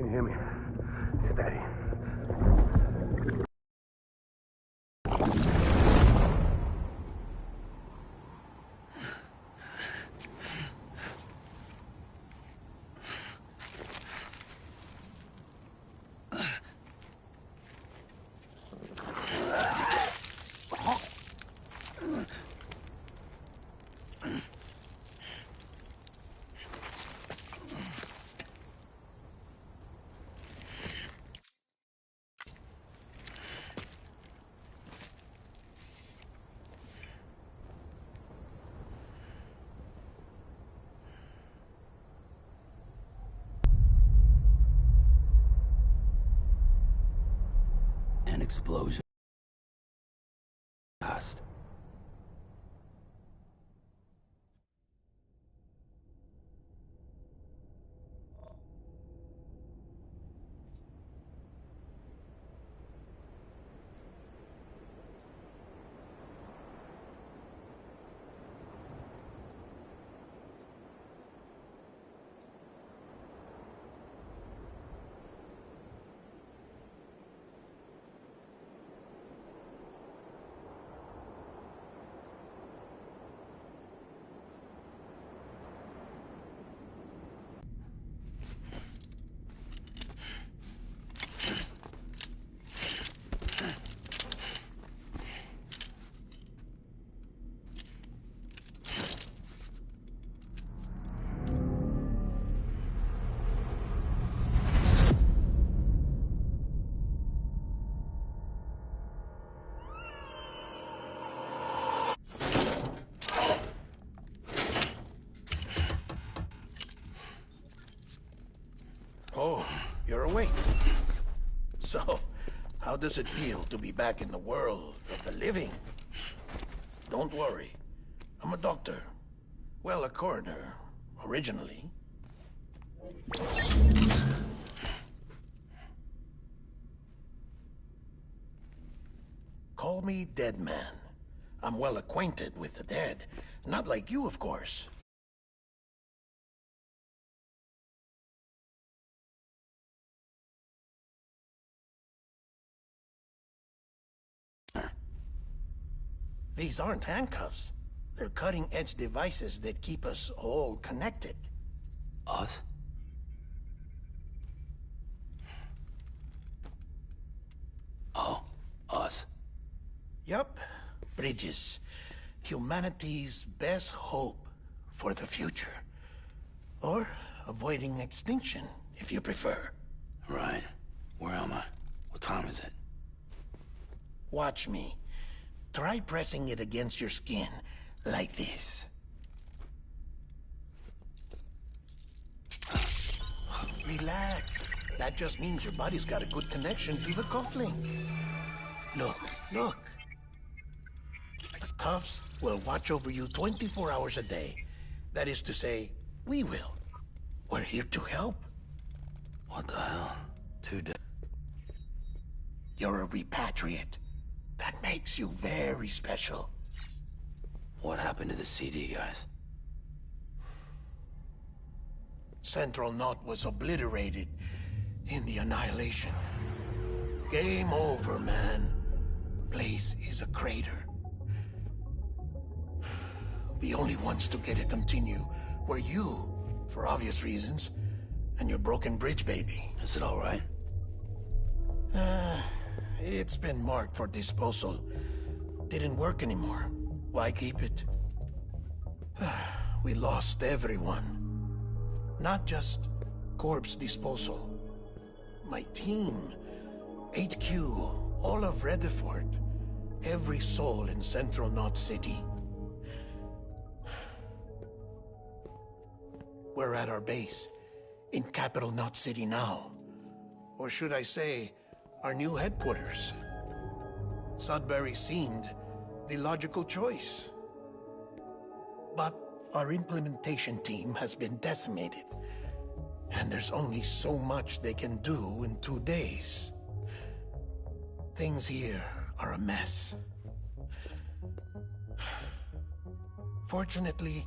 Can you hear me? Steady. An explosion. Fast. Oh, you're awake. So, how does it feel to be back in the world of the living? Don't worry. I'm a doctor. Well, a coroner, originally. Call me Dead Man. I'm well acquainted with the dead. Not like you, of course. These aren't handcuffs. They're cutting-edge devices that keep us all connected. Us? Oh, us. Yup. Bridges. Humanity's best hope for the future. Or avoiding extinction, if you prefer. Right. Where am I? What time is it? Watch me. Try pressing it against your skin, like this. Relax. That just means your body's got a good connection to the cufflink. Look, look. The cuffs will watch over you 24 hours a day. That is to say, we will. We're here to help. What the hell? 2 days. You're a repatriate. That makes you very special. What happened to the CD guys? Central Knot was obliterated in the annihilation. Game over, man. Place is a crater. The only ones to get to continue were you, for obvious reasons, and your broken bridge baby. Is it all right? It's been marked for disposal. Didn't work anymore. Why keep it? We lost everyone. Not just corpse disposal. My team, HQ, all of Redford, every soul in Central Knot City. We're at our base, in Capital Knot City now. Or should I say, our new headquarters. Sudbury seemed the logical choice. But our implementation team has been decimated, and there's only so much they can do in 2 days. Things here are a mess. Fortunately,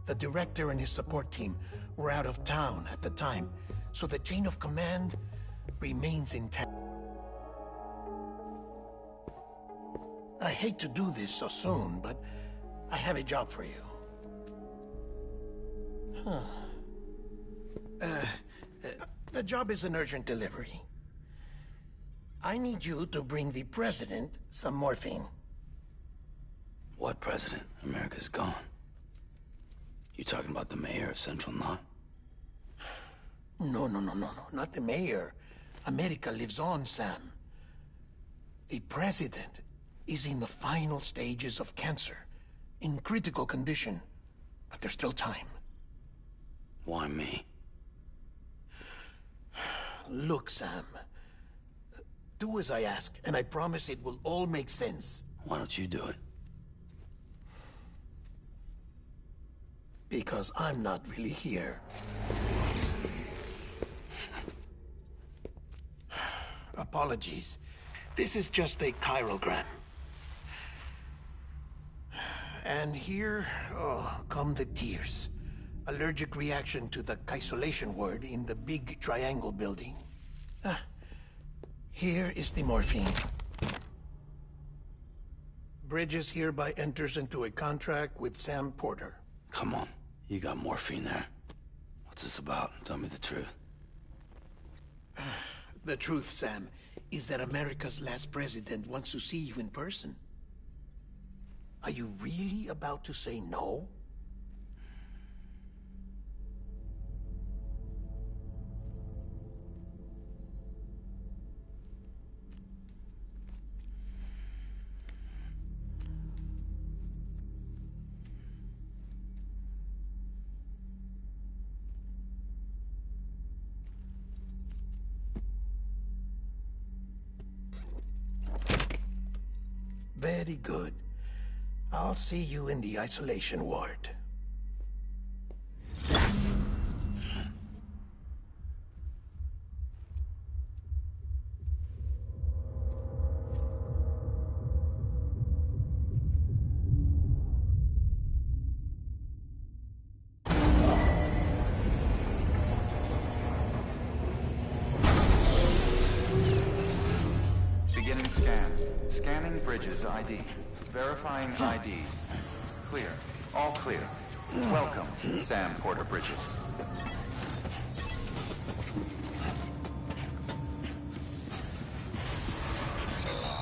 the director and his support team were out of town at the time, so the chain of command remains intact. I hate to do this so soon, but I have a job for you. The job is an urgent delivery. I need you to bring the president some morphine. What president? America's gone. You talking about the mayor of Central Knot? No, not the mayor. America lives on, Sam. The president is in the final stages of cancer, in critical condition, but there's still time. Why me? Look, Sam. Do as I ask, and I promise it will all make sense. Why don't you do it? Because I'm not really here. Apologies. This is just a chiralgram. And here, come the tears. Allergic reaction to the isolation ward in the big triangle building. Here is the morphine. Bridges hereby enters into a contract with Sam Porter. Come on. You got morphine there. What's this about? Tell me the truth. The truth, Sam, is that America's last president wants to see you in person. Are you really about to say no? Very good. I'll see you in the isolation ward. Beginning scan. Scanning Bridges ID. Verifying ID. Clear. All clear. Welcome, Sam Porter Bridges.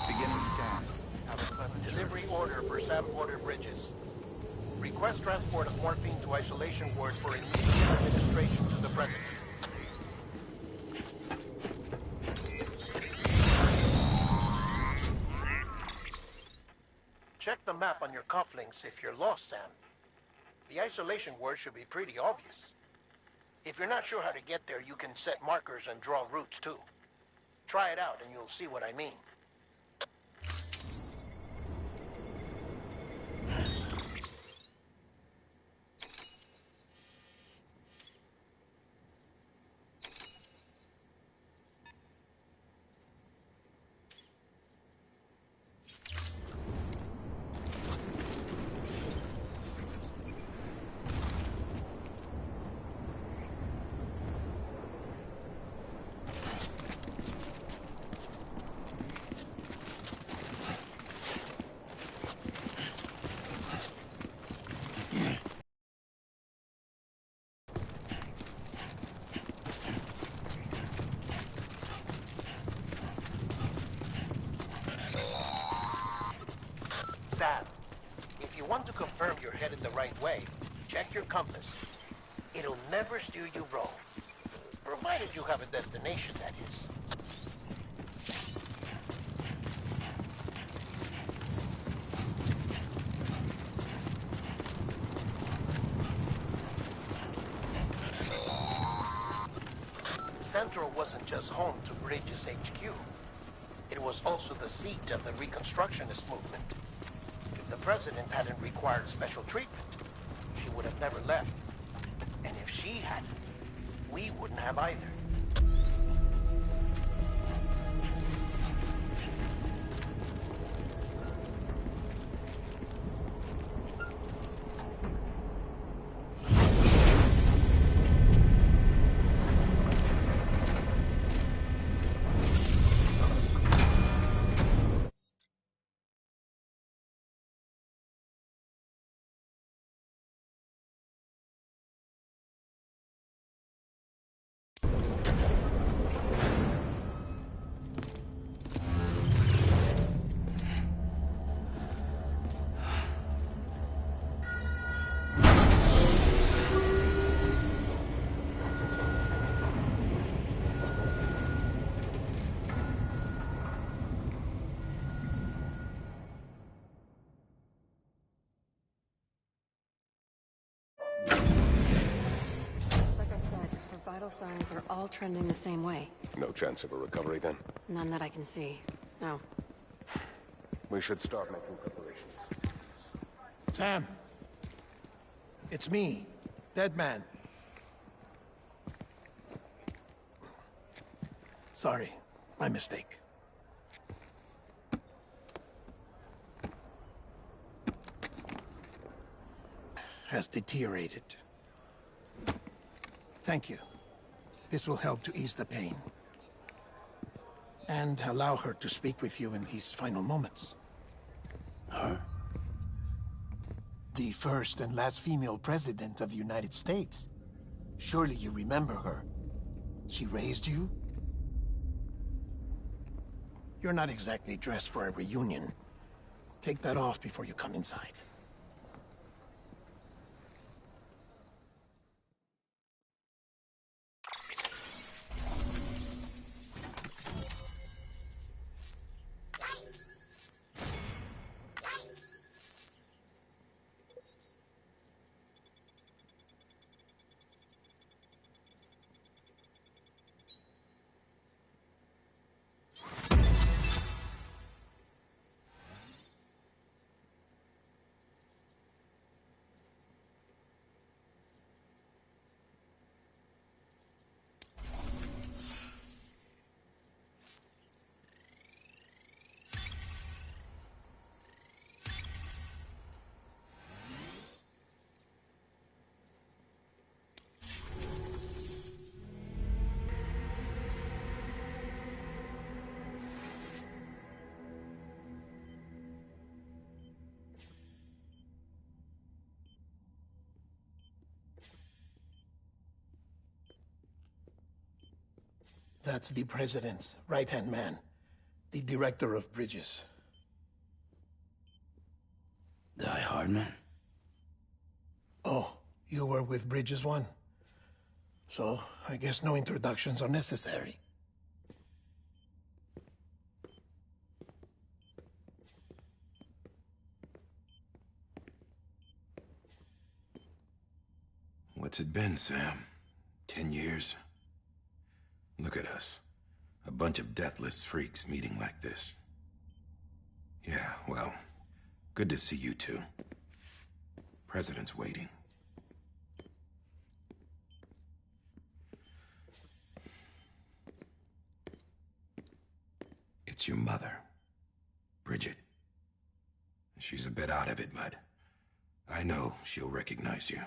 Beginning scan. Have a pleasant Delivery order for Sam Porter Bridges. Request transport of morphine to isolation ward for immediate administration to the president. Check the map on your cufflinks if you're lost, Sam. The isolation word should be pretty obvious. If you're not sure how to get there, you can set markers and draw routes too. Try it out and you'll see what I mean. Sam, if you want to confirm you're headed the right way, check your compass. It'll never steer you wrong. Provided you have a destination, that is. Central wasn't just home to Bridges HQ. It was also the seat of the Reconstructionist movement. If the president hadn't required special treatment, she would have never left. And if she hadn't, we wouldn't have either. vital signs are all trending the same way. No chance of a recovery then? None that I can see. No. We should start making preparations. Sam! It's me, Dead Man. Sorry, my mistake. Has deteriorated. Thank you. This will help to ease the pain. And allow her to speak with you in these final moments. Her? The first and last female president of the United States. Surely you remember her. She raised you? You're not exactly dressed for a reunion. Take that off before you come inside. That's the President's right-hand man, the Director of Bridges. Die Hardman? Oh, you were with Bridges 1? So, I guess no introductions are necessary. What's it been, Sam? 10 years? Look at us. A bunch of deathless freaks meeting like this. Yeah, well, good to see you two. President's waiting. It's your mother, Bridget. She's a bit out of it, but I know she'll recognize you.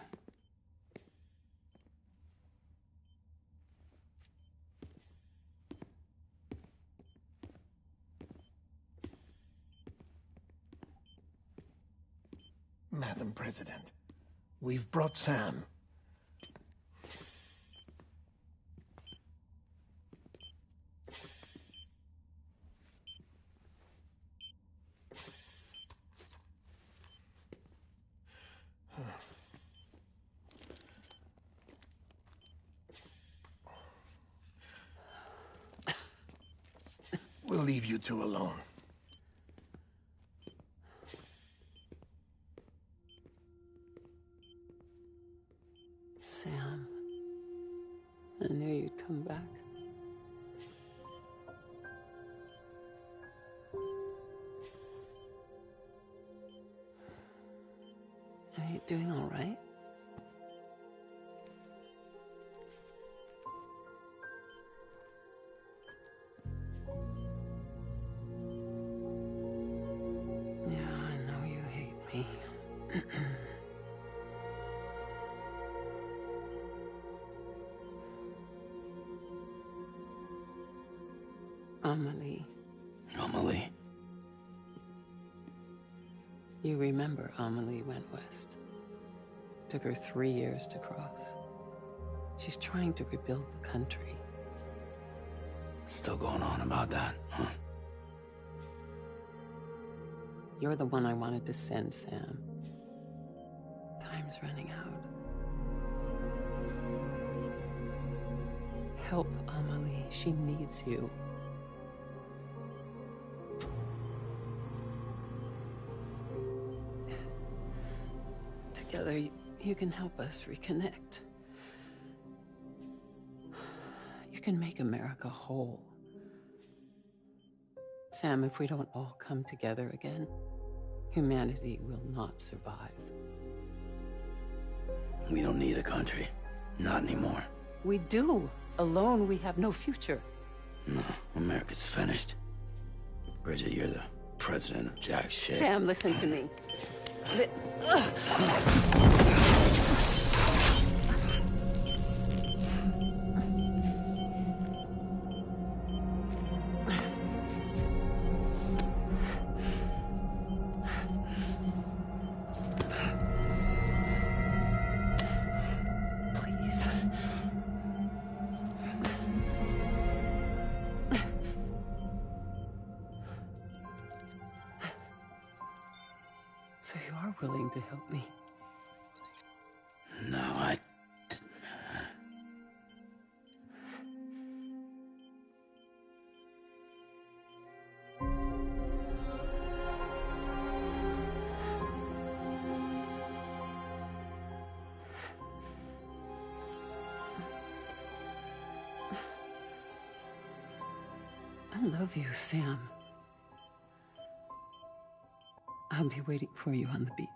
Madam President, we've brought Sam. We'll leave you two alone. Sam, I knew you'd come back. Are you doing all right? Yeah, I know you hate me. Amelie. Amelie? You remember Amelie went west. Took her 3 years to cross. She's trying to rebuild the country. Still going on about that, huh? You're the one I wanted to send, Sam. Time's running out. Help Amelie. She needs you. Together, you can help us reconnect. You can make America whole. Sam, if we don't all come together again, humanity will not survive. We don't need a country. Not anymore. We do. Alone, we have no future. No, America's finished. Bridget, you're the president of jack shit. Sam, listen to me. Please. So you are willing to help me? No, I love you, Sam. I'll be waiting for you on the beach.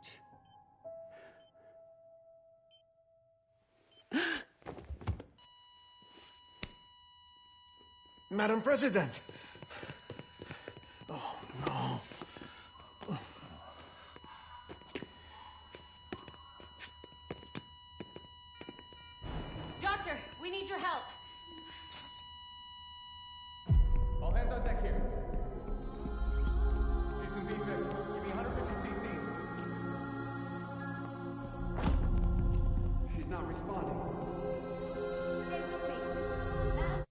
Madam President! Oh, no. Doctor, we need your help. All hands on deck here. Jason B. 5th, give me 150 cc's. She's not responding. Stay with me. Last.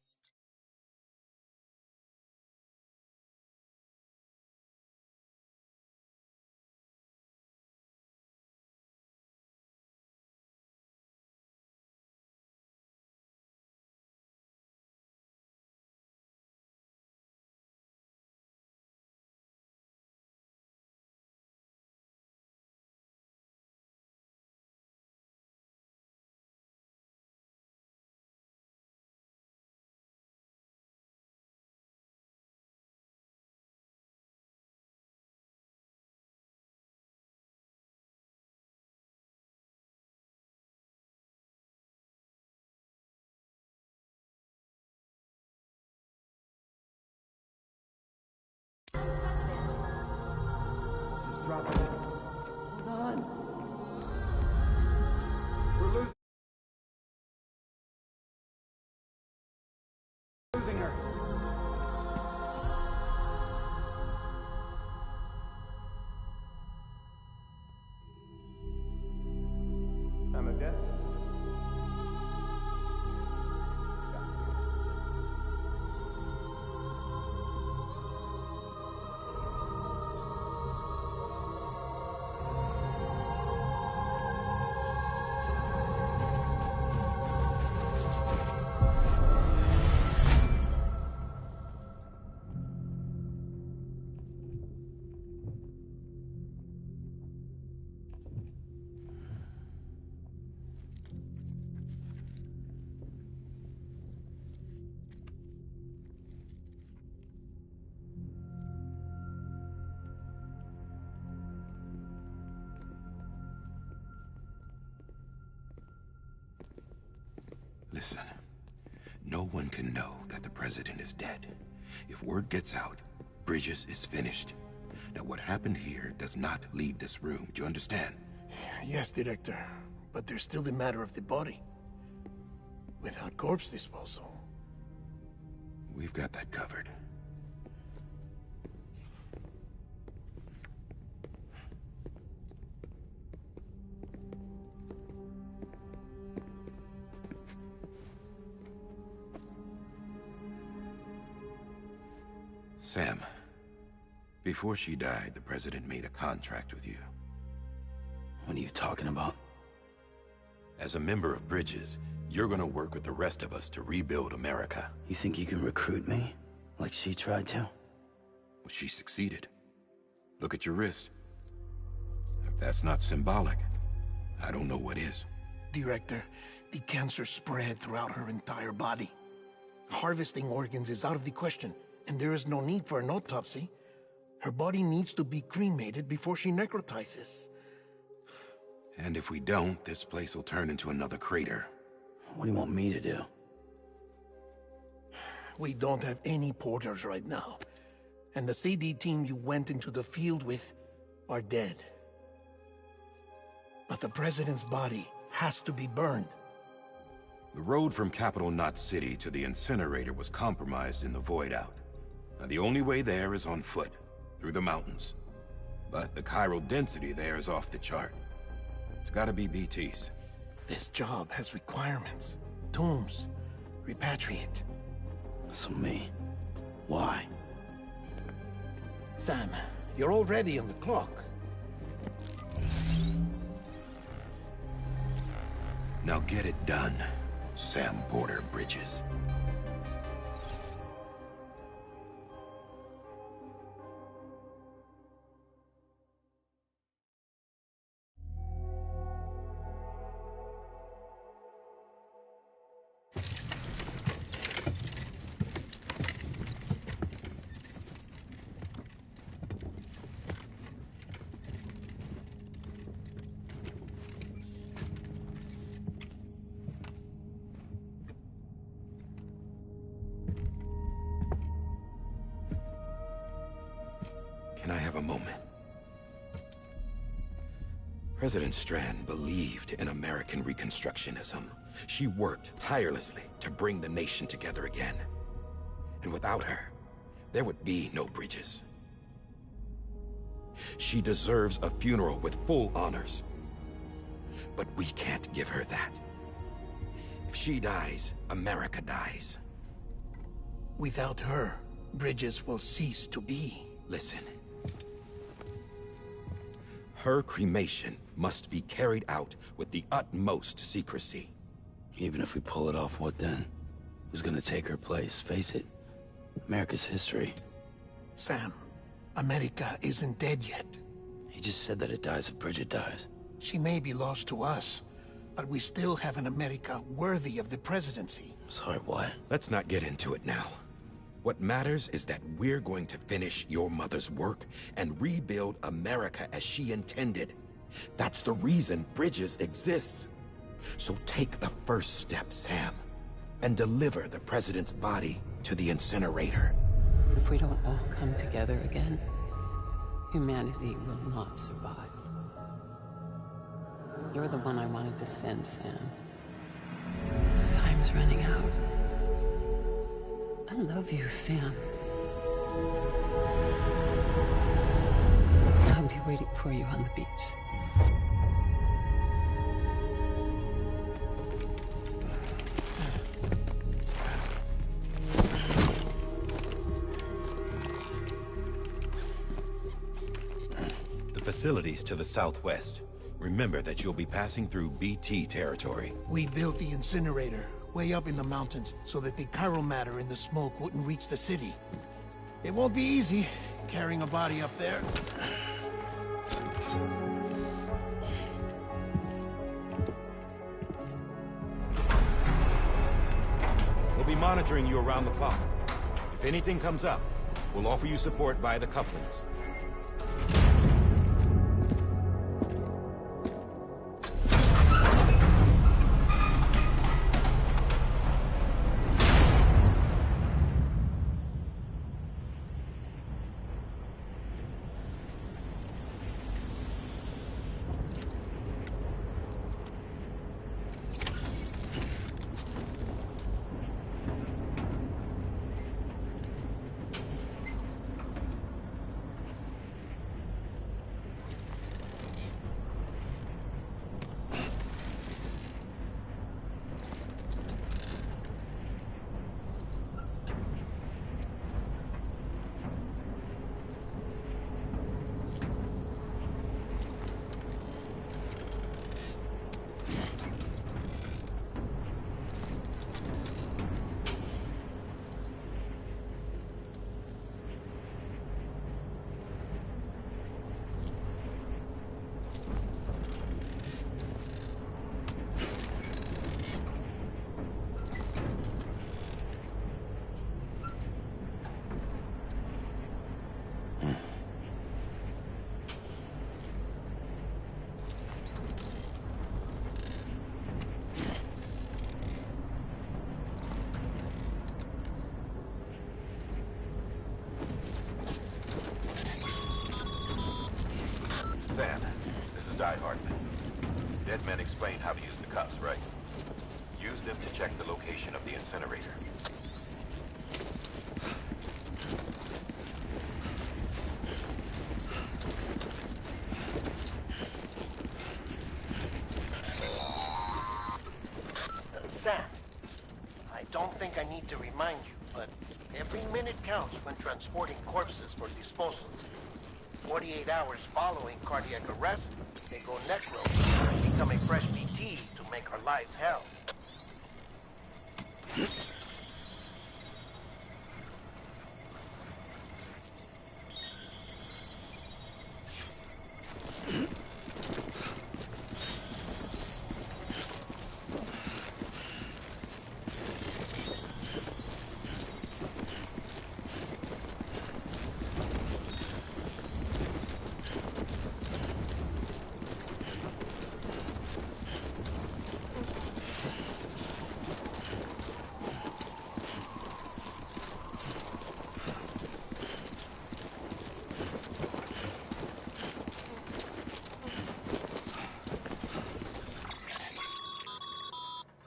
She's dropping it. Hold on. We're losing her. I'm a death. Listen, no one can know that the president is dead. If word gets out, Bridges is finished. Now, what happened here does not leave this room. Do you understand? Yes, Director. But there's still the matter of the body. Without corpse disposal. We've got that covered. Sam, before she died, the president made a contract with you. what are you talking about? As a member of Bridges, you're gonna work with the rest of us to rebuild America. You think you can recruit me? Like she tried to? Well, she succeeded. Look at your wrist. If that's not symbolic, I don't know what is. Director, the cancer spread throughout her entire body. Harvesting organs is out of the question, and there is no need for an autopsy. Her body needs to be cremated before she necrotizes. And if we don't, this place will turn into another crater. What do you want me to do? We don't have any porters right now. And the CD team you went into the field with are dead. But the president's body has to be burned. The road from Capital Knot City to the incinerator was compromised in the void out. Now the only way there is on foot, through the mountains. But the chiral density there is off the chart. It's gotta be BT's. This job has requirements. Tombs. Repatriate. So me. Why? Sam, you're already on the clock. Now get it done, Sam Porter Bridges. Can I have a moment? President Strand believed in American Reconstructionism. She worked tirelessly to bring the nation together again. And without her, there would be no Bridges. She deserves a funeral with full honors. But we can't give her that. If she dies, America dies. Without her, Bridges will cease to be. Listen. Her cremation must be carried out with the utmost secrecy. Even if we pull it off, what then? Who's gonna take her place? Face it, America's history. Sam, America isn't dead yet. He just said that it dies if Bridget dies. She may be lost to us, but we still have an America worthy of the presidency. Sorry, what? Let's not get into it now. What matters is that we're going to finish your mother's work and rebuild America as she intended. That's the reason Bridges exists. So take the first step, Sam, and deliver the president's body to the incinerator. If we don't all come together again, humanity will not survive. You're the one I wanted to send, Sam. Time's running out. I love you, Sam. I'll be waiting for you on the beach. The facilities to the southwest. Remember that you'll be passing through BT territory. We built the incinerator way up in the mountains so that the chiral matter in the smoke wouldn't reach the city. It won't be easy carrying a body up there. We'll be monitoring you around the clock. If anything comes up, we'll offer you support via the cufflinks. Sam, this is Die Hardman. Dead men explained how to use the cuffs, right? Use them to check the location of the incinerator. Sam, I don't think I need to remind you, but every minute counts when transporting corpses for disposal. 48 hours following cardiac arrest, they go necro, and become a fresh BT to make our lives hell.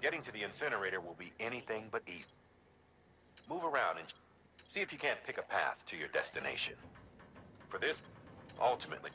Getting to the incinerator will be anything but easy. Move around and see if you can't pick a path to your destination. For this, ultimately,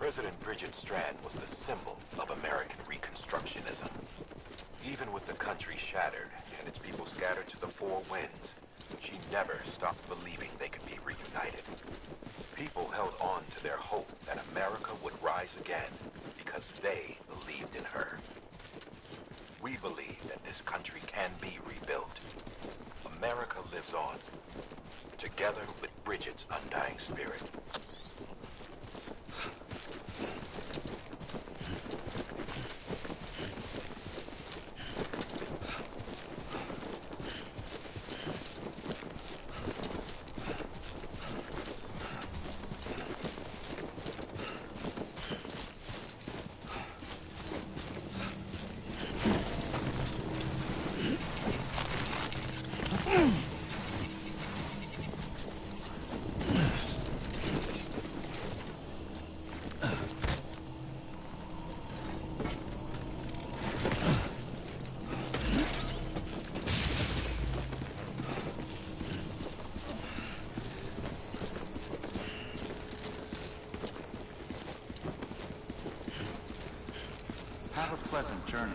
President Bridget Strand was the symbol of American Reconstructionism. Even with the country shattered and its people scattered to the four winds, she never stopped believing they could be reunited. People held on to their hope that America would rise again because they believed in her. We believe that this country can be rebuilt. America lives on, together with Bridget's undying spirit. Have a pleasant journey.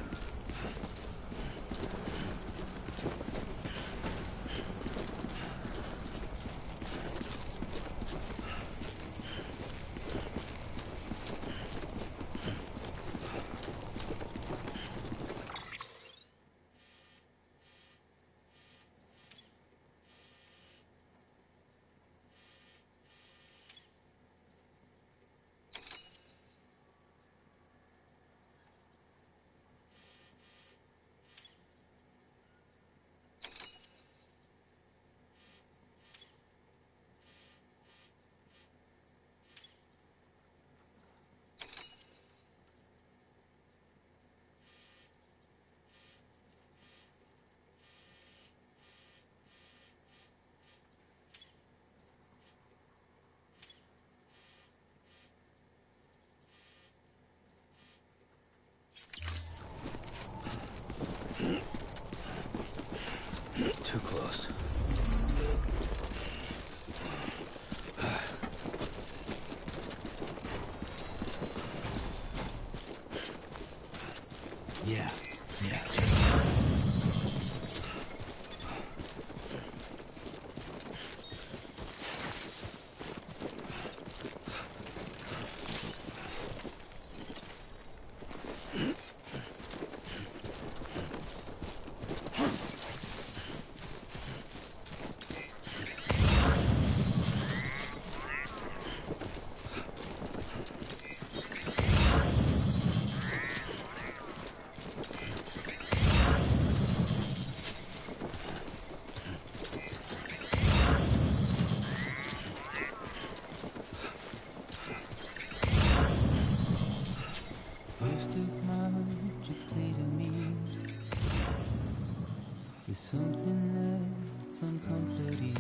There's something that's uncomforting.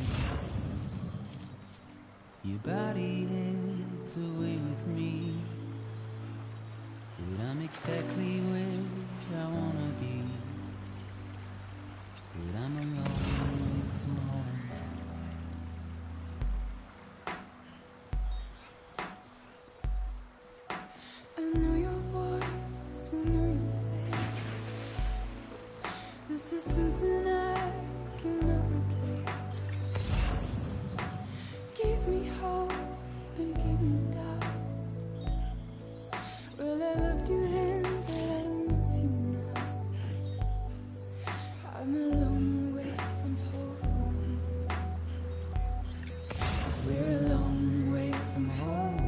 Your body is away with me, but I'm exactly where I wanna be. But I'm alone from home. I know your voice, I know your face. This is something I cannot replace. Give me hope and give me doubt. Well, I loved you then, but I don't love you now. I'm a long way from home. We're a long way from home.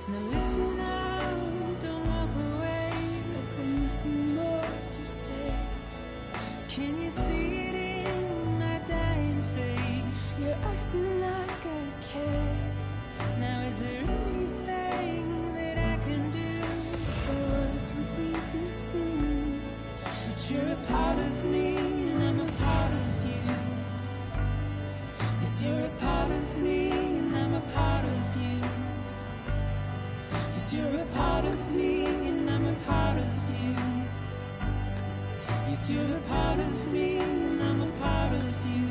Now listen out, don't walk away. I've got nothing more to say. Can you see it in my dying face? You're acting like I care. Now is there anything that I can do? If there was, would we be singing? But you're a part of me and I'm a part of you. Yes, you're a part of me and I'm a part of you. Yes, you're a part of me and I'm a part of you. Yes, you're a part of me and I'm a part of you.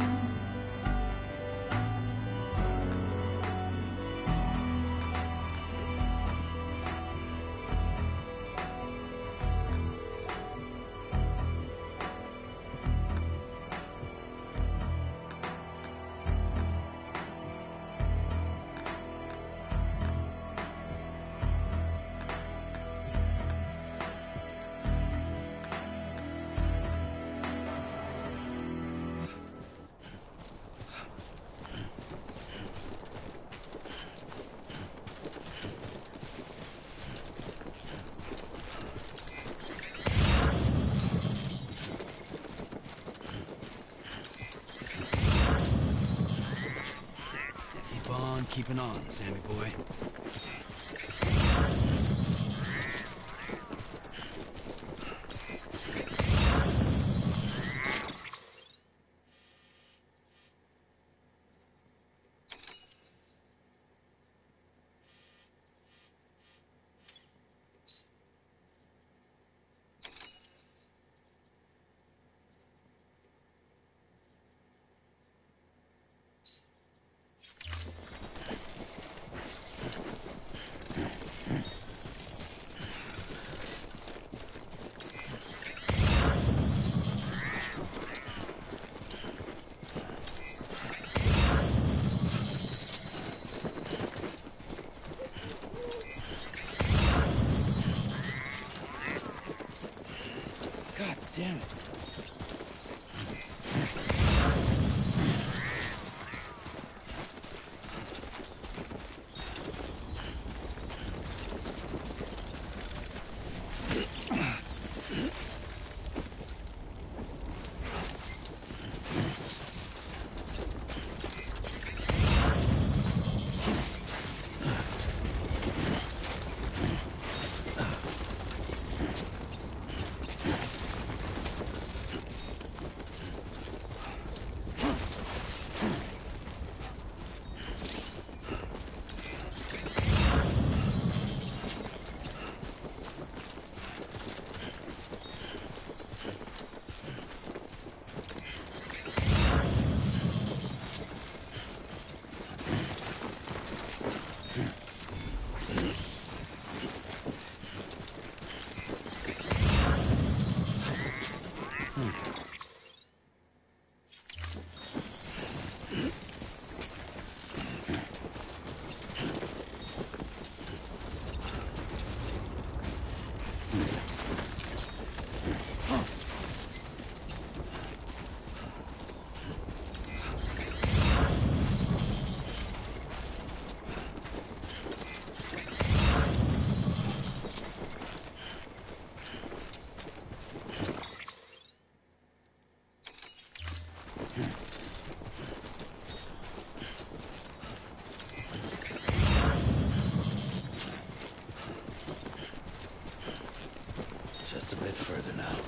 Keep on keeping on, Sammy boy. Just a bit further now.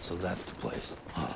So that's the place, huh?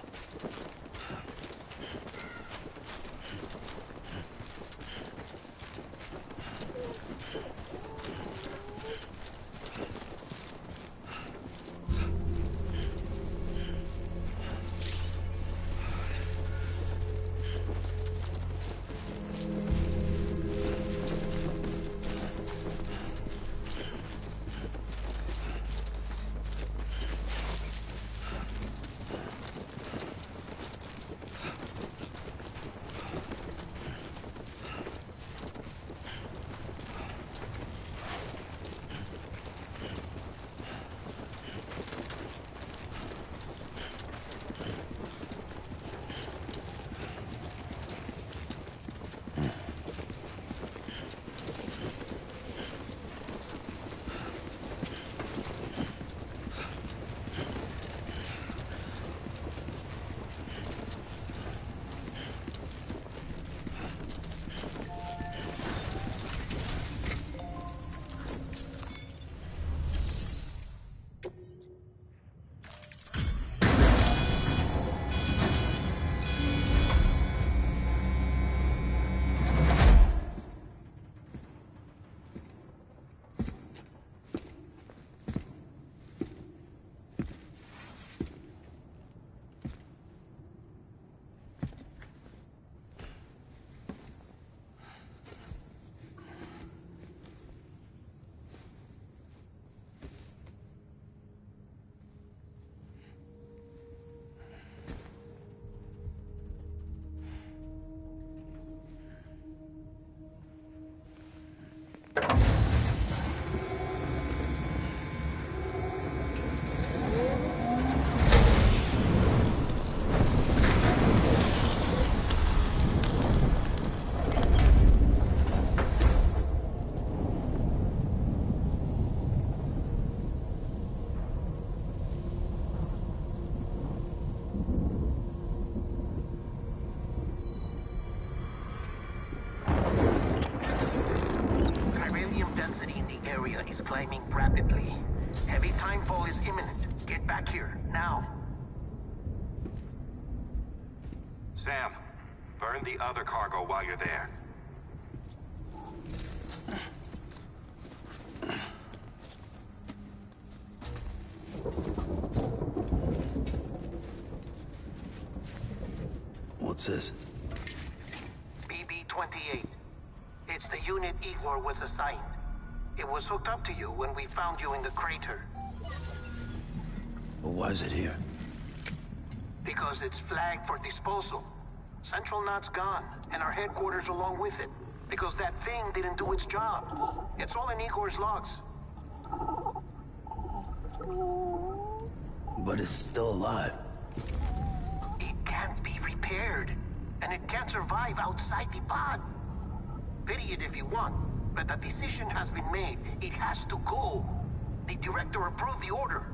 is climbing rapidly. Heavy timefall is imminent. Get back here, now. Sam, burn the other cargo while you're there. What's this? BB-28. It's the unit Igor was assigned. It was hooked up to you when we found you in the crater. But why is it here? Because it's flagged for disposal. Central Knot's gone, and our headquarters along with it. Because that thing didn't do its job. It's all in Igor's logs. But it's still alive. It can't be repaired, and it can't survive outside the pod. Pity it if you want, but the decision has been made. It has to go. The director approved the order.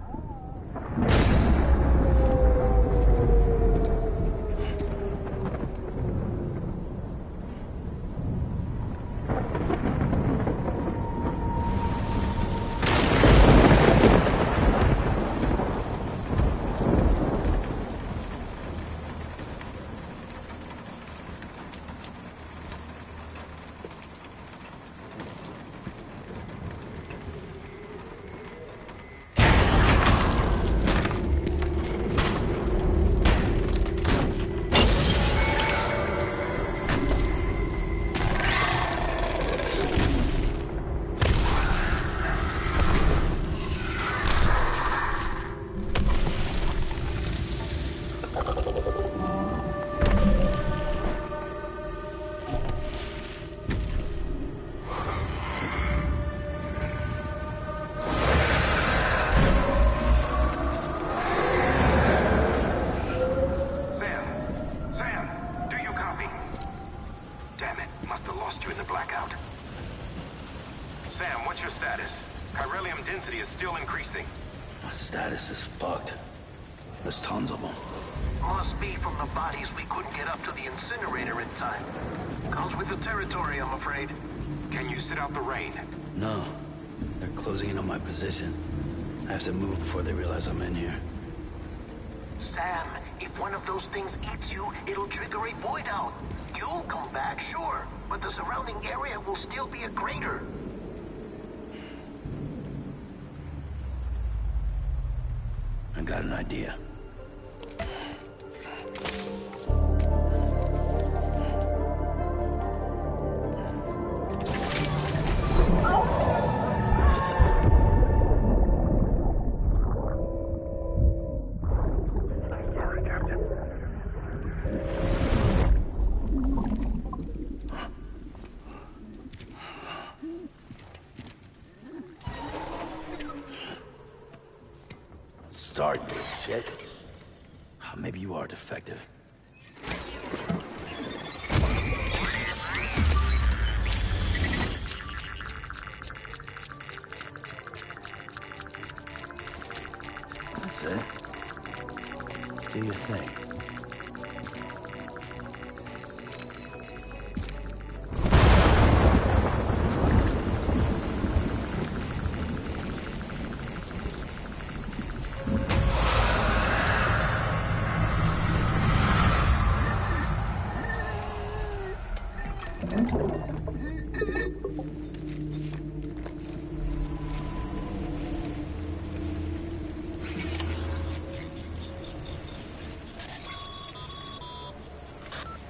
My status is fucked. There's tons of them. Must be from the bodies we couldn't get up to the incinerator in time. Comes with the territory, I'm afraid. Can you sit out the rain? No. They're closing in on my position. I have to move before they realize I'm in here. Sam, if one of those things eats you, it'll trigger a void out. You'll come back, sure, but the surrounding area will still be a crater. I got an idea. Start, you shit. Maybe you are defective. That's it. Do your thing.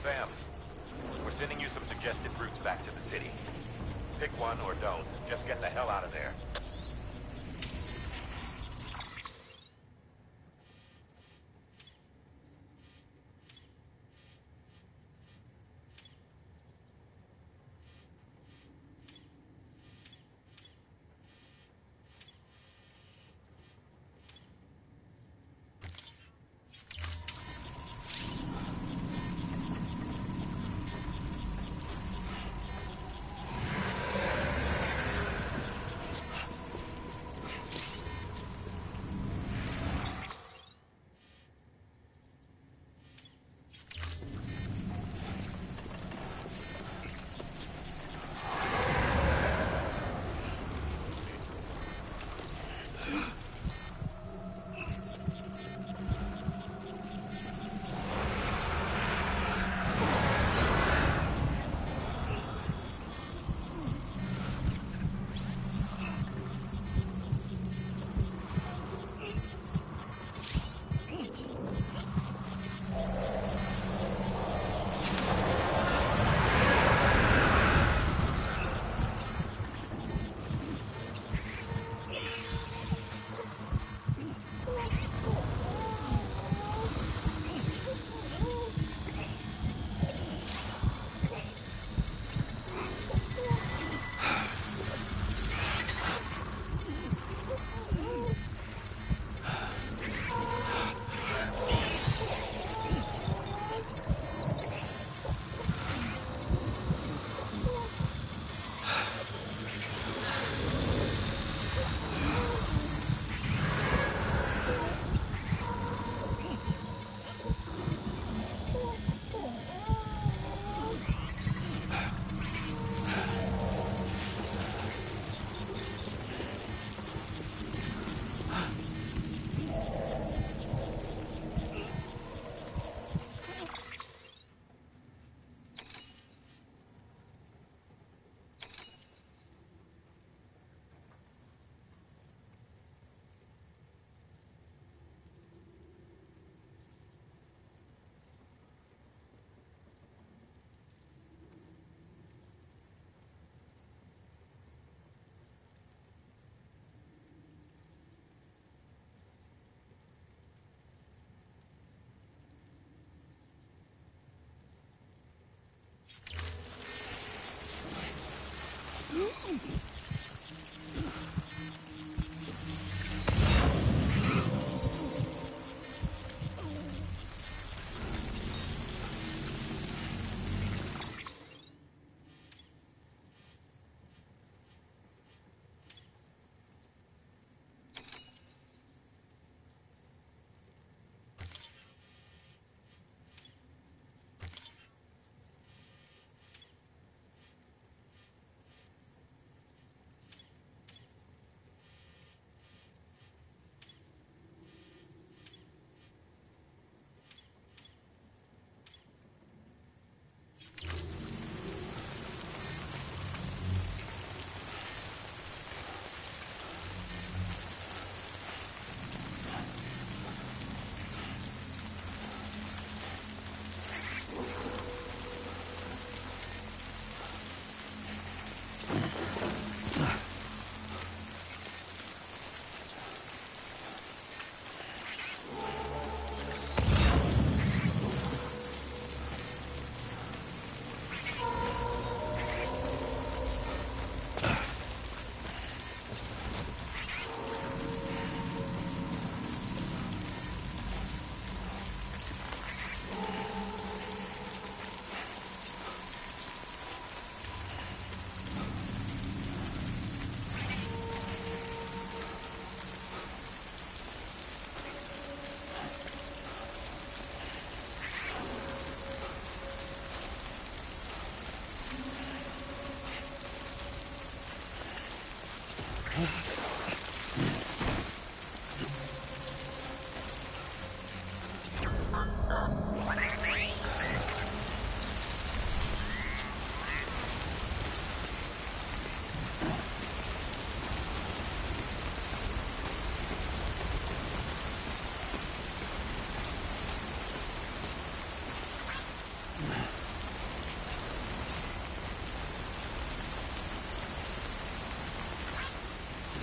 Sam, we're sending you some suggested routes back to the city. Pick one or don't. Just get the hell out of there.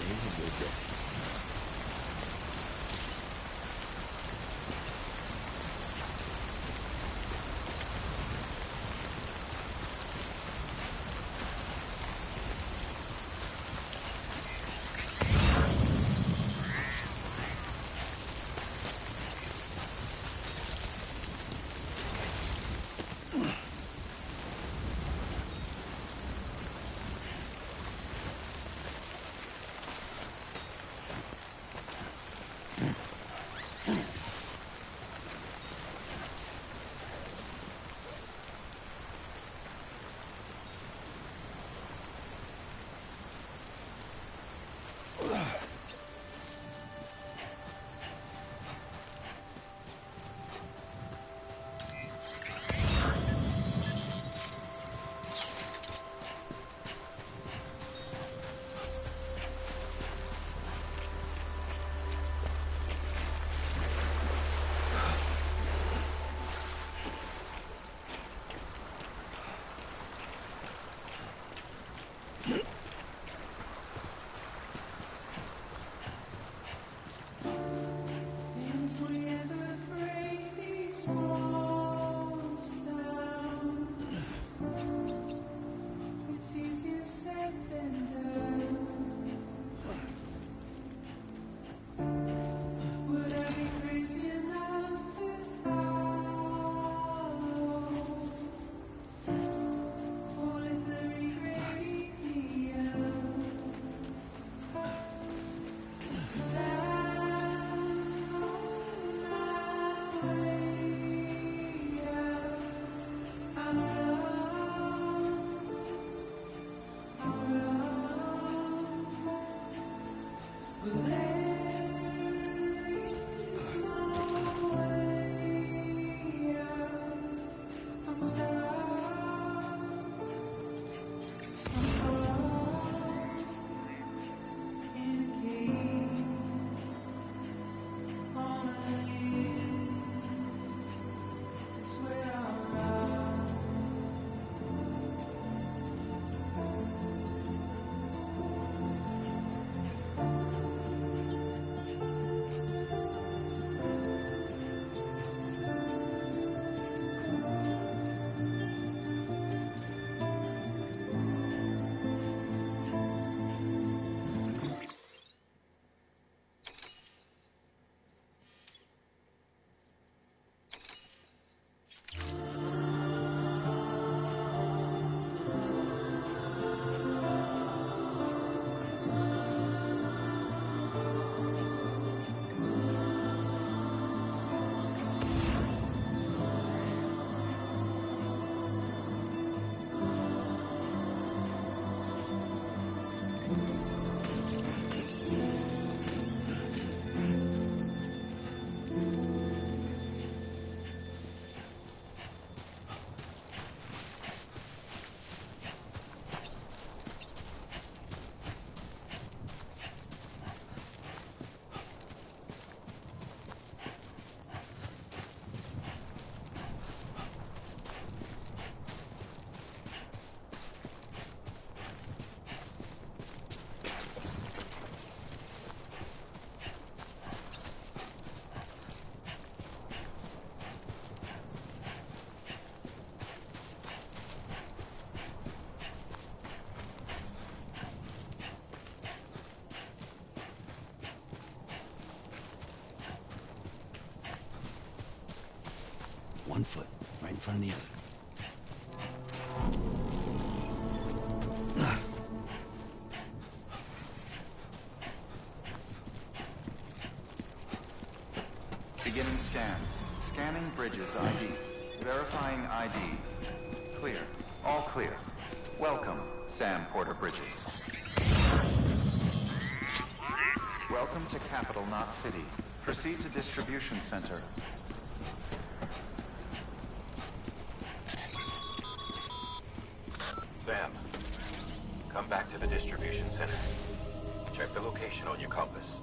Today's a good day. One foot, right in front of the other. Beginning scan. Scanning bridges ID. Verifying ID. Clear. All clear. Welcome, Sam Porter Bridges. Welcome to Capital Knot City. Proceed to Distribution Center. Sam, come back to the distribution center. Check the location on your compass.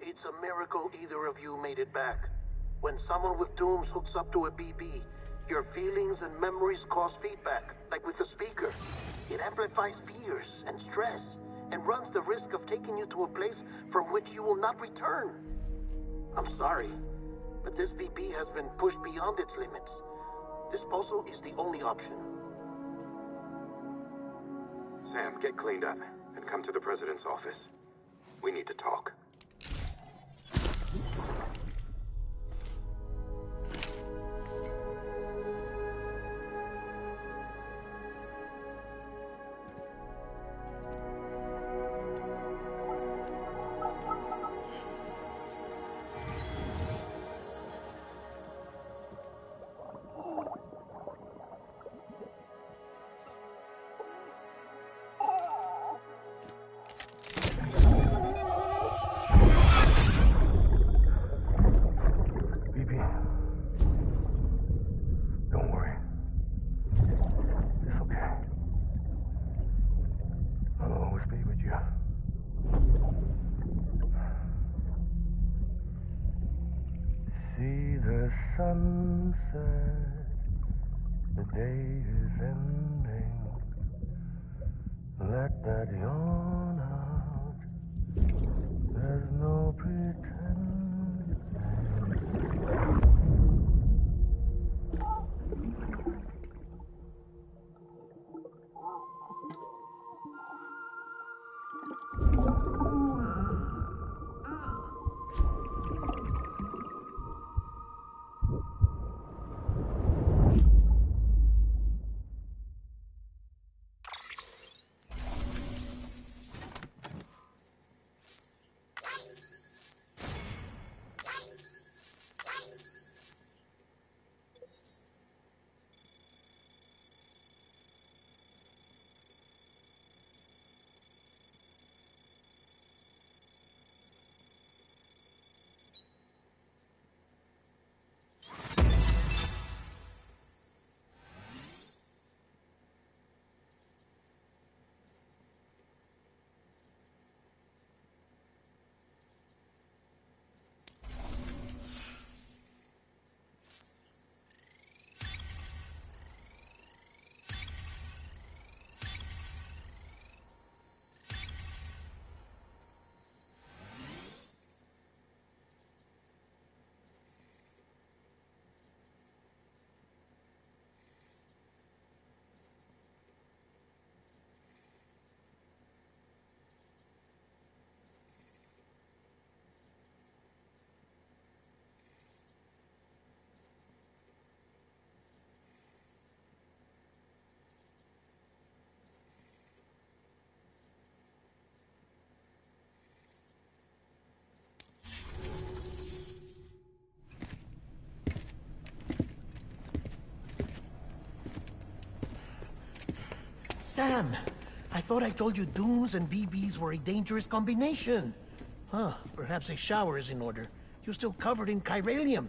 It's a miracle either of you made it back. When someone with dooms hooks up to a BB, your feelings and memories cause feedback, like with the speaker. It amplifies fears and stress, and runs the risk of taking you to a place from which you will not return. I'm sorry, but this BB has been pushed beyond its limits. Disposal is the only option. Sam, get cleaned up and come to the President's office. We need to talk. Sunset, the day is ending. Let that yawn out. There's no pretending. Sam, I thought I told you dooms and BBs were a dangerous combination. Huh, perhaps a shower is in order. You're still covered in chiralium.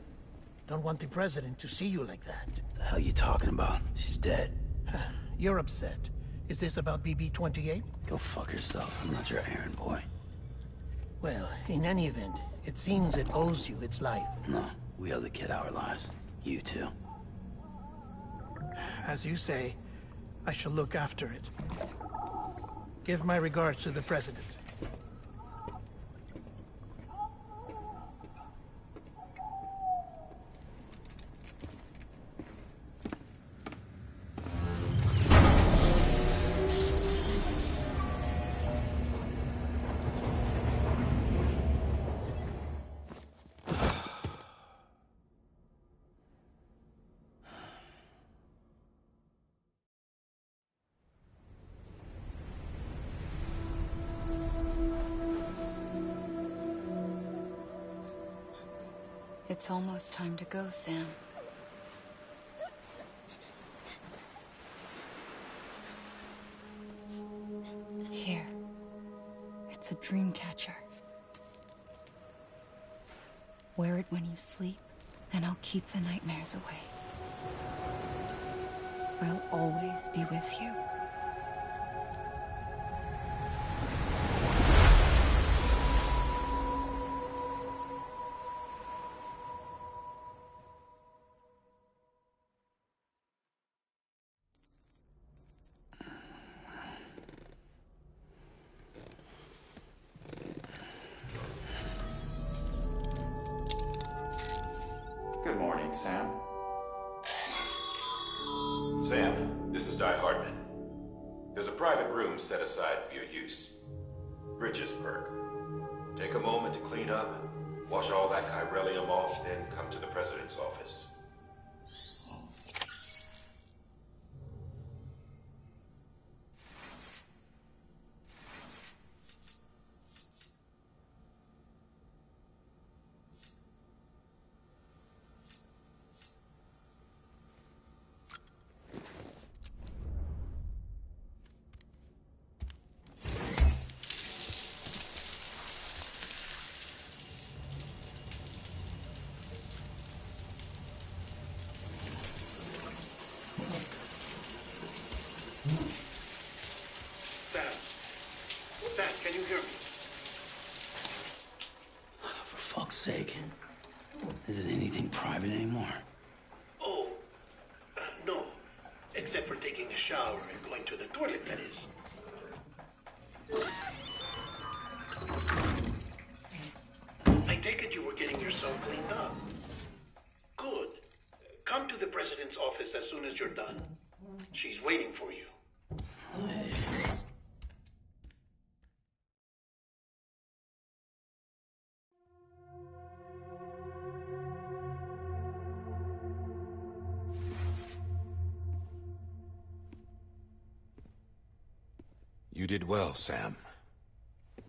Don't want the President to see you like that. The hell you talking about? She's dead. You're upset. Is this about BB-28? Go fuck yourself. I'm not your errand boy. Well, in any event, it seems it owes you its life. No, we owe the kid our lives. You too. As you say, I shall look after it. Give my regards to the President. It's almost time to go, Sam. Here. It's a dream catcher. Wear it when you sleep, and I'll keep the nightmares away. I'll always be with you. Good morning, Sam. Sam, this is Di Hardman. There's a private room set aside for your use. Bridges perk. Take a moment to clean up, wash all that chiralium off, then come to the President's office. Sam, can you hear me? For fuck's sake. Is it anything private anymore? Oh, no. Except for taking a shower and going to the toilet, that is. I take it you were getting yourself cleaned up. Good. Come to the President's office as soon as you're done. She's waiting for you. You did well, Sam.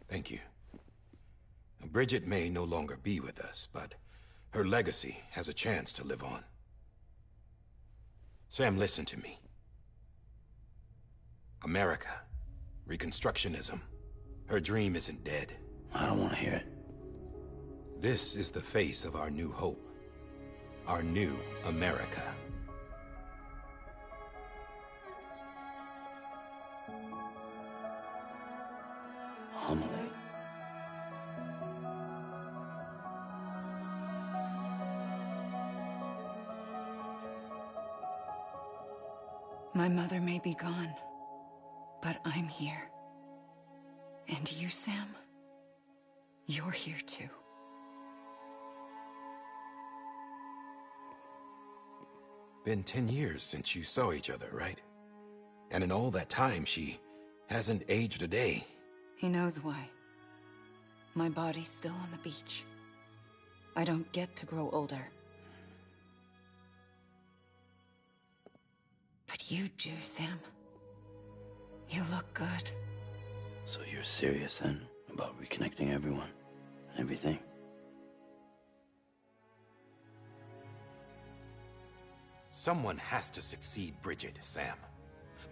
Thank you. Bridget may no longer be with us, but her legacy has a chance to live on. Sam, listen to me. America, Reconstructionism, her dream isn't dead. I don't want to hear it. This is the face of our new hope. Our new America. Homily. My mother may be gone, but I'm here. And you, Sam, you're here too. Been 10 years since you saw each other, right? And in all that time, she hasn't aged a day. He knows why. My body's still on the beach. I don't get to grow older. But you do, Sam. You look good. So you're serious then about reconnecting everyone and everything? Someone has to succeed Bridget, Sam.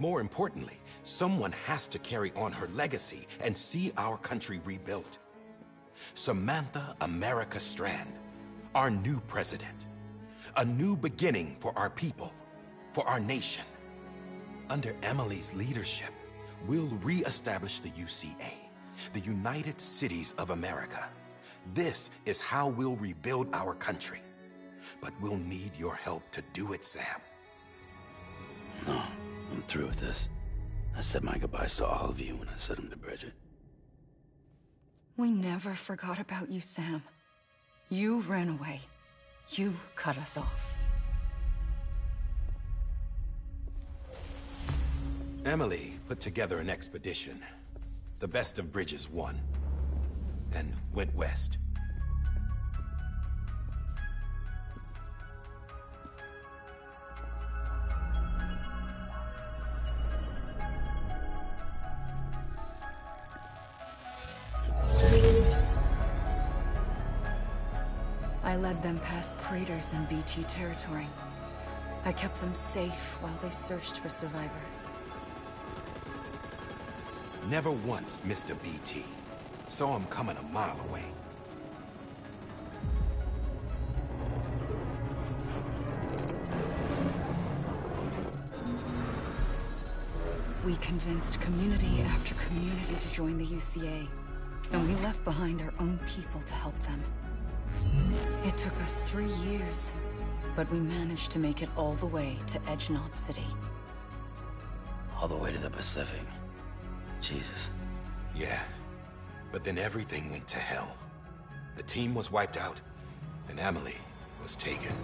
More importantly, someone has to carry on her legacy and see our country rebuilt. Samantha America Strand, our new president. A new beginning for our people, for our nation. Under Emily's leadership, we'll re-establish the UCA, the United Cities of America. This is how we'll rebuild our country. but we'll need your help to do it, Sam. No, I'm through with this. I said my goodbyes to all of you when I said them to Bridget. We never forgot about you, Sam. You ran away. You cut us off. Emily put together an expedition. The best of Bridges won. And went west. I led them past craters in BT territory. I kept them safe while they searched for survivors. Never once missed a BT. Saw him coming a mile away. We convinced community after community to join the UCA, and we left behind our own people to help them. It took us 3 years, but we managed to make it all the way to Edge-Knot City. All the way to the Pacific. Jesus. Yeah. But then everything went to hell. The team was wiped out, and Emily was taken.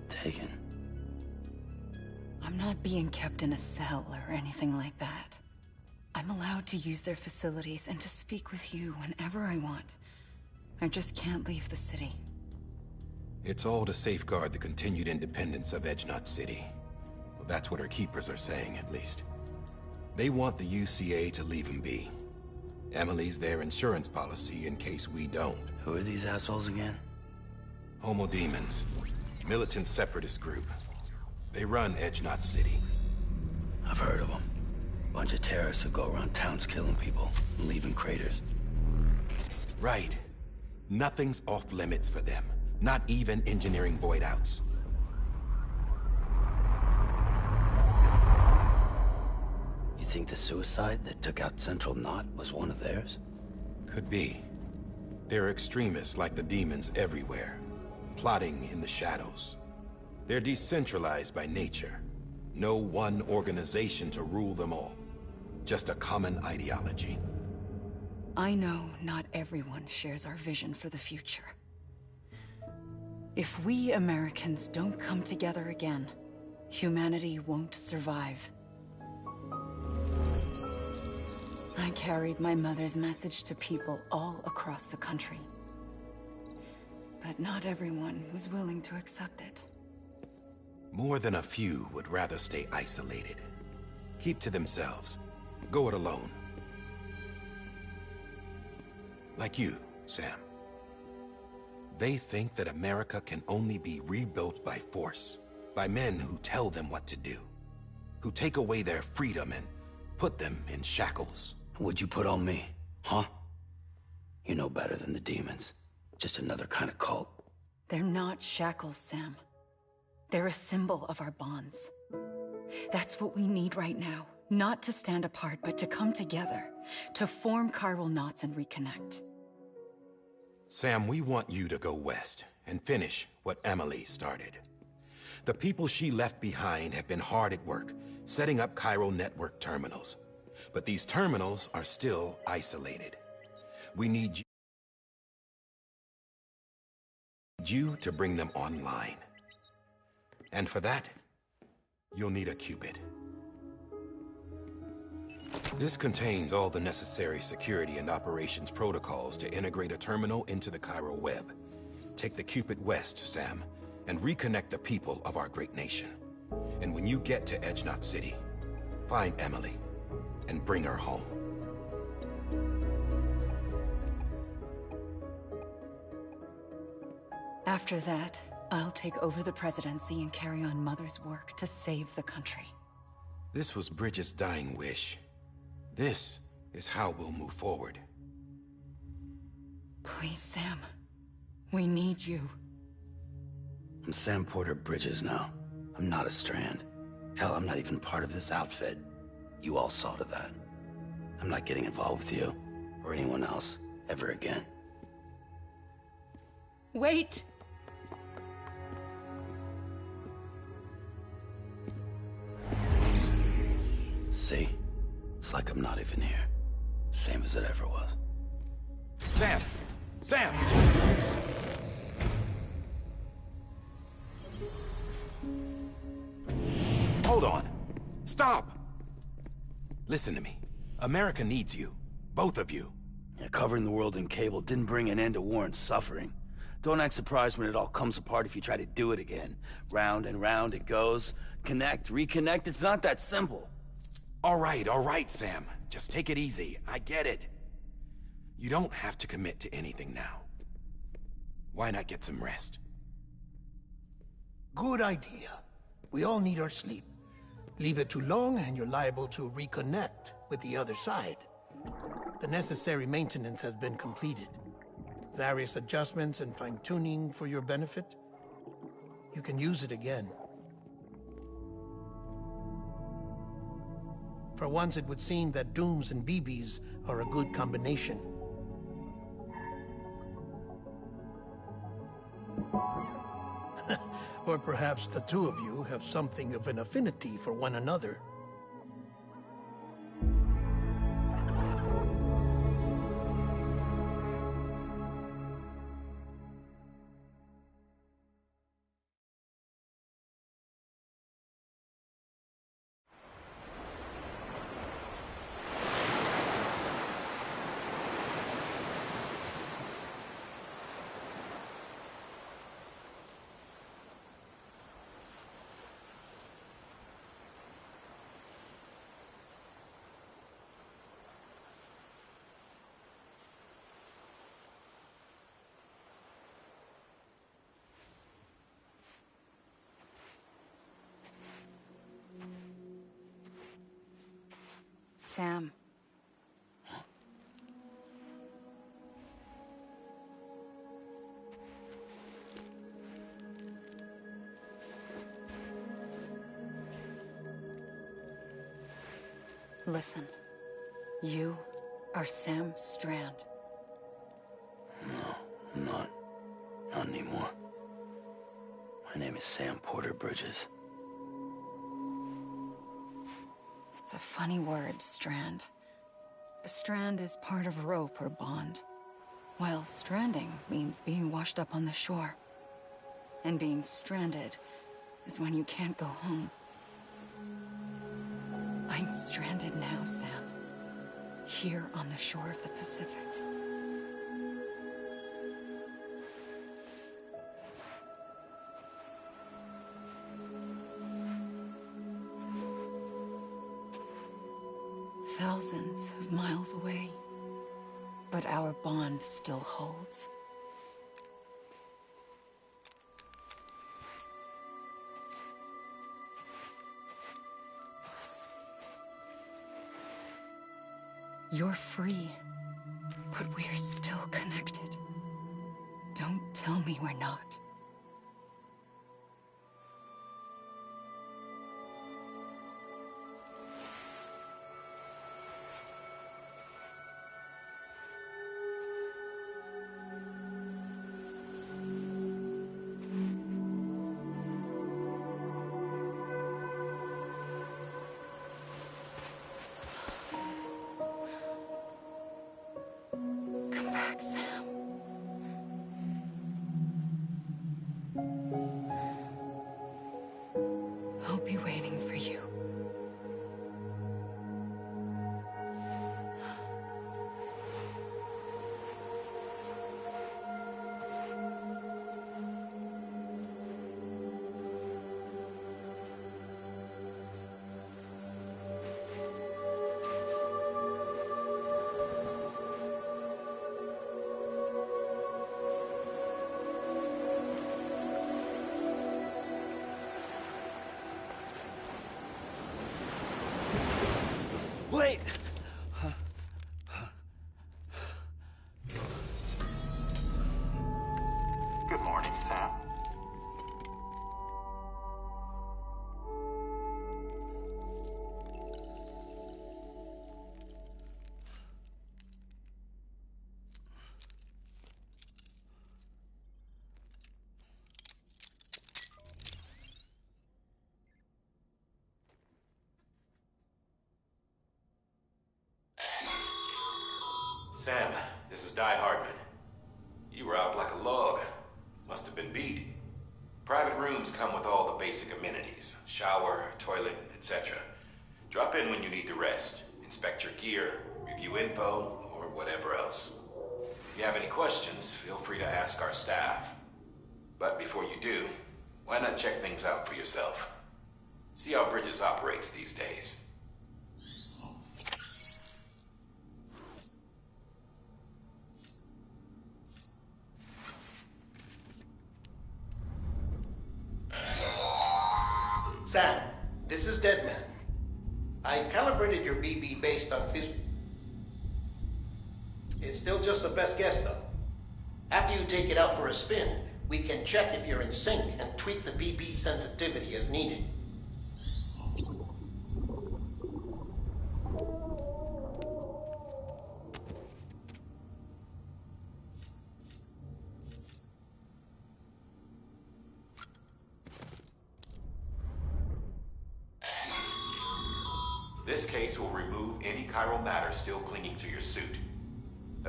Taken? I'm not being kept in a cell or anything like that. I'm allowed to use their facilities and to speak with you whenever I want. I just can't leave the city. It's all to safeguard the continued independence of Edge-Knot City. Well, that's what our keepers are saying, at least. They want the UCA to leave him be. Emily's their insurance policy in case we don't. Who are these assholes again? Homo Demons. Militant separatist group. They run Edge-Knot City. I've heard of them. Bunch of terrorists who go around towns killing people and leaving craters. Right. Nothing's off limits for them. Not even engineering void outs. You think the suicide that took out Central Knot was one of theirs? Could be. There are extremists like the demons everywhere, plotting in the shadows. They're decentralized by nature. No one organization to rule them all. Just a common ideology. I know not everyone shares our vision for the future. If we Americans don't come together again, humanity won't survive. I carried my mother's message to people all across the country. But not everyone was willing to accept it. More than a few would rather stay isolated. Keep to themselves. Go it alone. Like you, Sam. They think that America can only be rebuilt by force, by men who tell them what to do, who take away their freedom and put them in shackles. What'd you put on me, huh? You know better than the demons. Just another kind of cult. They're not shackles, Sam. They're a symbol of our bonds. That's what we need right now. Not to stand apart, but to come together, to form chiral knots and reconnect. Sam, we want you to go west and finish what Emily started. The people she left behind have been hard at work, setting up chiral network terminals. But these terminals are still isolated. We need you to bring them online. And for that, you'll need a Cupid. This contains all the necessary security and operations protocols to integrate a terminal into the chiral web. Take the Cupid west, Sam, and reconnect the people of our great nation. And when you get to Edge-Knot City, find Emily and bring her home. After that, I'll take over the presidency and carry on Mother's work to save the country. This was Bridget's dying wish. This is how we'll move forward. Please, Sam. We need you. I'm Sam Porter Bridges now. I'm not a Strand. Hell, I'm not even part of this outfit. You all saw to that. I'm not getting involved with you or anyone else ever again. Wait! See? It's like I'm not even here. Same as it ever was. Sam! Sam! Hold on. Stop! Listen to me. America needs you. Both of you. Yeah, covering the world in cable didn't bring an end to war and suffering. Don't act surprised when it all comes apart if you try to do it again. Round and round it goes. Connect, reconnect, it's not that simple. All right, Sam. Just take it easy. I get it. You don't have to commit to anything now. Why not get some rest? Good idea. We all need our sleep. Leave it too long and you're liable to reconnect with the other side. The necessary maintenance has been completed. Various adjustments and fine-tuning for your benefit. You can use it again. For once, it would seem that Dooms and BBs are a good combination. Or perhaps the two of you have something of an affinity for one another. Sam. Listen. You are Sam Strand. No, I'm not. Not anymore. My name is Sam Porter Bridges. It's a funny word, Strand. A strand is part of rope or bond, while stranding means being washed up on the shore. And being stranded is when you can't go home. I'm stranded now, Sam. Here on the shore of the Pacific. Thousands of miles away, but our bond still holds. You're free, but we're still connected. Don't tell me we're not. Come back, Sam. I'll be waiting for you. Wait! Good morning, Sam. Sam, this is Di Hardman. You were out like a log. Must have been beat. Private rooms come with all the basic amenities. Shower, toilet, etc. Drop in when you need to rest. Inspect your gear, review info, or whatever else. If you have any questions, feel free to ask our staff. But before you do, why not check things out for yourself? See how Bridges operates these days. Sam, this is Deadman. I calibrated your BB based on It's still just the best guess, though. After you take it out for a spin, we can check if you're in sync and tweak the BB sensitivity as needed. This case will remove any chiral matter still clinging to your suit.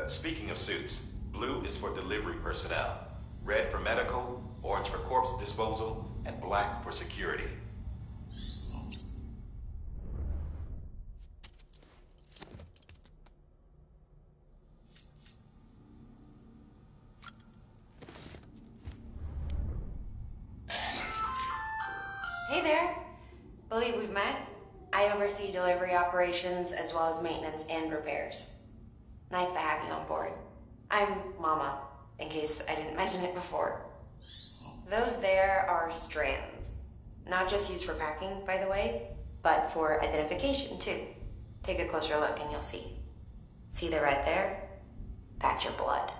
Speaking of suits, blue is for delivery personnel, red for medical, orange for corpse disposal, and black for security. Hey there. Believe we've met. I oversee delivery operations as well as maintenance and repairs. Nice to have you on board. I'm Mama, in case I didn't mention it before. Those there are strands. Not just used for packing, by the way, but for identification too. Take a closer look and you'll see. See the red there? That's your blood.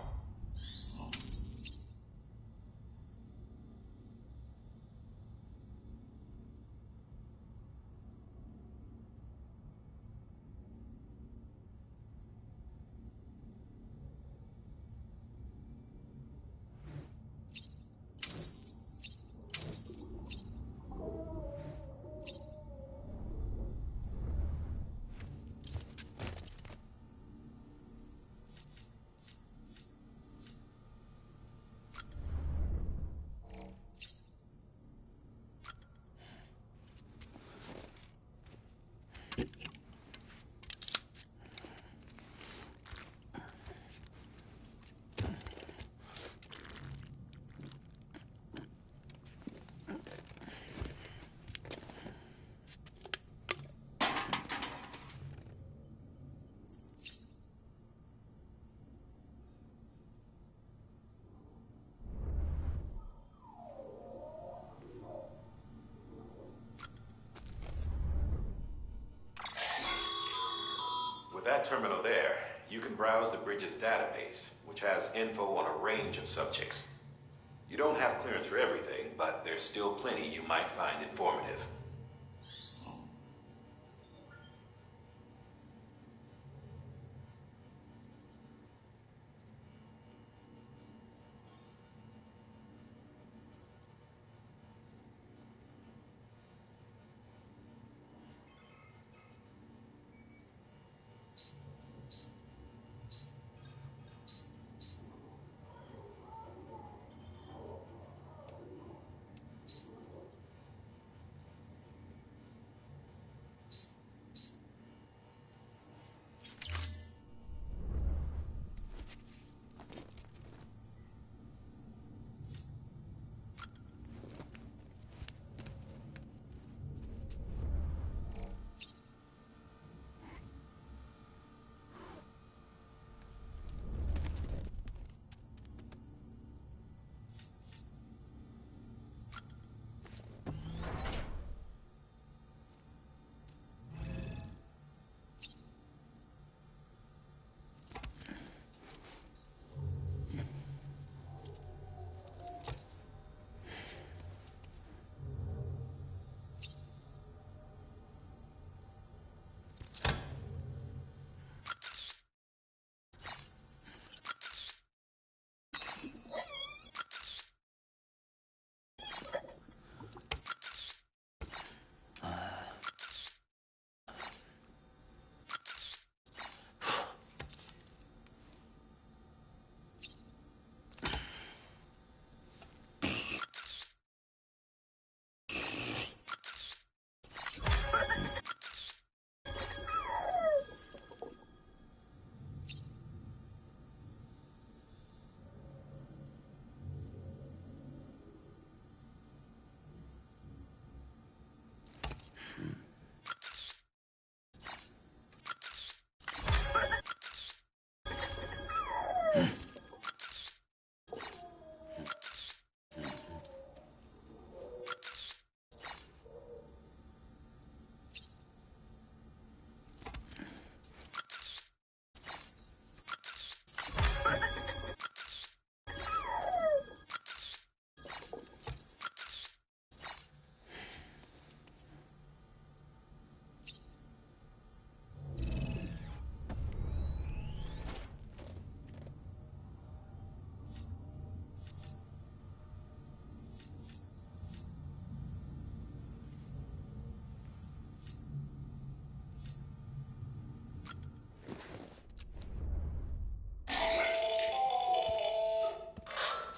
With that terminal there, you can browse the Bridges database, which has info on a range of subjects. You don't have clearance for everything, but there's still plenty you might find informative.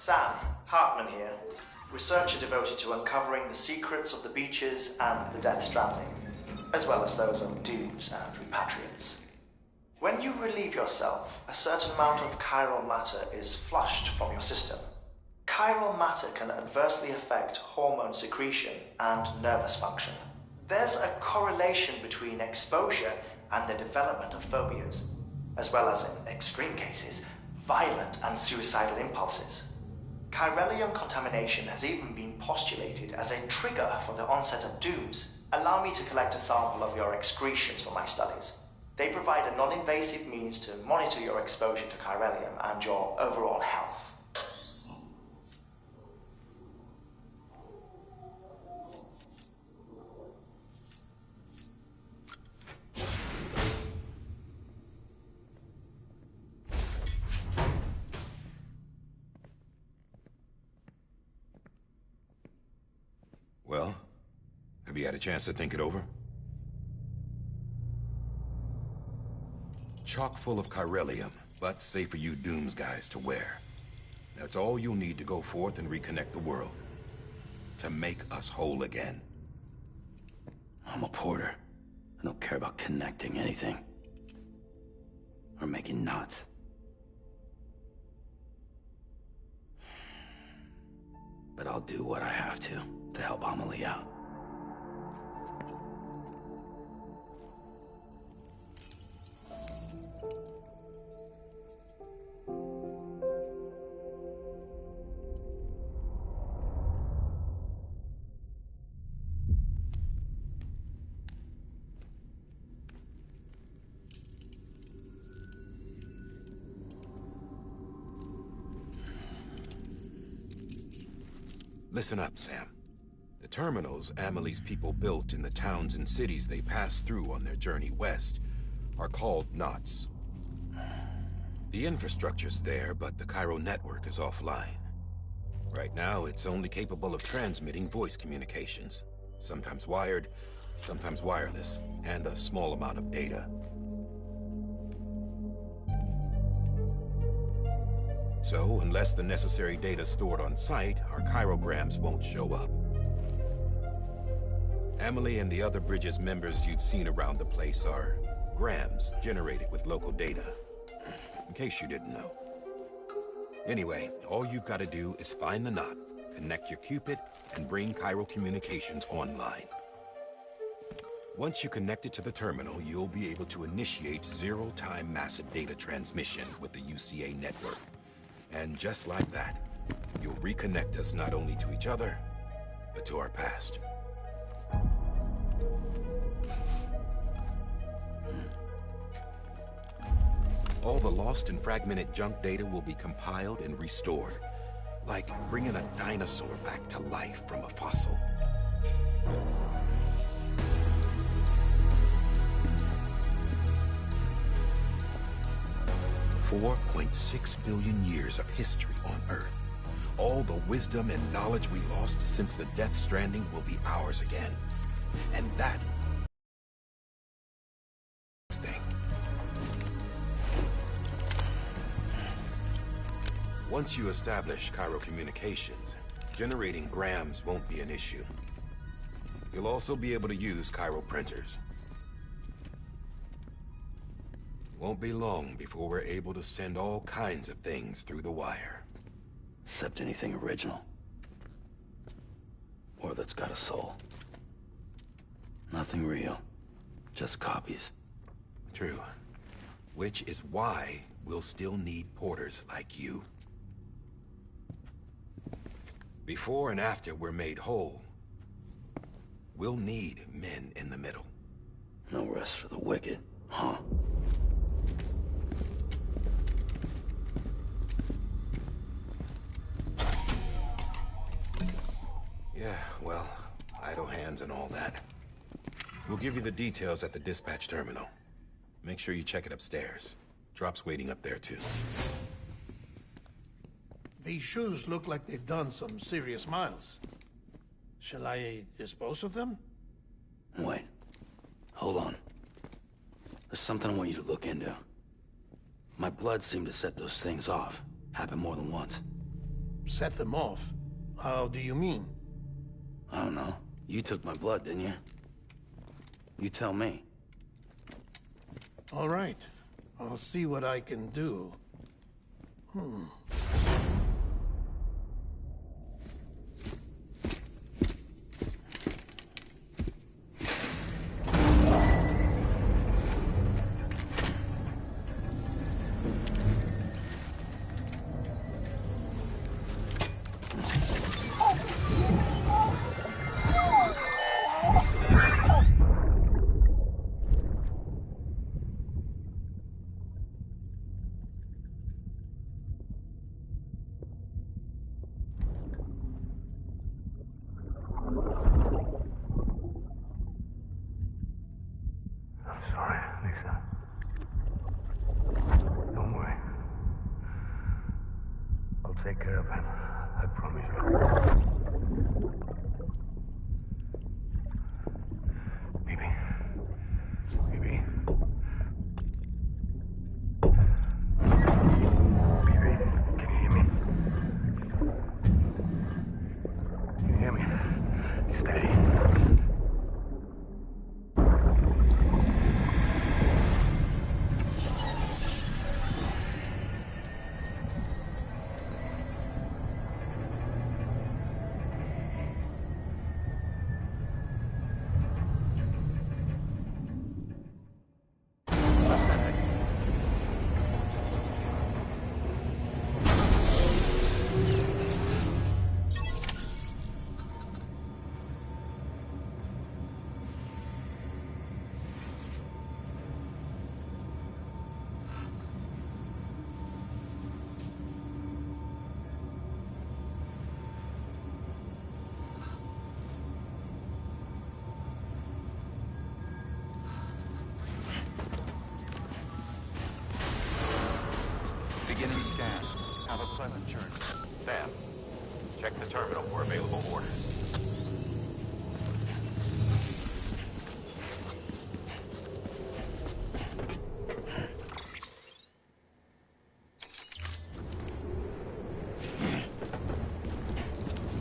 Sam, Hartman here, researcher devoted to uncovering the secrets of the beaches and the Death Stranding, as well as those of dooms and repatriates. When you relieve yourself, a certain amount of chiral matter is flushed from your system. Chiral matter can adversely affect hormone secretion and nervous function. There's a correlation between exposure and the development of phobias, as well as, in extreme cases, violent and suicidal impulses. Chiralium contamination has even been postulated as a trigger for the onset of dooms. Allow me to collect a sample of your excretions for my studies. They provide a non-invasive means to monitor your exposure to chiralium and your overall health. Well, have you had a chance to think it over? Chock full of chiralium, but safe for you Dooms guys to wear. That's all you'll need to go forth and reconnect the world. To make us whole again. I'm a porter. I don't care about connecting anything. Or making knots. But I'll do what I have to help Amelie out. Listen up, Sam. The terminals Amelie's people built in the towns and cities they passed through on their journey west are called knots. The infrastructure's there, but the Cairo network is offline. Right now, it's only capable of transmitting voice communications. Sometimes wired, sometimes wireless, and a small amount of data. So, unless the necessary data's stored on site, our chirograms won't show up. Amelie and the other Bridges members you've seen around the place are grams generated with local data. In case you didn't know. Anyway, all you've got to do is find the knot, connect your Cupid, and bring Cairo communications online. Once you connect it to the terminal, you'll be able to initiate zero-time massive data transmission with the UCA network. And just like that, you'll reconnect us not only to each other, but to our past. All the lost and fragmented junk data will be compiled and restored, like bringing a dinosaur back to life from a fossil. 4.6 billion years of history on Earth. All the wisdom and knowledge we lost since the Death Stranding will be ours again. And that thing. Once you establish Cairo communications, generating grams won't be an issue. You'll also be able to use Cairo printers. Won't be long before we're able to send all kinds of things through the wire. Except anything original. Or that's got a soul. Nothing real. Just copies. True. Which is why we'll still need porters like you. Before and after we're made whole, we'll need men in the middle. No rest for the wicked, huh? Yeah, well, idle hands and all that. We'll give you the details at the dispatch terminal. Make sure you check it upstairs. Drop's waiting up there, too. These shoes look like they've done some serious miles. Shall I dispose of them? Wait. Hold on. There's something I want you to look into. My blood seemed to set those things off. Happened more than once. Set them off? How do you mean? I don't know. You took my blood, didn't you? You tell me. All right. I'll see what I can do. I'm sorry, Lisa. Don't worry. I'll take care of it. I promise you. Baby. Baby. Baby, can you hear me? Can you hear me? Steady. Beginning scan. Have a pleasant journey. Sam, check the terminal for available orders.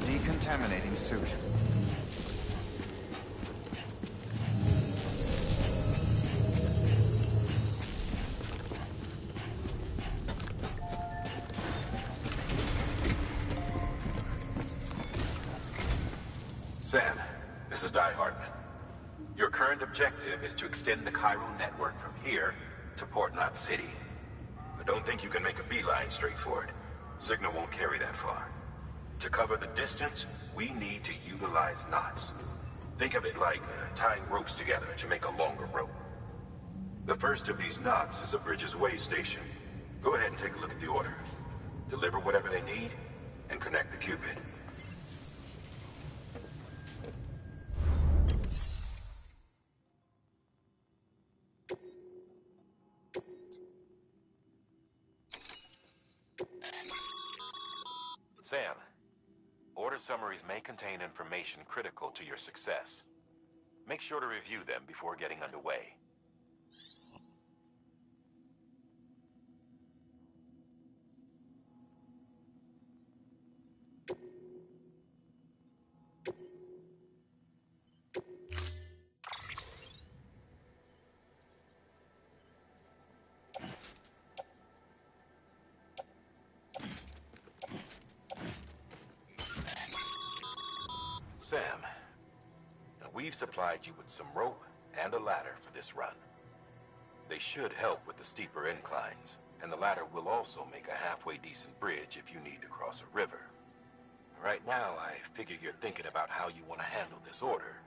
Decontaminating suit. Sam, this is Di Hartman. Your current objective is to extend the Cairo network from here to Port Knot City. But don't think you can make a beeline straight for it. Signal won't carry that far. To cover the distance, we need to utilize knots. Think of it like tying ropes together to make a longer rope. The first of these knots is a Bridges Way station. Go ahead and take a look at the order. Deliver whatever they need, and connect the Cupid. Sam, order summaries may contain information critical to your success. Make sure to review them before getting underway. Sam, we've supplied you with some rope and a ladder for this run. They should help with the steeper inclines, and the ladder will also make a halfway decent bridge if you need to cross a river. Right now, I figure you're thinking about how you want to handle this order.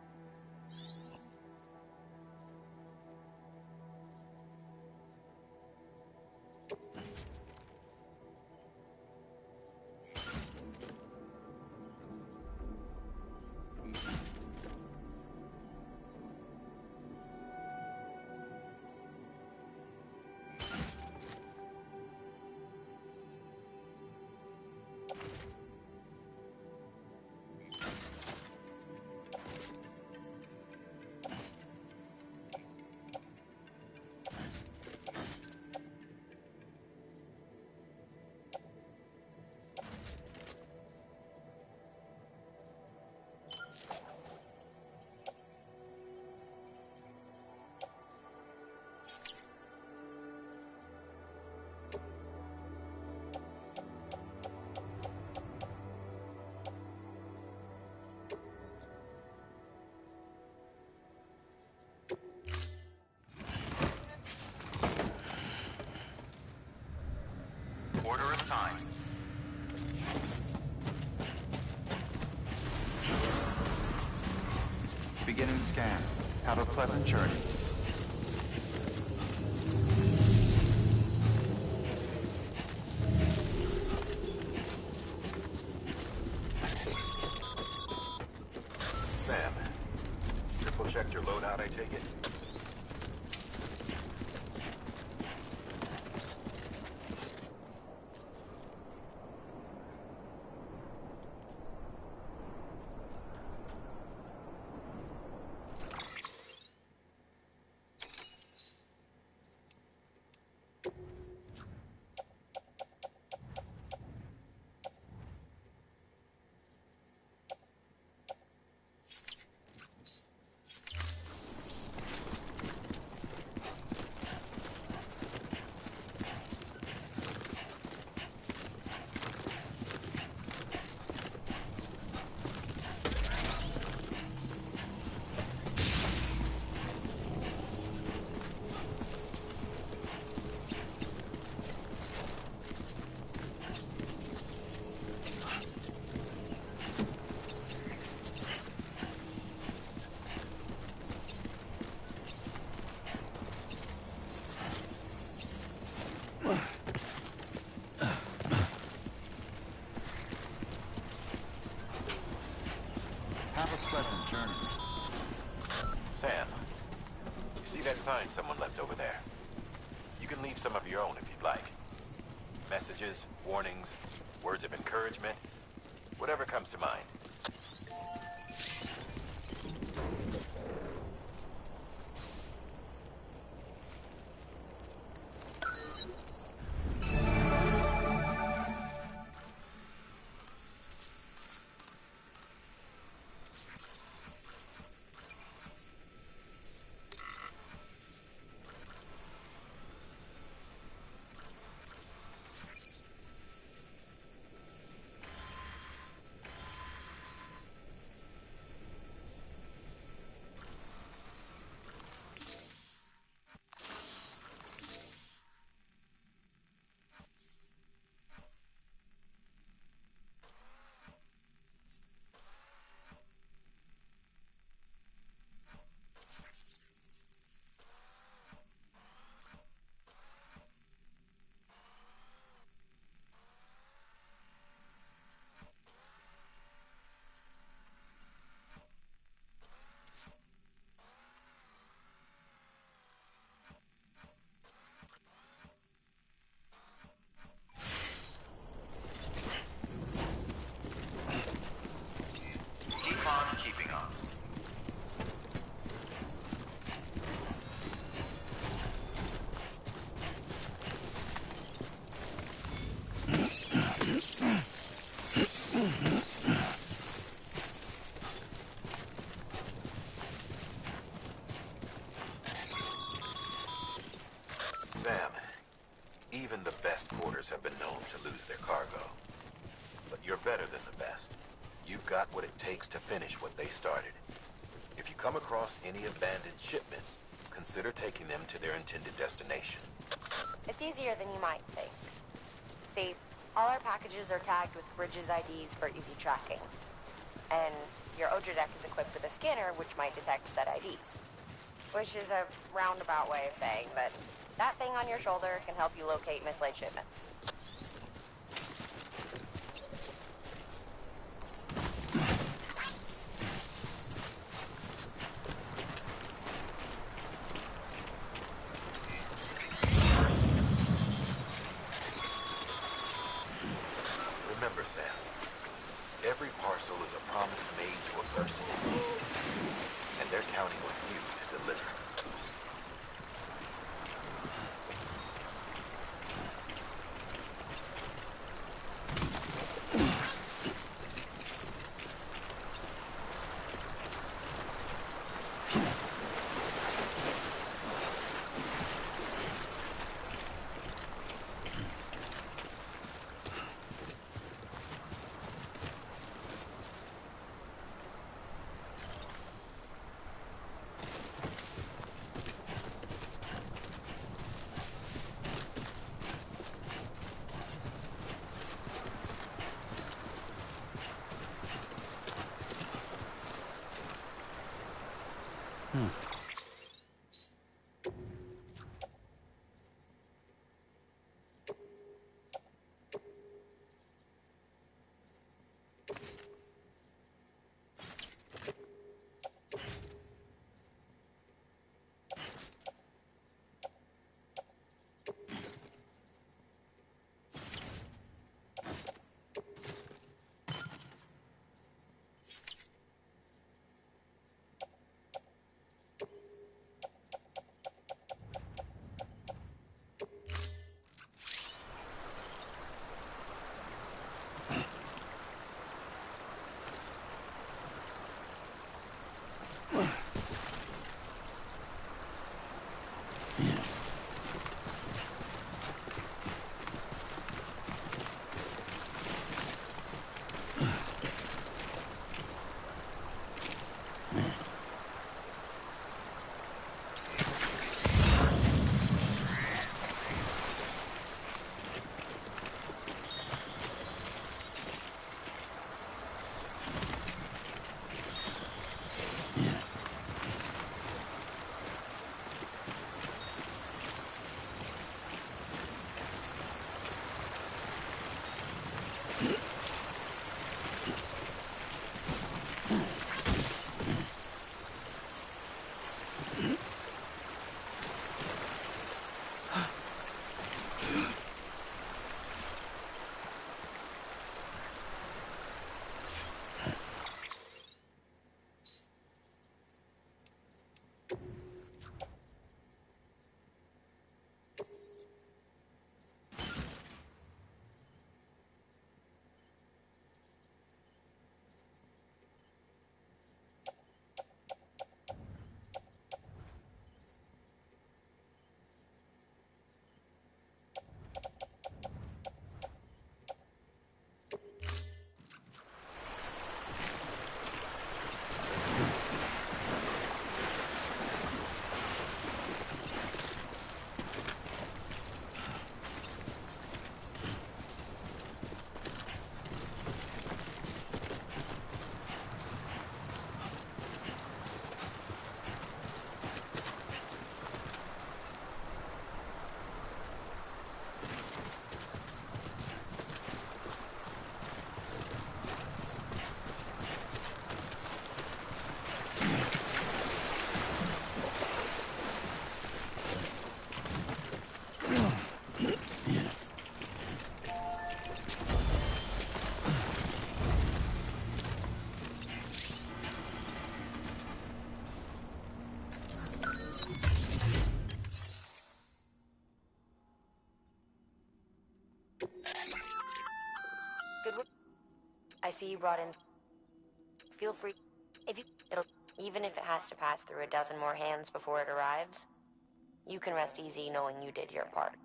Beginning scan. Have a pleasant journey. Sam, triple checked your loadout, I take it? Have a pleasant journey. Sam, you see that sign someone left over there? You can leave some of your own if you'd like. Messages, warnings, words of encouragement, whatever comes to mind. Keep on keeping on. Sam, even the best porters have been known to lose their cargo. But you're better than the best. You've got what it takes to finish what they started. If you come across any abandoned shipments, consider taking them to their intended destination. It's easier than you might think. See, all our packages are tagged with Bridges IDs for easy tracking. And your Odra deck is equipped with a scanner which might detect said IDs. Which is a roundabout way of saying that that thing on your shoulder can help you locate mislaid shipments. Remember, Sam, every parcel is a promise made to a person in need, and they're counting on you to deliver. Good work. I see you brought in. Feel free. Even if it has to pass through a dozen more hands before it arrives, you can rest easy knowing you did your part.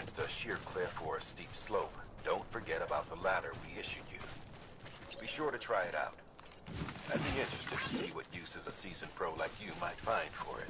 against a sheer cliff or a steep slope, don't forget about the ladder we issued you. Be sure to try it out. I'd be interested to see what uses a seasoned pro like you might find for it.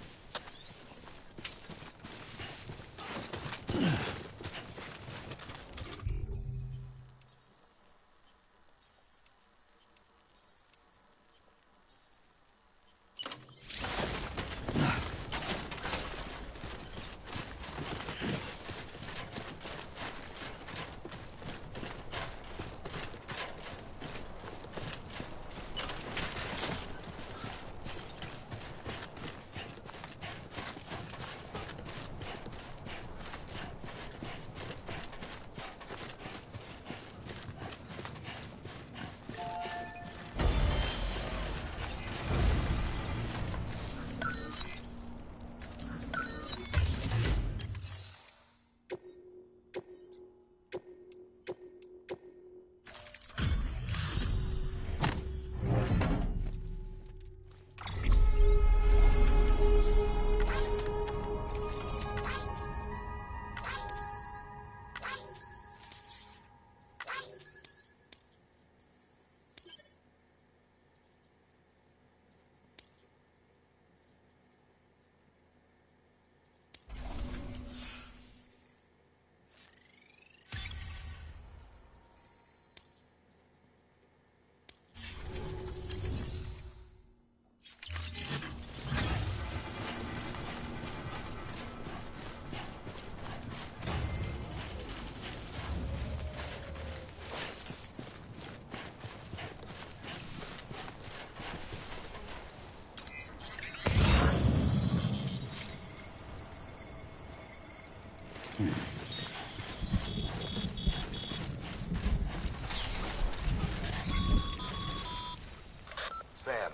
Sam,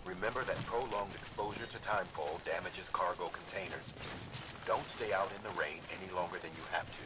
remember that prolonged exposure to timefall damages cargo containers. Don't stay out in the rain any longer than you have to.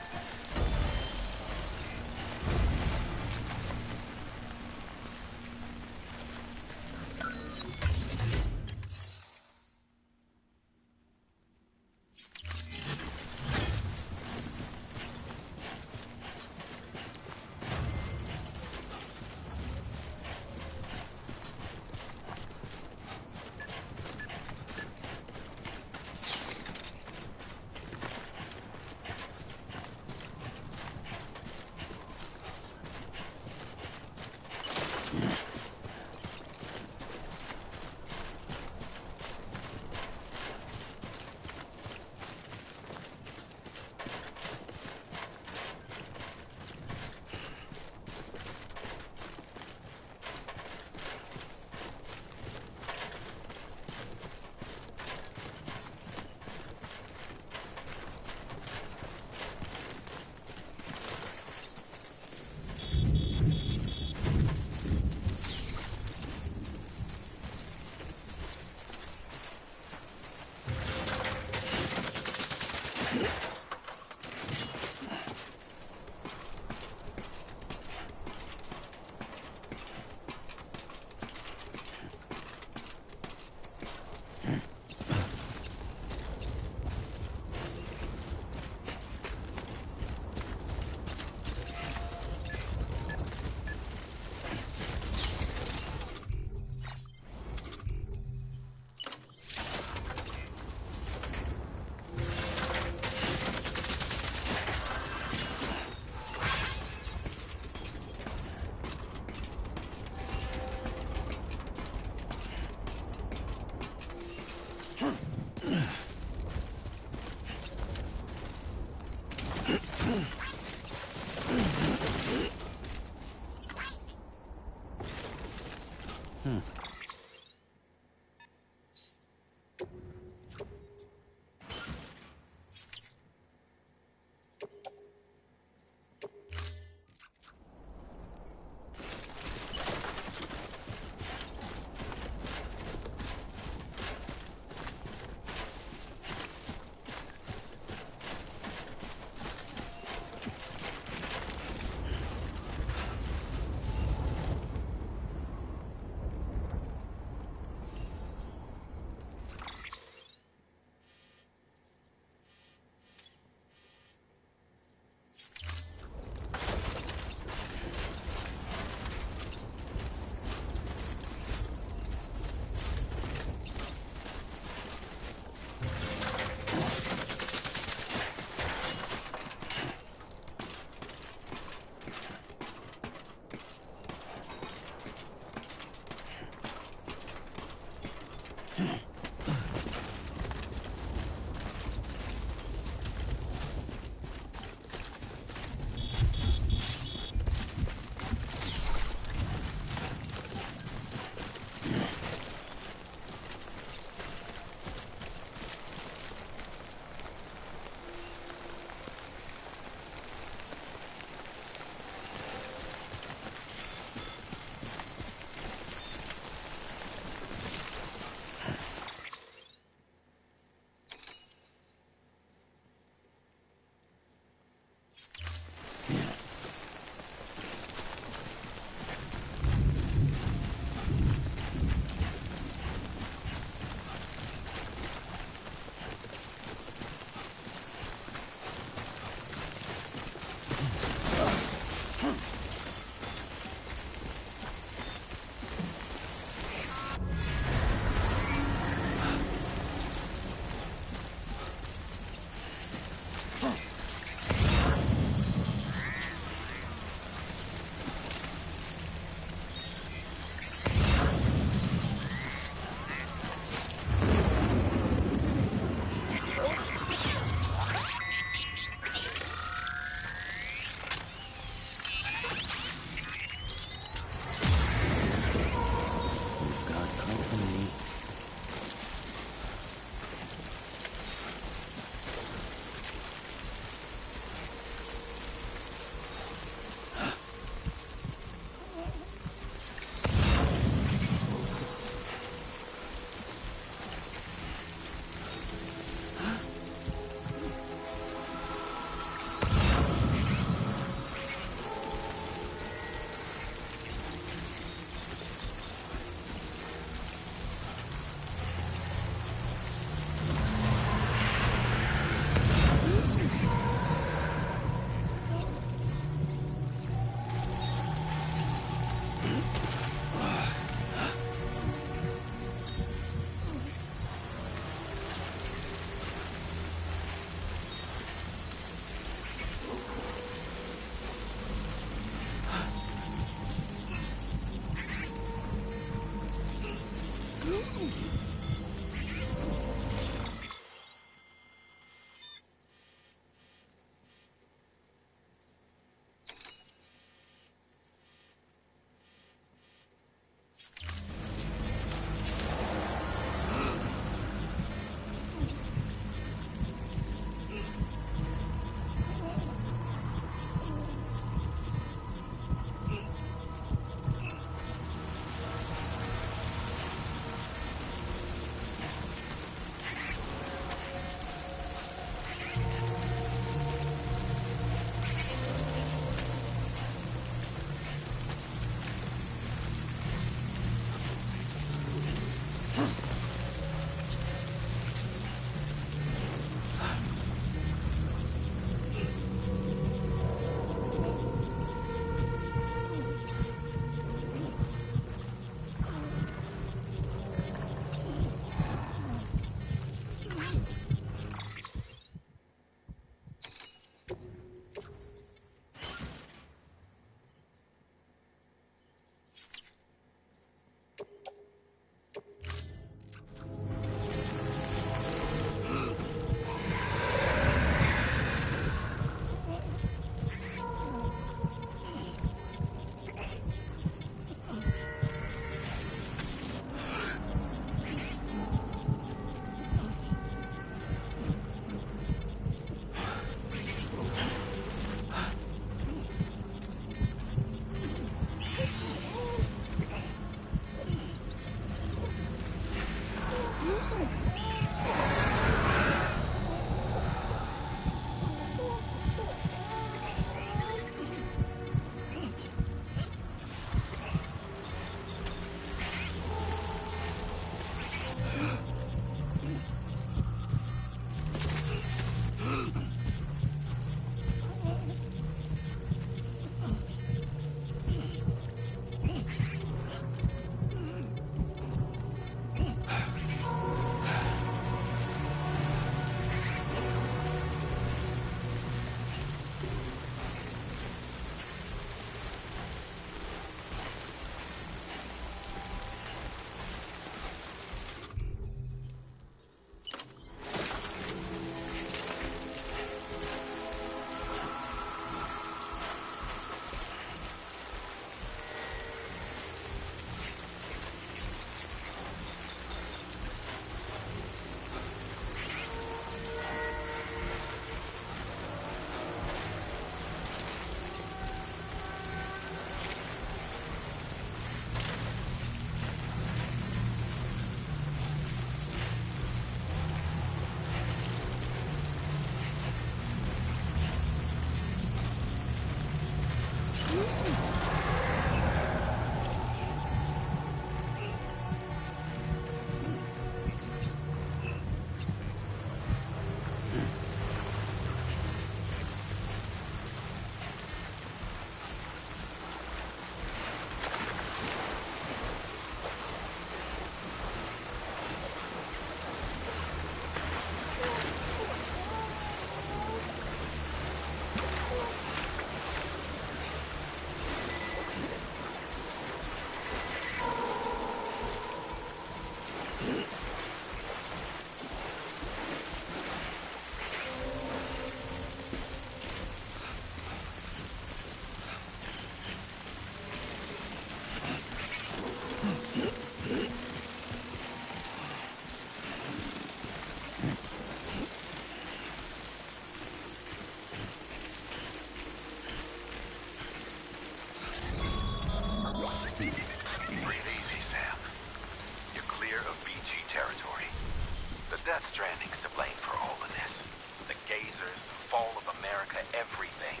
Death Stranding's to blame for all of this. The gazers, the fall of America, everything.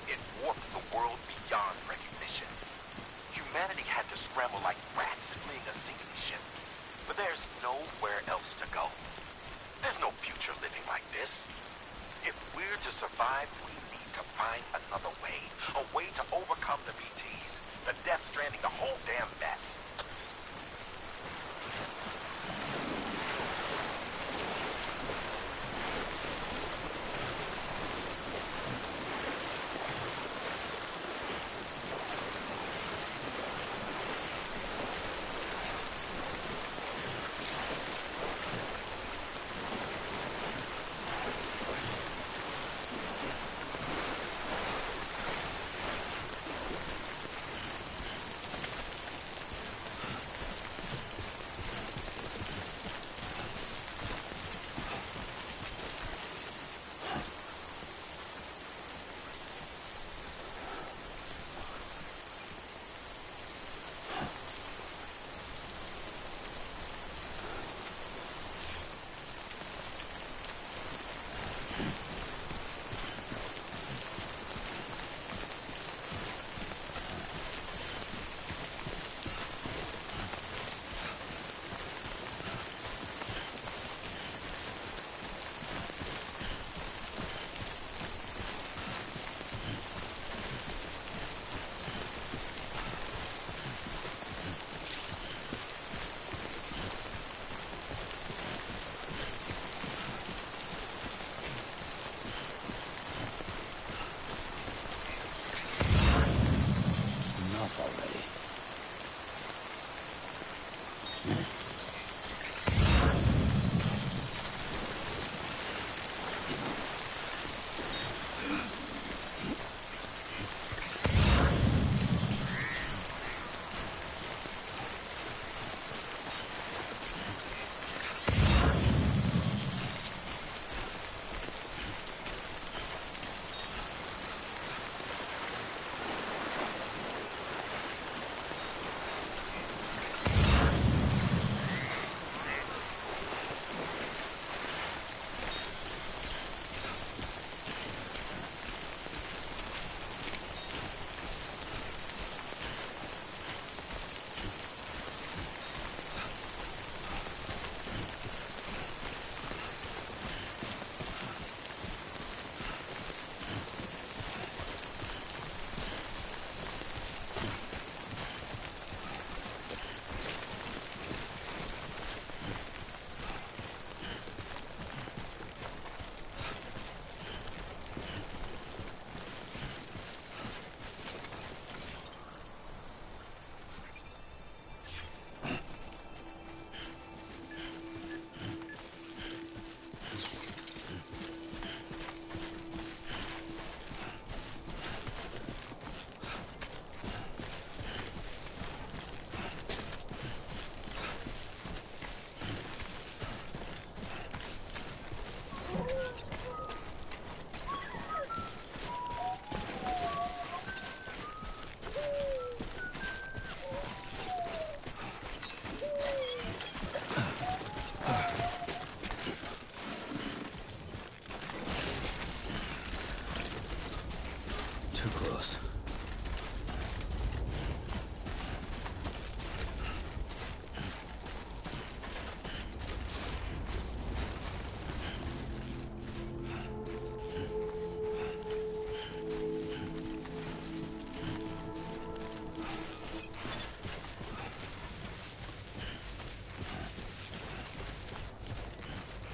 It warped the world beyond recognition. Humanity had to scramble like rats fleeing a sinking ship. But there's nowhere else to go. There's no future living like this. If we're to survive, we need to find another way. A way to overcome the BTs, the Death Stranding, the enough already.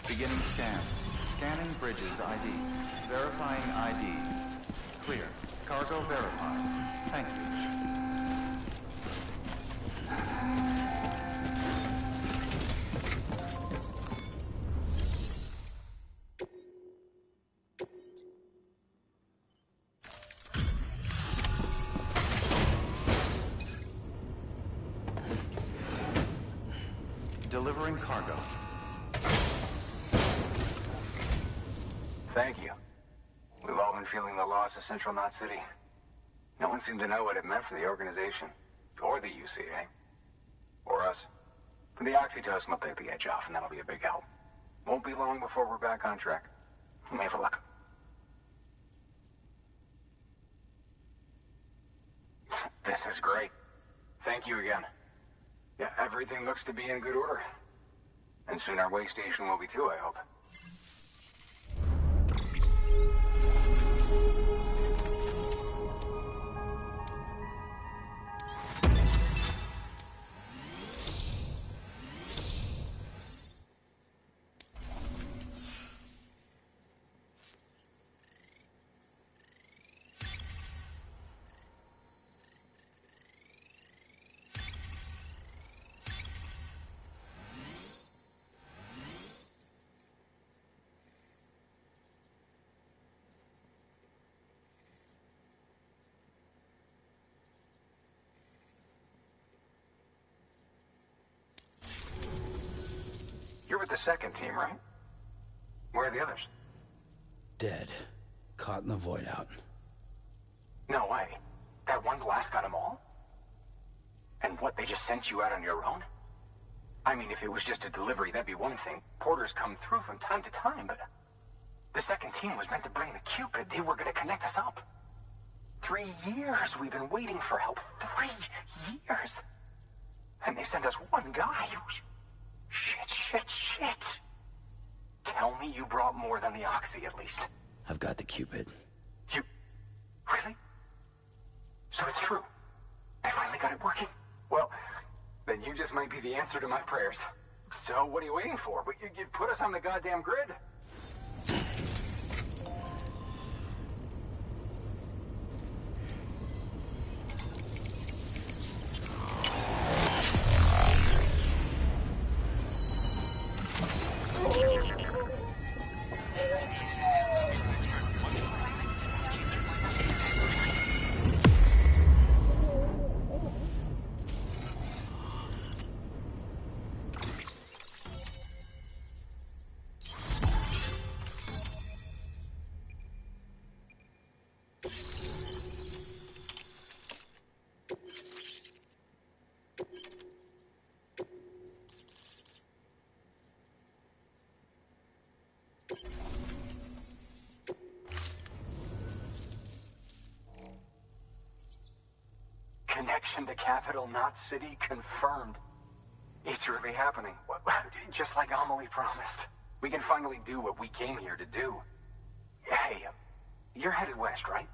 Beginning scan. Scanning bridges ID. Verifying ID. Clear. Cargo verified. Thank you. Delivering cargo. Thank you. We've all been feeling the loss of Central Knot City. No one seemed to know what it meant for the organization, or the UCA, or us. The oxytocin will take the edge off, and that'll be a big help. Won't be long before we're back on track. We may have a luck. This is great. Thank you again. Yeah, everything looks to be in good order. And soon our way station will be too, I hope. You're with the second team, right? Where are the others? Dead. Caught in the void out. No way. That one blast got them all? And what, they just sent you out on your own? I mean, if it was just a delivery, that'd be one thing. Porters come through from time to time, but... the second team was meant to bring the Cupid. They were gonna connect us up. 3 years we've been waiting for help. 3 years! And they sent us one guy. Shit. Tell me you brought more than the Oxy, at least. I've got the Cupid. You... really? So it's true. I finally got it working. Well, then you just might be the answer to my prayers. So what are you waiting for? You put us on the goddamn grid. expedition to capital, not city, confirmed. It's really happening. Just like Amelie promised. We can finally do what we came here to do. Hey, you're headed west, right?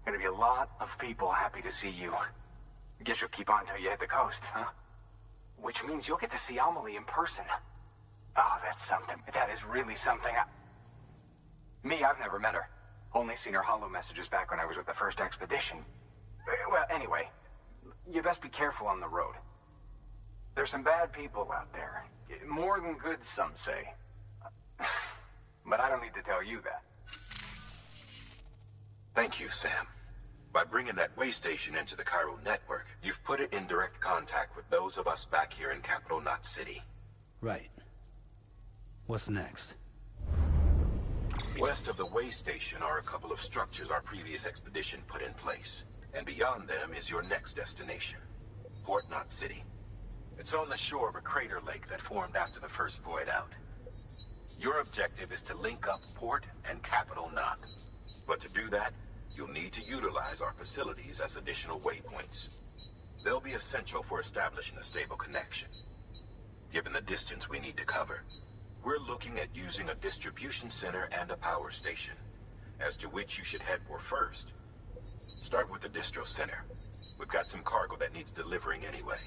Gonna be a lot of people happy to see you. Guess you'll keep on till you hit the coast, huh? Which means you'll get to see Amelie in person. Oh, that's something. That is really something. Me, I've never met her. Only seen her holo messages back when I was with the first expedition. Well, anyway, you best be careful on the road. There's some bad people out there. More than good, some say. But I don't need to tell you that. Thank you, Sam. By bringing that way station into the Cairo network, you've put it in direct contact with those of us back here in Capital Knot City. Right. What's next? West of the way station are a couple of structures our previous expedition put in place. And beyond them is your next destination, Port Knot City. It's on the shore of a crater lake that formed after the first void out. Your objective is to link up Port and Capital Knot. But to do that, you'll need to utilize our facilities as additional waypoints. They'll be essential for establishing a stable connection. Given the distance we need to cover, we're looking at using a distribution center and a power station, as to which you should head for first. Start with the distro center. We've got some cargo that needs delivering anyway.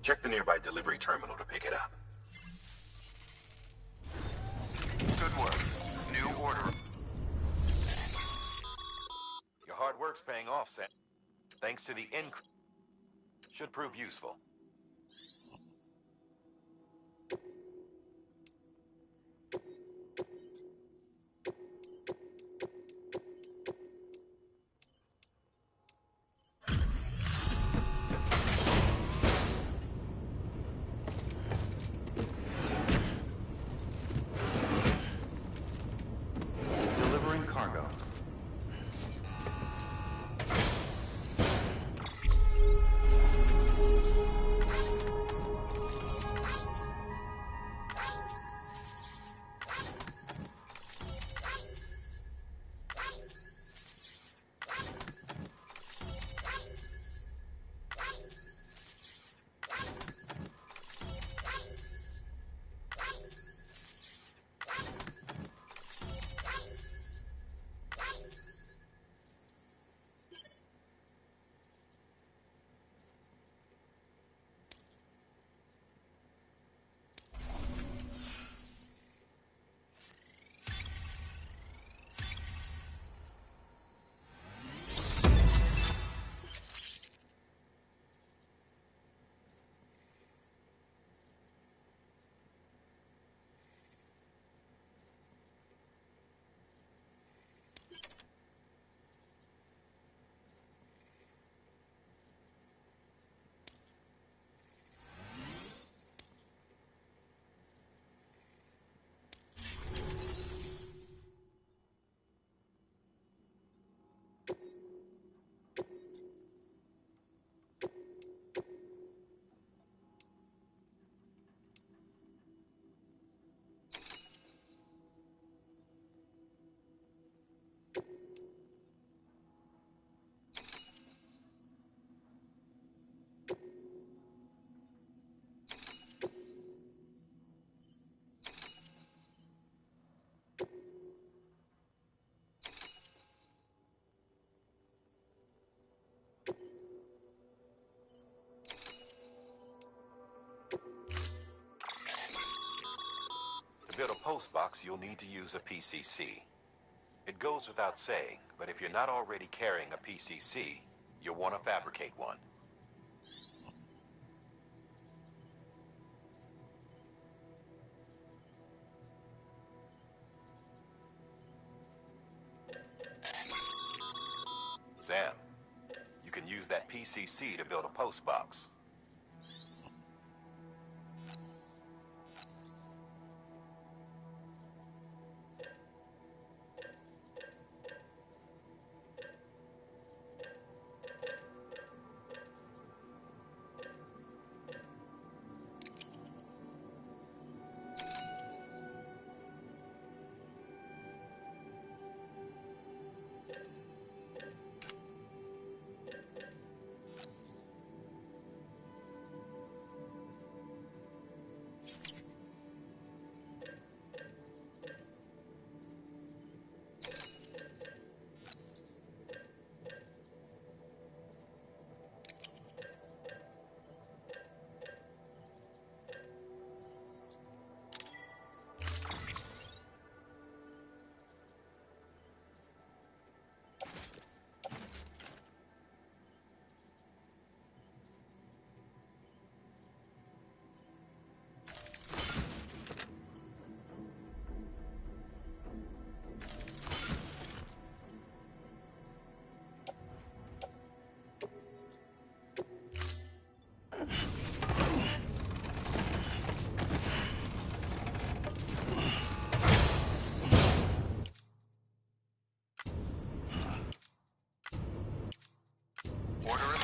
Check the nearby delivery terminal to pick it up. Good work. New order. Your hard work's paying off, Sam. Thanks to the increase. Should prove useful. Delivering cargo. To build a post box, you'll need to use a PCC. It goes without saying, but if you're not already carrying a PCC, you'll want to fabricate one. Sam, you can use that PCC to build a post box.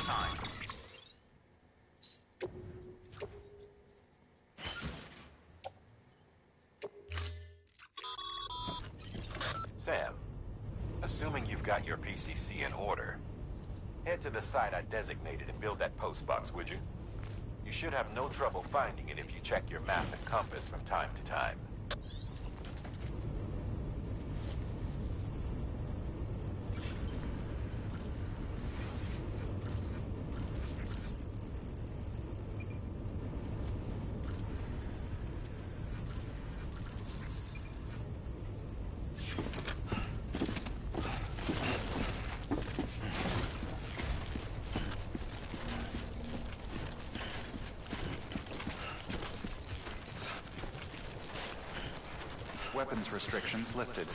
time. Sam, assuming you've got your PCC in order, head to the site I designated and build that post box, would you? You should have no trouble finding it if you check your map and compass from time to time. Weapons restrictions lifted.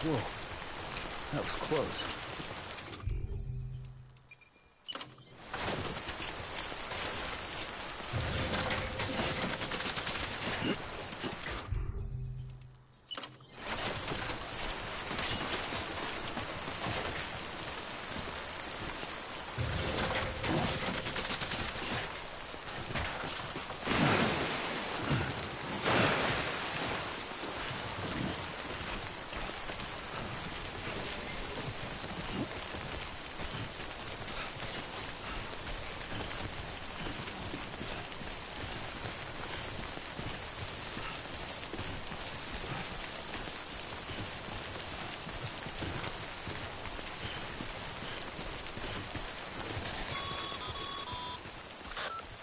Whoa, that was close.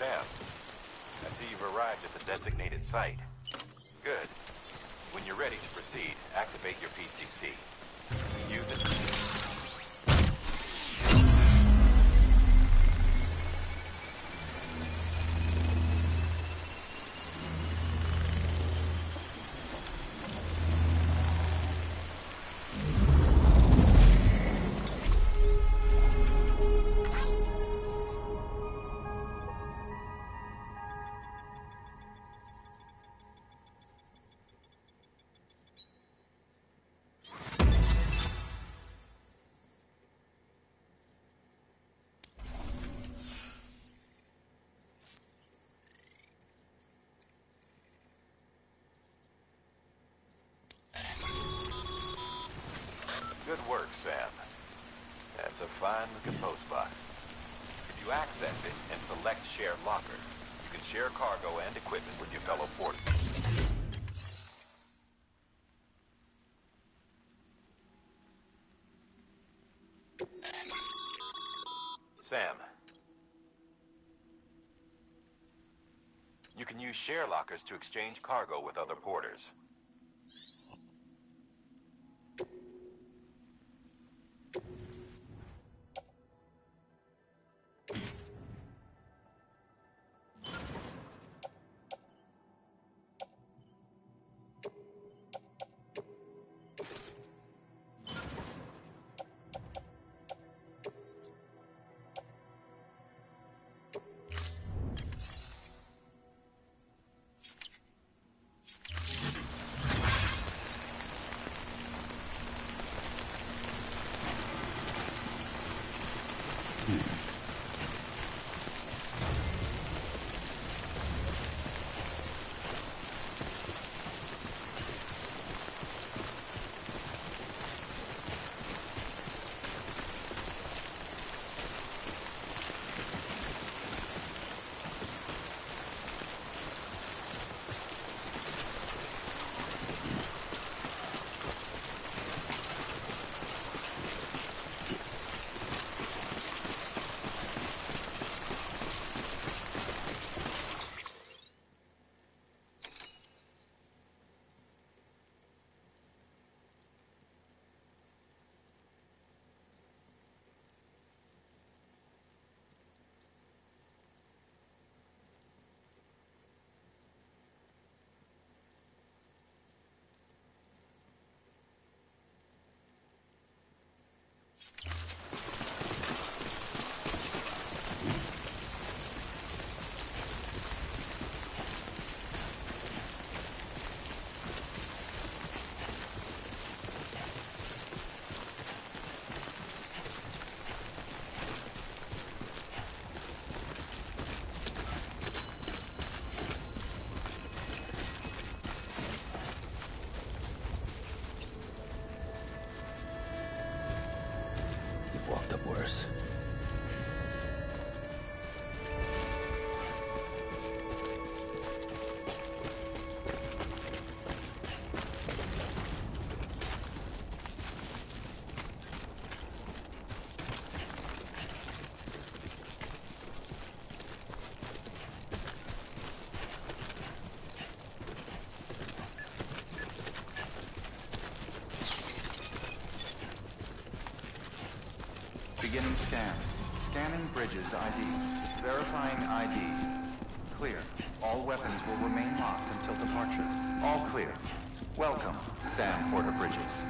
Sam, I see you've arrived at the designated site. Good. When you're ready to proceed, activate your PCC. Use it. Good work, Sam. That's a fine-looking post box. If you access it and select Share Locker, you can share cargo and equipment with your fellow porters. Sam. You can use share lockers to exchange cargo with other porters. Walked up worse. Beginning scan. Scanning bridges ID. Verifying ID. Clear. All weapons will remain locked until departure. All clear. Welcome, Sam Porter Bridges.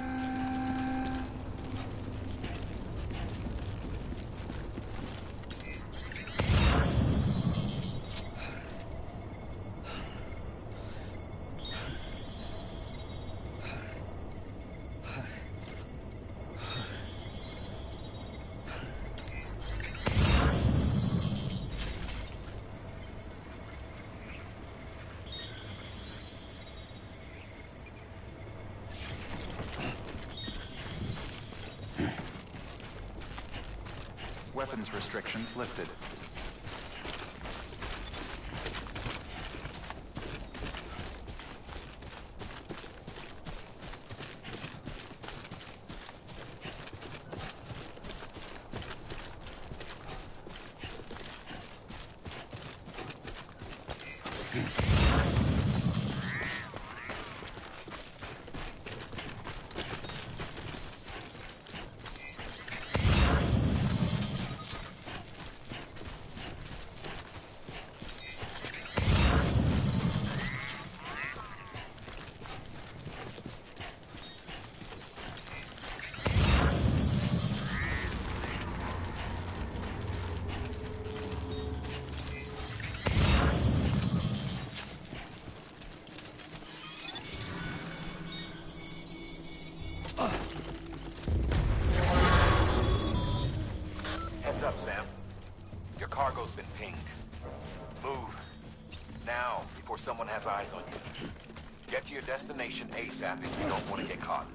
Weapons restrictions lifted. Heads up, Sam. Your cargo's been pinged. Move. Now, before someone has eyes on you. Get to your destination ASAP if you don't want to get caught.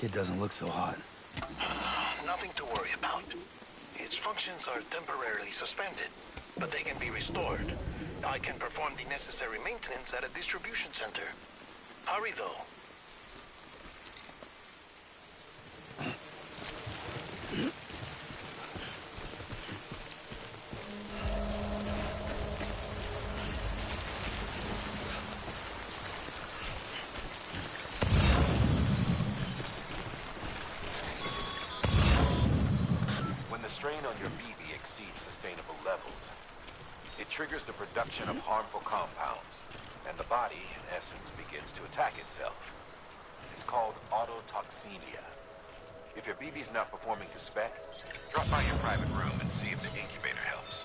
Kid doesn't look so hot. Nothing to worry about. Its functions are temporarily suspended, but they can be restored. I can perform the necessary maintenance at a distribution center. Hurry, though. When the strain on your BB exceeds sustainable levels, it triggers the production of harmful compounds, and the body, in essence, begins to attack itself. It's called autotoxemia. If your BB's not performing to spec, drop by your private room and see if the incubator helps.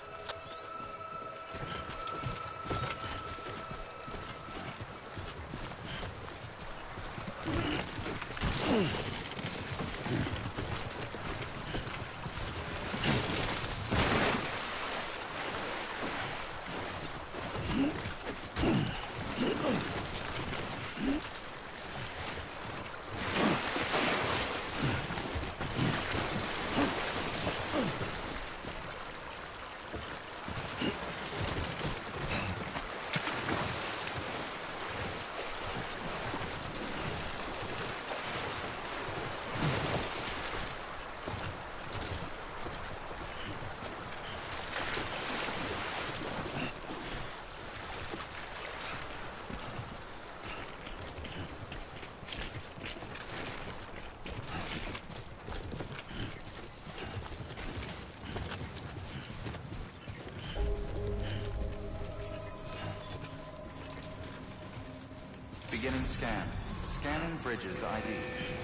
Beginning scan. Scanning bridges ID.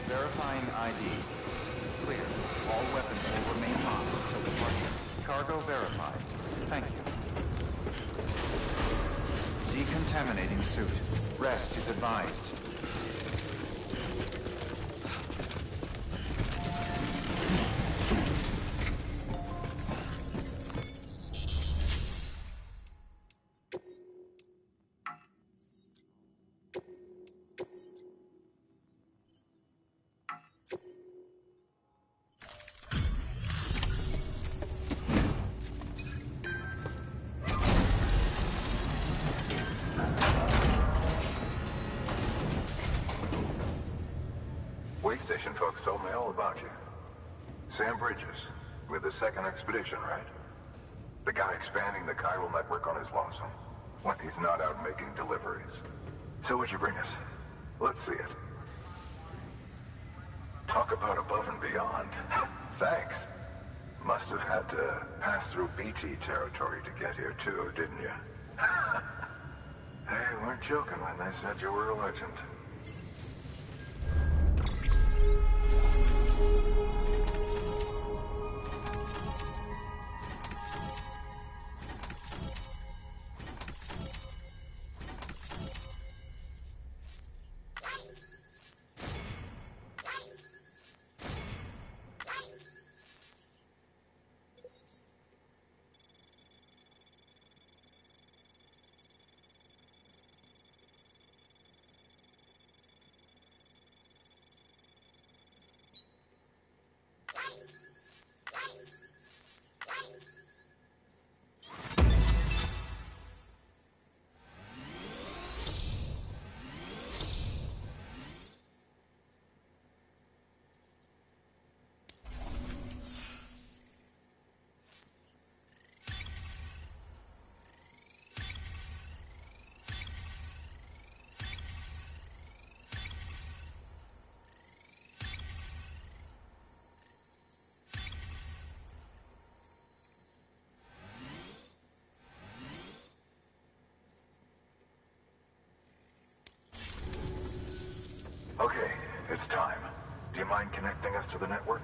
Verifying ID. Clear. All weapons will remain locked until departure. Cargo verified. Thank you. Decontaminating suit. Rest is advised. Station folks told me all about you. Sam Bridges, with the second expedition, right? The guy expanding the chiral network on his lonesome, when he's not out making deliveries. So what'd you bring us? Let's see it. Talk about above and beyond. Thanks. Must have had to pass through BT territory to get here too, didn't you? They weren't joking when they said you were a legend. Okay, it's time. Do you mind connecting us to the network?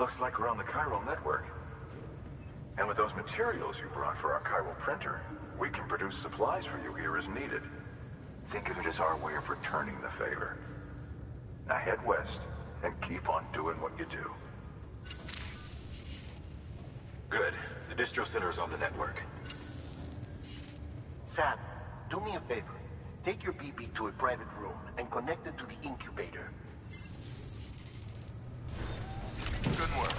Looks like we're on the chiral network. And with those materials you brought for our chiral printer, we can produce supplies for you here as needed. Think of it as our way of returning the favor. Now head west and keep on doing what you do. Good. The distro center is on the network. Sam, do me a favor. Take your BB to a private room and connect it to the incubator. Good work.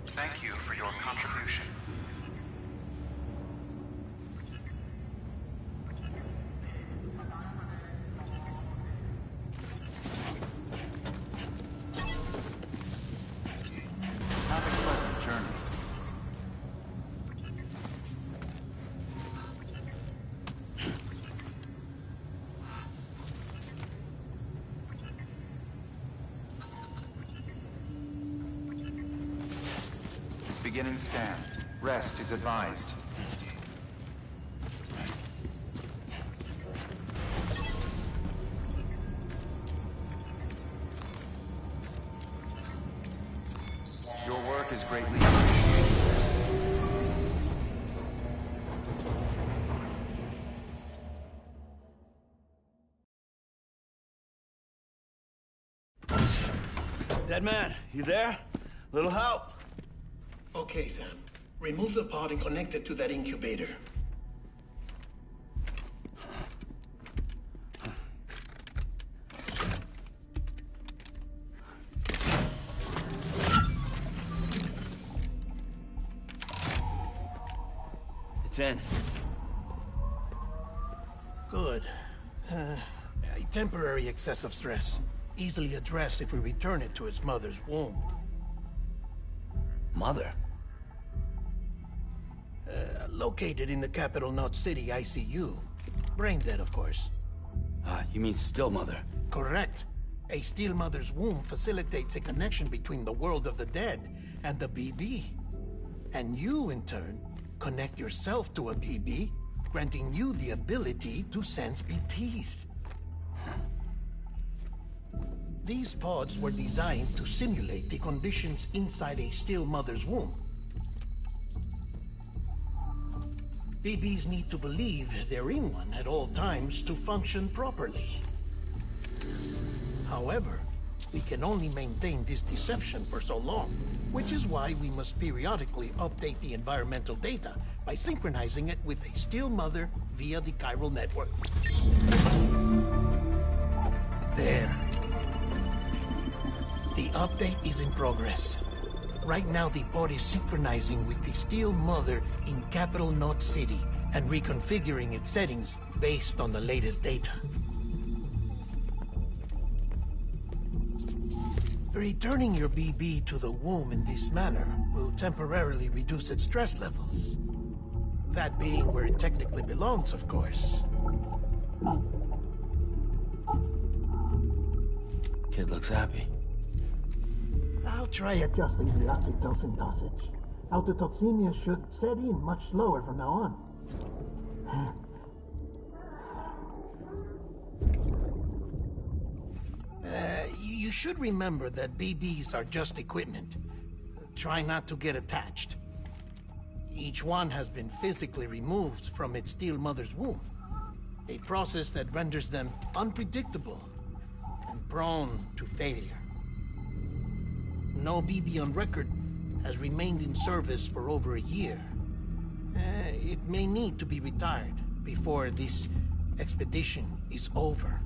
Thank you for your contribution. Have a pleasant journey. Beginning scan. Rest is advised. Your work is greatly appreciated. Dead man, you there? Little help? Okay, Sam. Remove the pod and connect it to that incubator. It's in. Good. A temporary excessive stress. Easily addressed if we return it to its mother's womb. Mother? Located in the capital Knot City ICU. Brain dead, of course. You mean still mother? Correct. A still mother's womb facilitates a connection between the world of the dead and the BB. And you, in turn, connect yourself to a BB, granting you the ability to sense BTs. These pods were designed to simulate the conditions inside a still mother's womb. BBs need to believe they're in one at all times to function properly. However, we can only maintain this deception for so long, which is why we must periodically update the environmental data by synchronizing it with a still mother via the chiral network. There. The update is in progress. Right now, the pod is synchronizing with the still mother in Capital Knot City and reconfiguring its settings based on the latest data. Returning your BB to the womb in this manner will temporarily reduce its stress levels. That being where it technically belongs, of course. Kid looks happy. I'll try adjusting the oxytocin dosage. Autotoxemia should set in much slower from now on. You should remember that BBs are just equipment. Try not to get attached. Each one has been physically removed from its still mother's womb. A process that renders them unpredictable and prone to failure. No BB on record has remained in service for over a year. It may need to be retired before this expedition is over.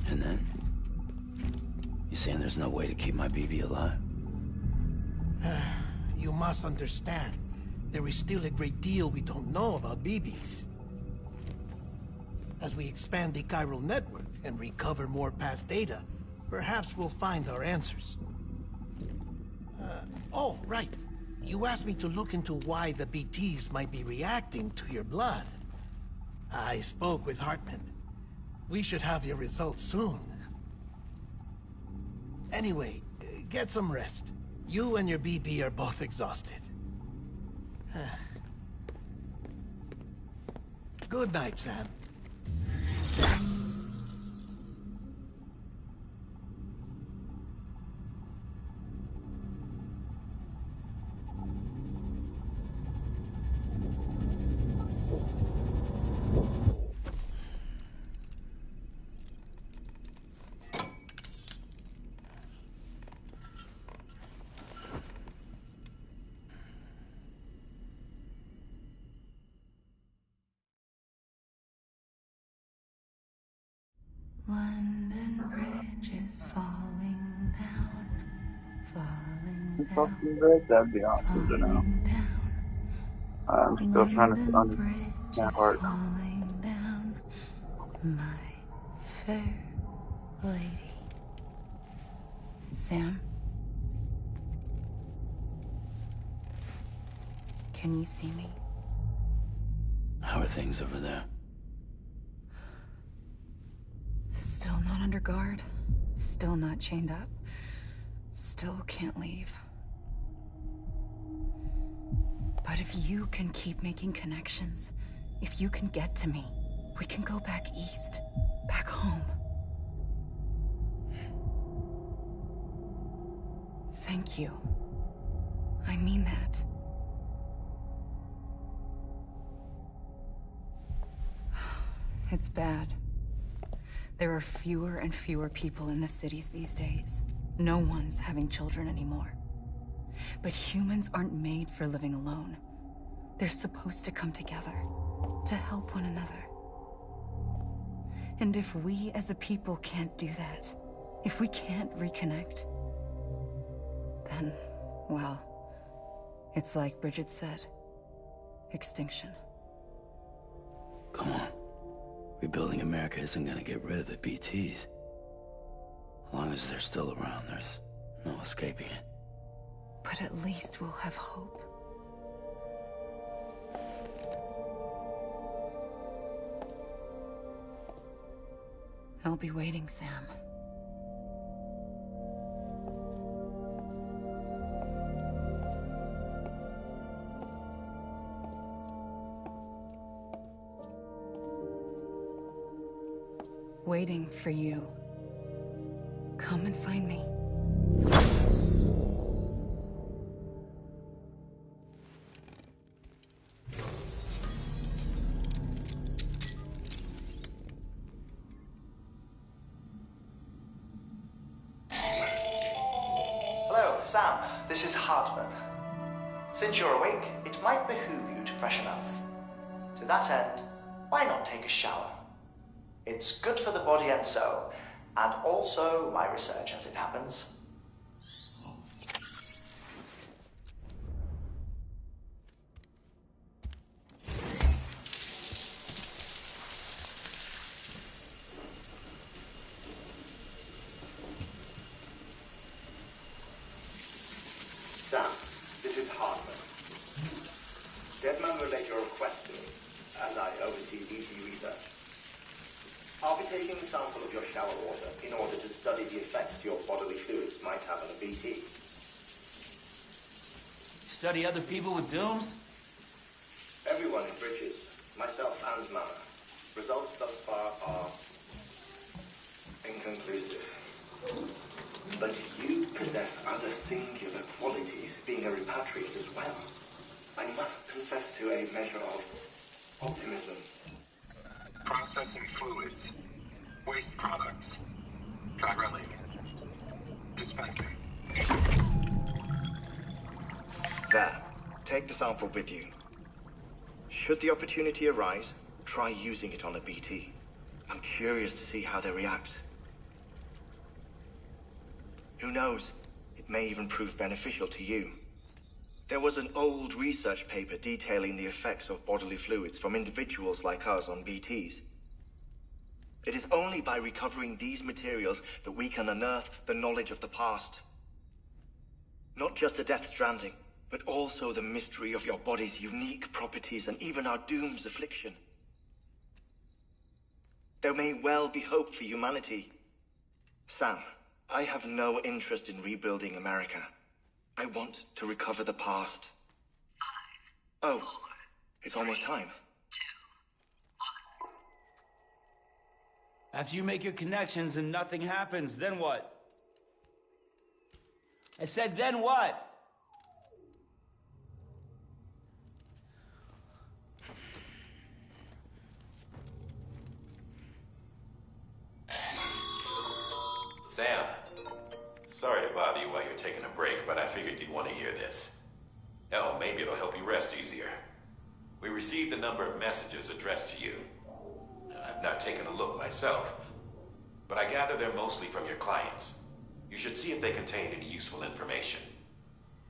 And then? You saying there's no way to keep my BB alive? You must understand, there is still a great deal we don't know about BBs. As we expand the chiral network and recover more past data, perhaps we'll find our answers. Oh, right. You asked me to look into why the BTs might be reacting to your blood. I spoke with Hartman. We should have your results soon. Anyway, get some rest. You and your BB are both exhausted. Good night, Sam. London Bridge is falling down, falling It's down, fucking good. That'd be awesome to know. falling down. I'm still trying to London understand Bridge is part. falling down, my fair lady. Sam? Can you see me? How are things over there? Still not under guard, still not chained up, still can't leave. But if you can keep making connections, if you can get to me, we can go back east, back home. Thank you. I mean that. It's bad. There are fewer and fewer people in the cities these days. No one's having children anymore. But humans aren't made for living alone. They're supposed to come together, to help one another. And if we as a people can't do that, if we can't reconnect, then, well, it's like Bridget said, extinction. Come on. Rebuilding America isn't gonna get rid of the BTs. As long as they're still around, there's no escaping it. But at least we'll have hope. I'll be waiting, Sam. Waiting for you. come and find me. Hello, Sam. This is Hartman. Since you're awake, it might behoove you to freshen up. To that end, why not take a shower? It's good for the body and soul, and also my research as it happens. Sam, this is Hartman. Deadman relayed your request to me, as I oversee BT research. I'll be taking a sample of your shower water in order to study the effects your bodily fluids might have on a BT. Study other people with dooms? Everyone in Bridges, myself and Mama. Results thus far are inconclusive. But you possess other singular qualities, being a repatriate as well. I must confess to a measure of optimism. Processing fluids. Waste products. Chirelli. Dispensing. There. Take the sample with you. Should the opportunity arise, try using it on a BT. I'm curious to see how they react. Who knows? It may even prove beneficial to you. There was an old research paper detailing the effects of bodily fluids from individuals like us on BTs. It is only by recovering these materials that we can unearth the knowledge of the past. Not just the Death Stranding, but also the mystery of your body's unique properties and even our doom's affliction. There may well be hope for humanity. Sam, I have no interest in rebuilding America. I want to recover the past. 5, oh, 4, it's almost time. 2, 1. After you make your connections and nothing happens, then what? I said, then what? Sam, sorry to bother you while you're taking a break, but I figured you'd want to hear this. Hell, maybe it'll help you rest easier. We received a number of messages addressed to you. I've not taken a look myself, but I gather they're mostly from your clients. You should see if they contain any useful information.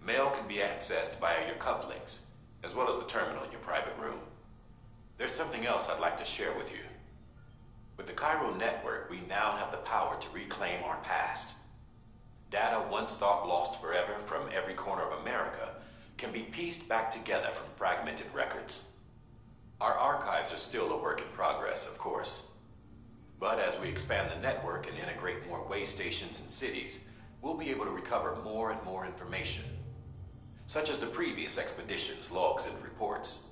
Mail can be accessed via your cufflinks, as well as the terminal in your private room. There's something else I'd like to share with you. With the Chiral network, we now have the power to reclaim our past. Data once thought lost forever from every corner of America can be pieced back together from fragmented records. Our archives are still a work in progress, of course. But as we expand the network and integrate more way stations and cities, we'll be able to recover more and more information, such as the previous expedition's logs and reports.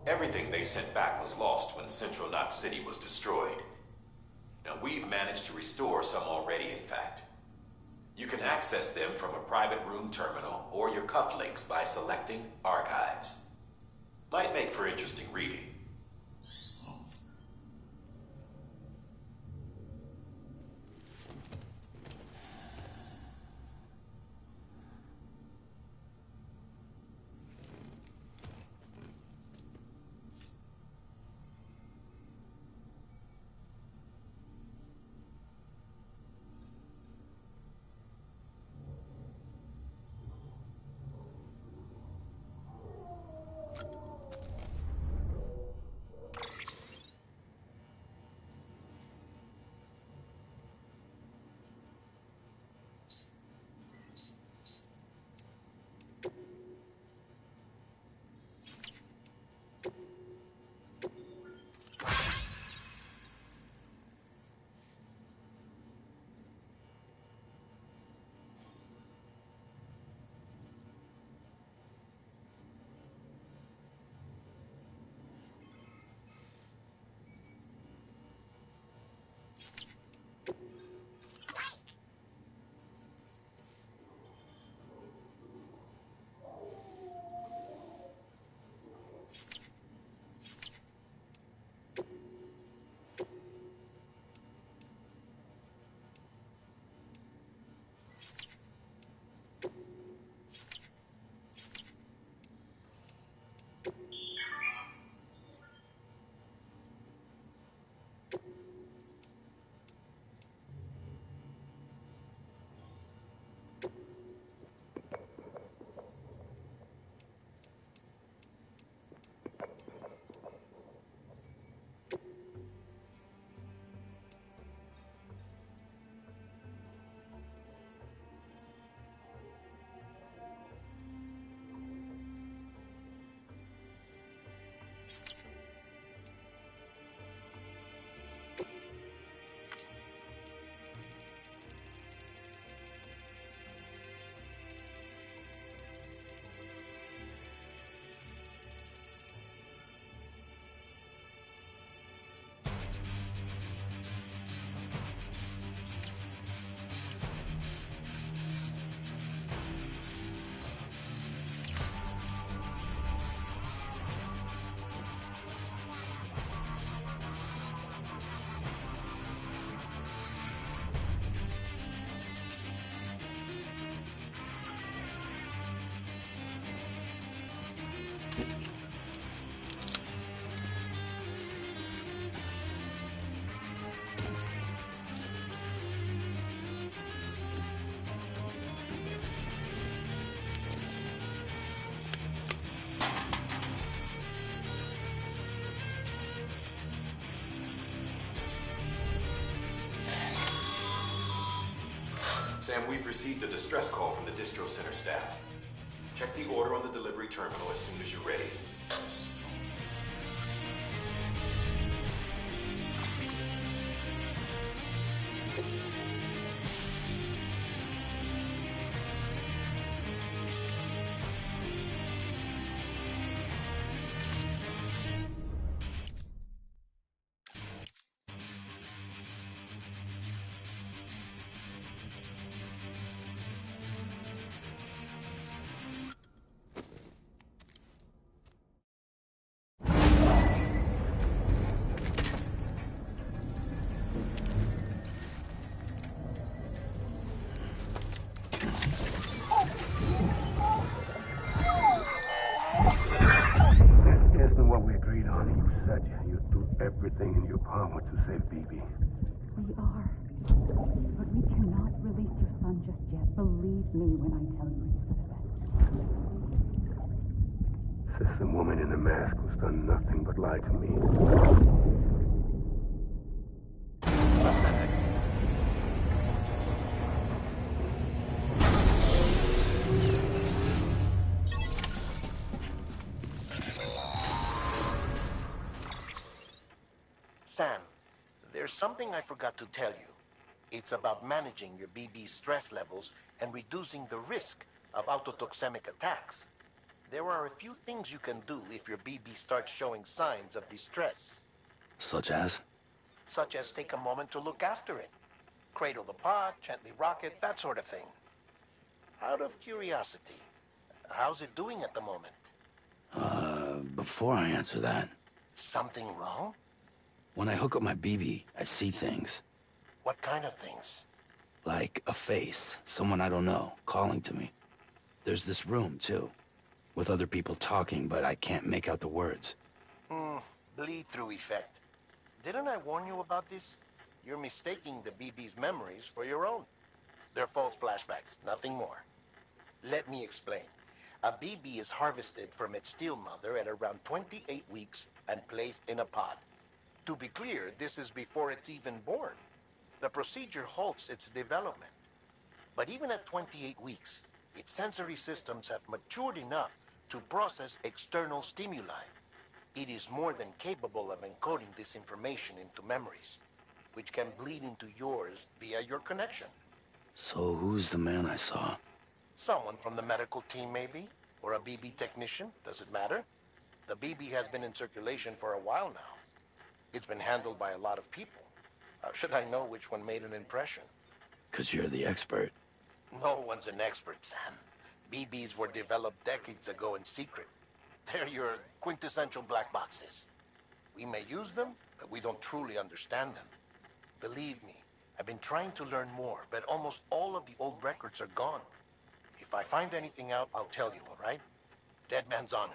Everything they sent back was lost when Central Knot City was destroyed. Now, we've managed to restore some already, in fact. You can access them from a private room terminal or your cufflinks by selecting Archives. Might make for interesting reading. Sam, we've received a distress call from the distro center staff. Check the order on the delivery terminal as soon as you're ready. Everything in your power to save BB. We are. But we cannot release your son just yet. Believe me when I tell you it's for the best. Says the woman in the mask who's done nothing but lie to me. Ascending. Sam, there's something I forgot to tell you. It's about managing your BB stress levels and reducing the risk of autotoxemic attacks. There are a few things you can do if your BB starts showing signs of distress. Such as? Such as take a moment to look after it. Cradle the pod, gently rock it, that sort of thing. Out of curiosity, how's it doing at the moment? Before I answer that... Something wrong? When I hook up my BB, I see things. What kind of things? Like a face, someone I don't know, calling to me. There's this room, too, with other people talking, but I can't make out the words. Bleed-through effect. Didn't I warn you about this? You're mistaking the BB's memories for your own. They're false flashbacks, nothing more. Let me explain. A BB is harvested from its steel mother at around 28 weeks and placed in a pod. To be clear, this is before it's even born. The procedure halts its development. But even at 28 weeks, its sensory systems have matured enough to process external stimuli. It is more than capable of encoding this information into memories, which can bleed into yours via your connection. So who's the man I saw? Someone from the medical team, maybe? Or a BB technician? Does it matter? The BB has been in circulation for a while now. It's been handled by a lot of people. How should I know which one made an impression? 'Cause you're the expert. No one's an expert, Sam. BBs were developed decades ago in secret. They're your quintessential black boxes. We may use them, but we don't truly understand them. Believe me, I've been trying to learn more, but almost all of the old records are gone. If I find anything out, I'll tell you, all right? Dead man's honor.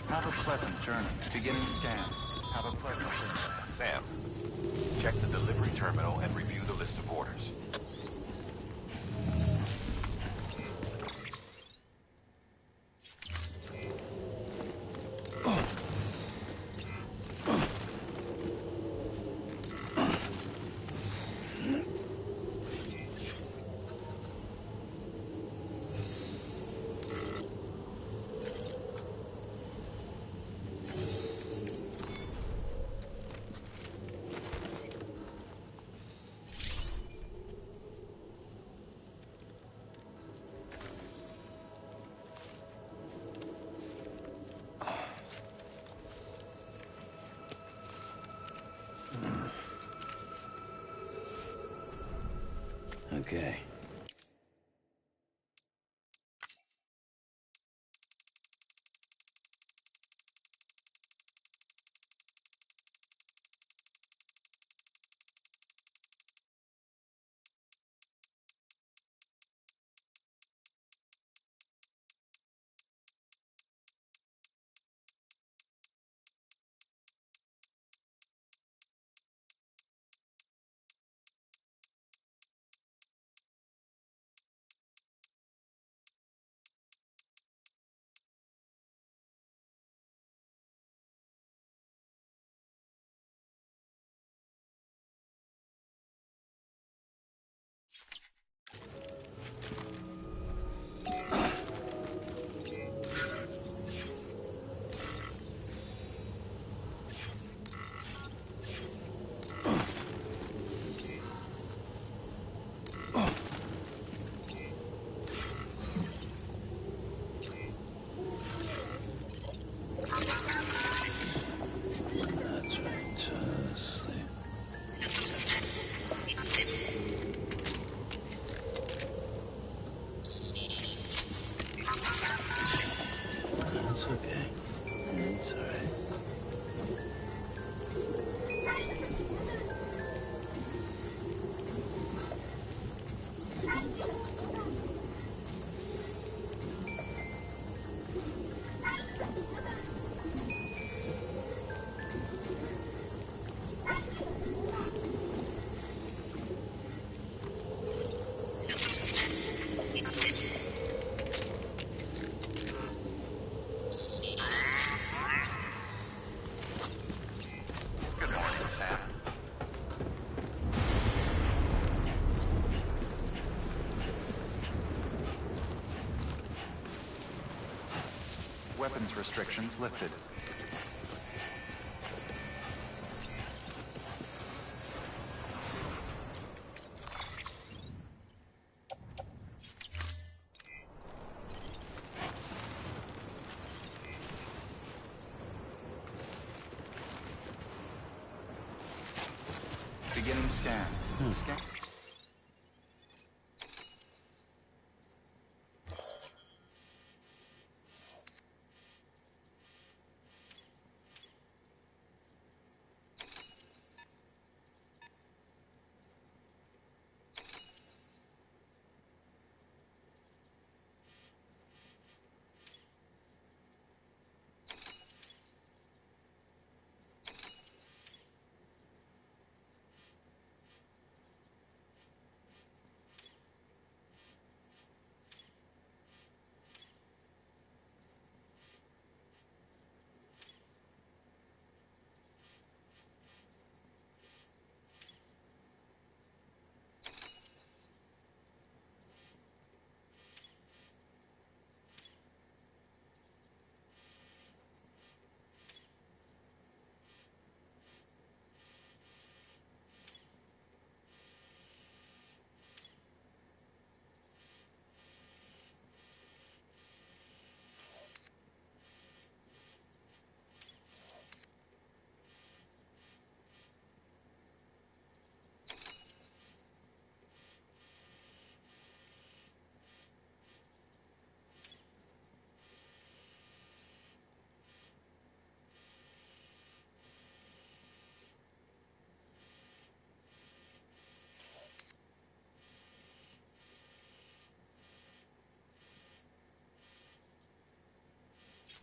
Have a pleasant journey. Beginning scan. Have a pleasant journey. Sam, check the delivery terminal and review the list of orders. Okay. weapons restrictions lifted. Beginning scan. Scan.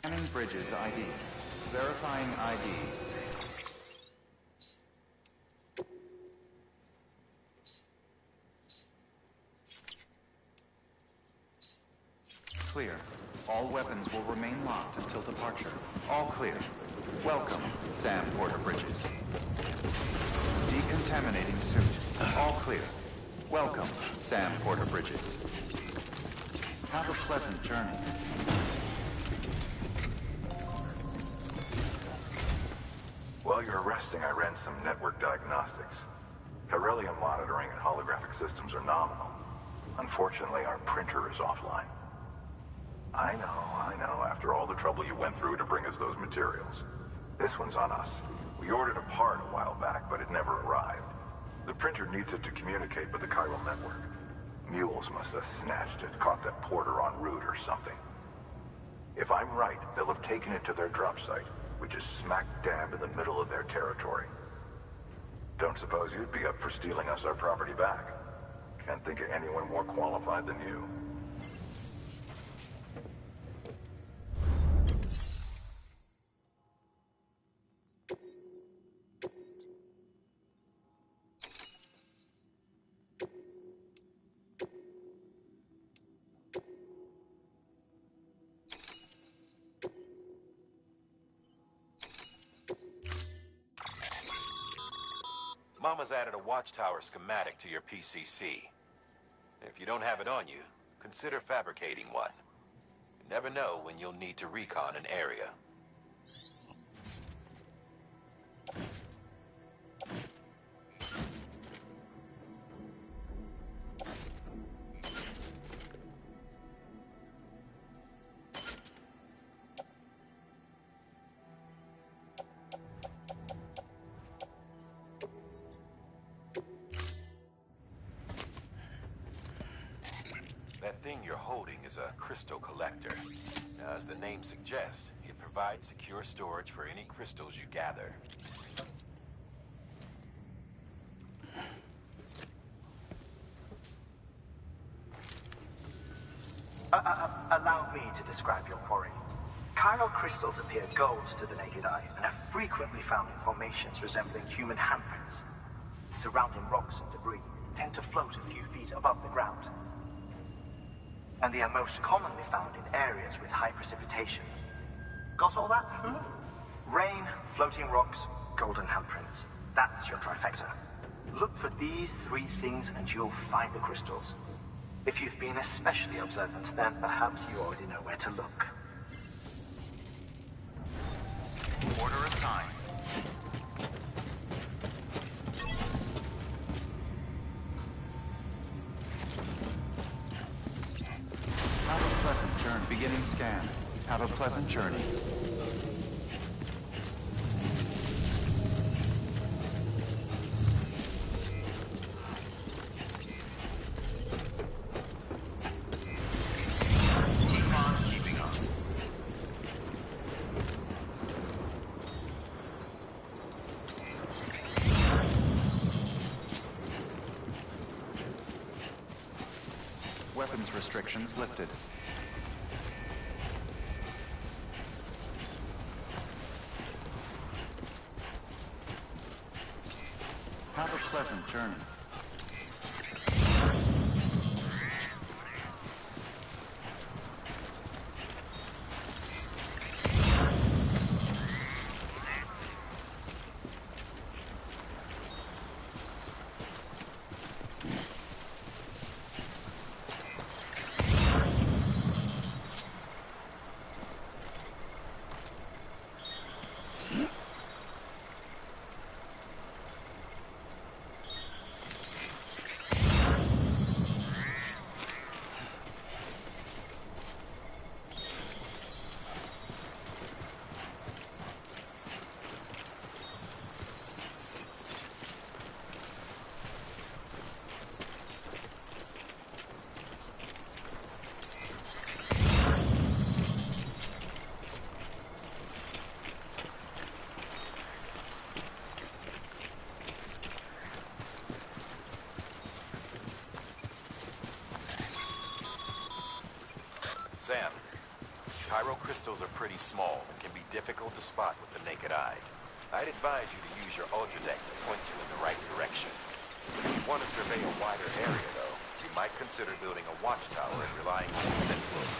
Scanning Bridges ID. Verifying ID. Clear. All weapons will remain locked until departure. All clear. Welcome, Sam Porter Bridges. Decontaminating suit. All clear. Welcome, Sam Porter Bridges. Have a pleasant journey. While you're resting, I ran some network diagnostics. Beryllium monitoring and holographic systems are nominal. Unfortunately, our printer is offline. I know, after all the trouble you went through to bring us those materials. This one's on us. We ordered a part a while back, but it never arrived. The printer needs it to communicate with the chiral network. Mules must have snatched it, caught that porter en route or something. If I'm right, they'll have taken it to their drop site, which is smack dab in the middle of their territory. Don't suppose you'd be up for stealing us our property back? Can't think of anyone more qualified than you. Mama's added a watchtower schematic to your PCC. If you don't have it on you, consider fabricating one. You never know when you'll need to recon an area. That thing you're holding is a crystal collector. Now, as the name suggests, it provides secure storage for any crystals you gather. Allow me to describe your quarry. Chiral crystals appear gold to the naked eye and are frequently found in formations resembling human handprints. Surrounding rocks and debris tend to float a few feet above the ground. And they are most commonly found in areas with high precipitation. Got all that? Rain, floating rocks, golden handprints. That's your trifecta. Look for these three things and you'll find the crystals. If you've been especially observant, then perhaps you already know where to look. time. Have a pleasant journey. Beginning scan. Have a pleasant journey. Keep on keeping on. Weapons restrictions lifted. Have a pleasant journey. Sam, Pyro crystals are pretty small and can be difficult to spot with the naked eye. I'd advise you to use your Ultra Deck to point you in the right direction. If you want to survey a wider area, though, you might consider building a watchtower and relying on the sensors.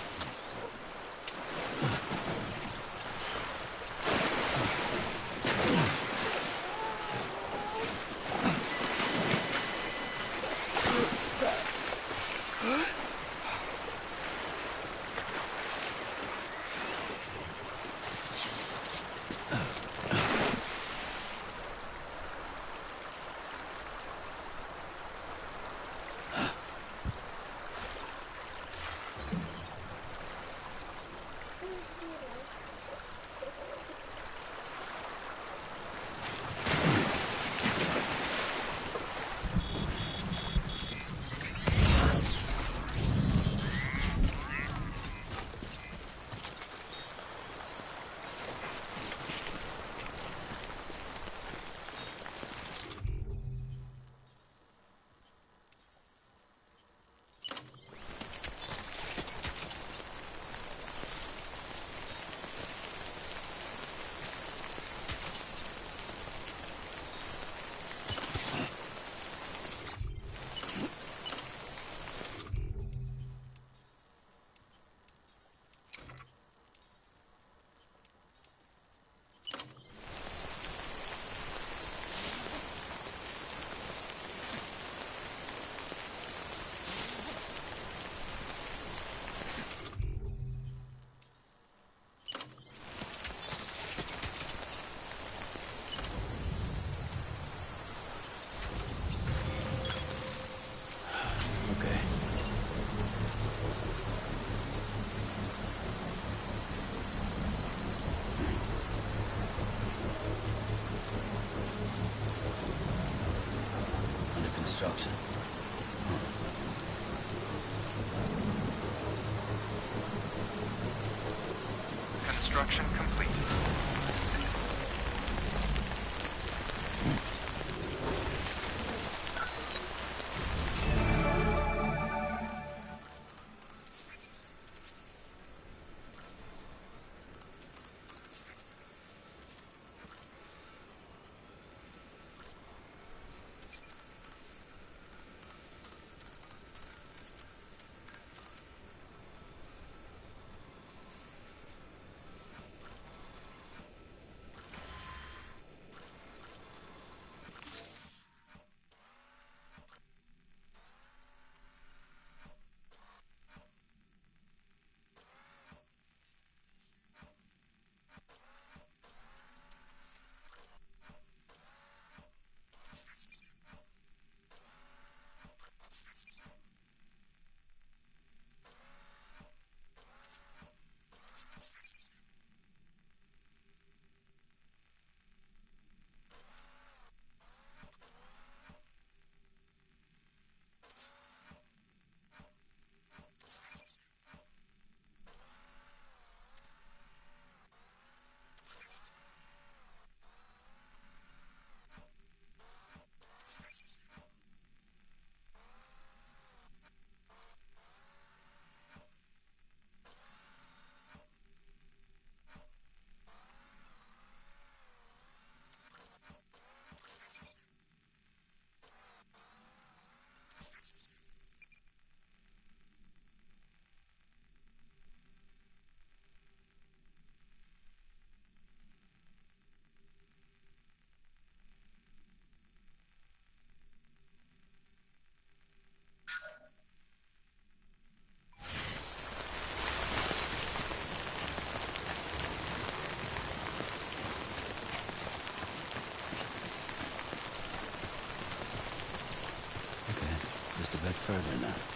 Construction. Construction complete. bit further now.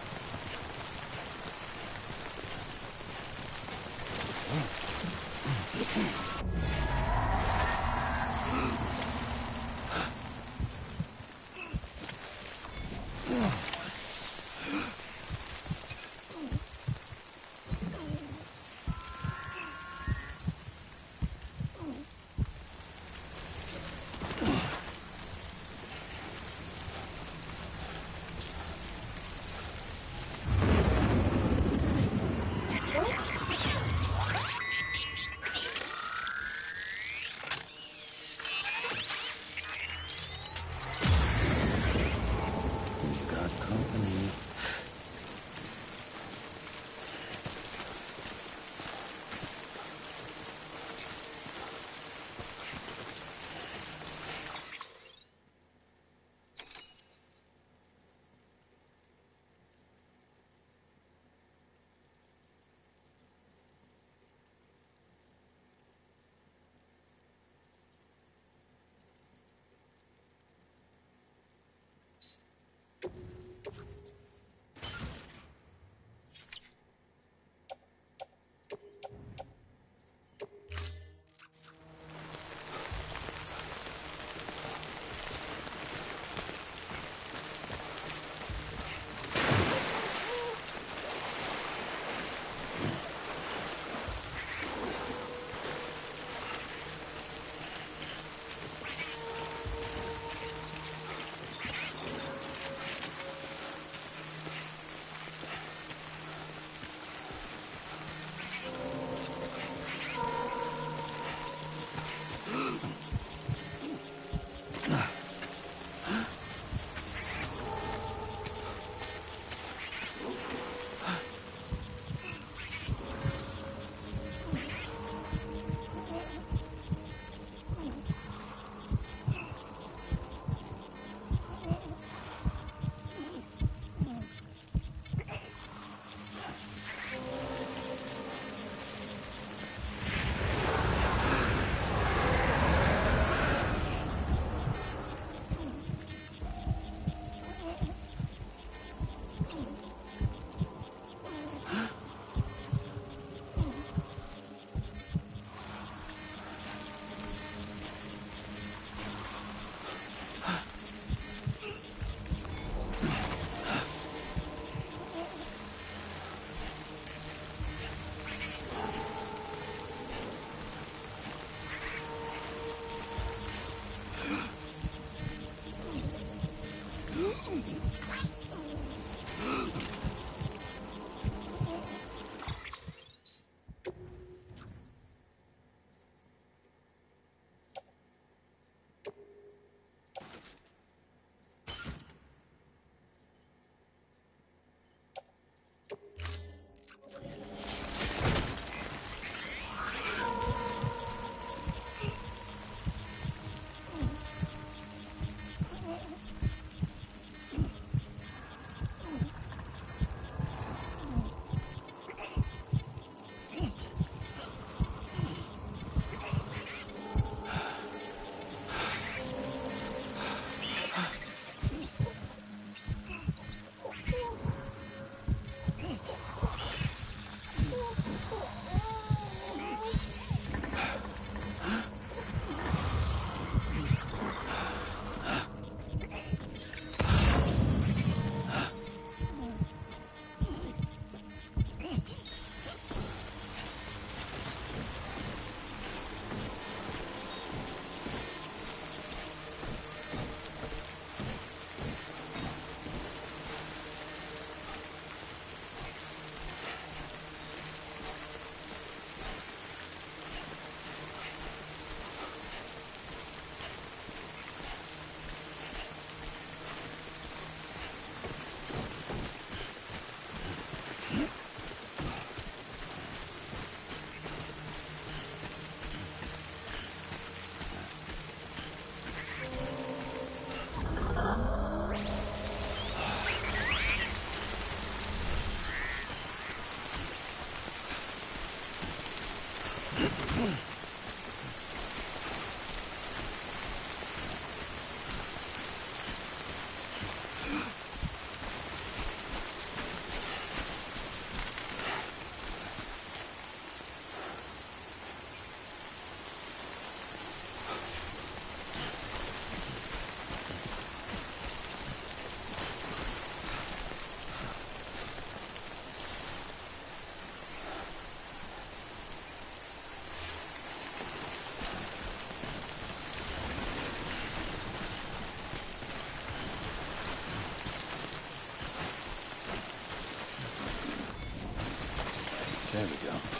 There we go.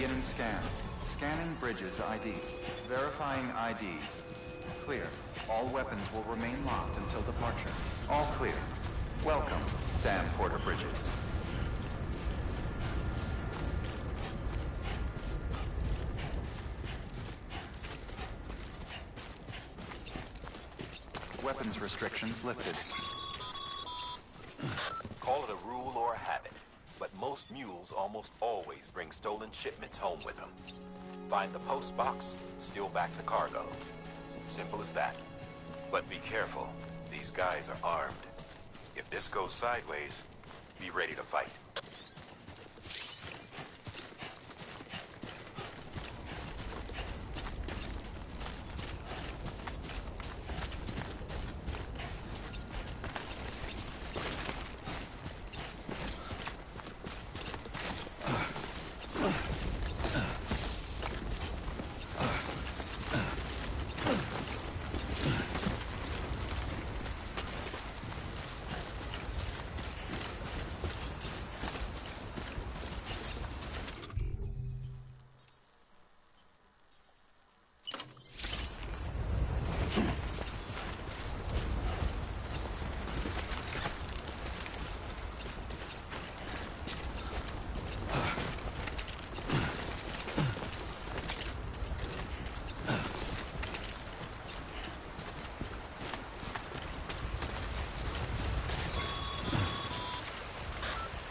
Beginning scan. Scanning bridges ID. Verifying ID. Clear. All weapons will remain locked until departure. All clear. Welcome, Sam Porter Bridges. Weapons restrictions lifted. Call it a rule or a habit, but most mules almost always bring stolen shipments home with them. Find the post box, steal back the cargo. Simple as that. But be careful. These guys are armed. If this goes sideways, be ready to fight.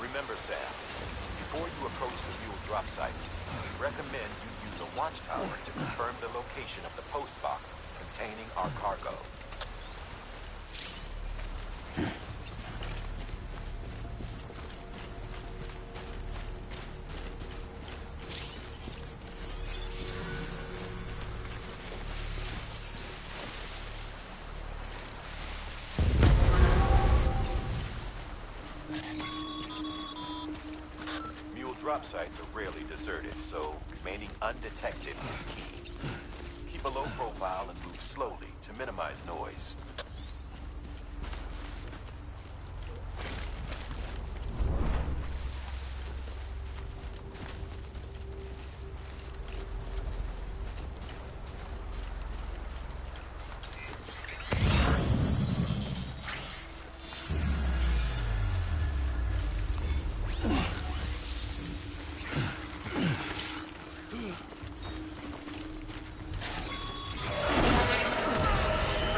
Remember, Sam, before you approach the mule drop site, we recommend you use a watchtower to confirm the location of the post box containing our cargo. Drop sites are rarely deserted, so remaining undetected is key. Keep a low profile and move slowly to minimize noise.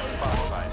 Spot finder.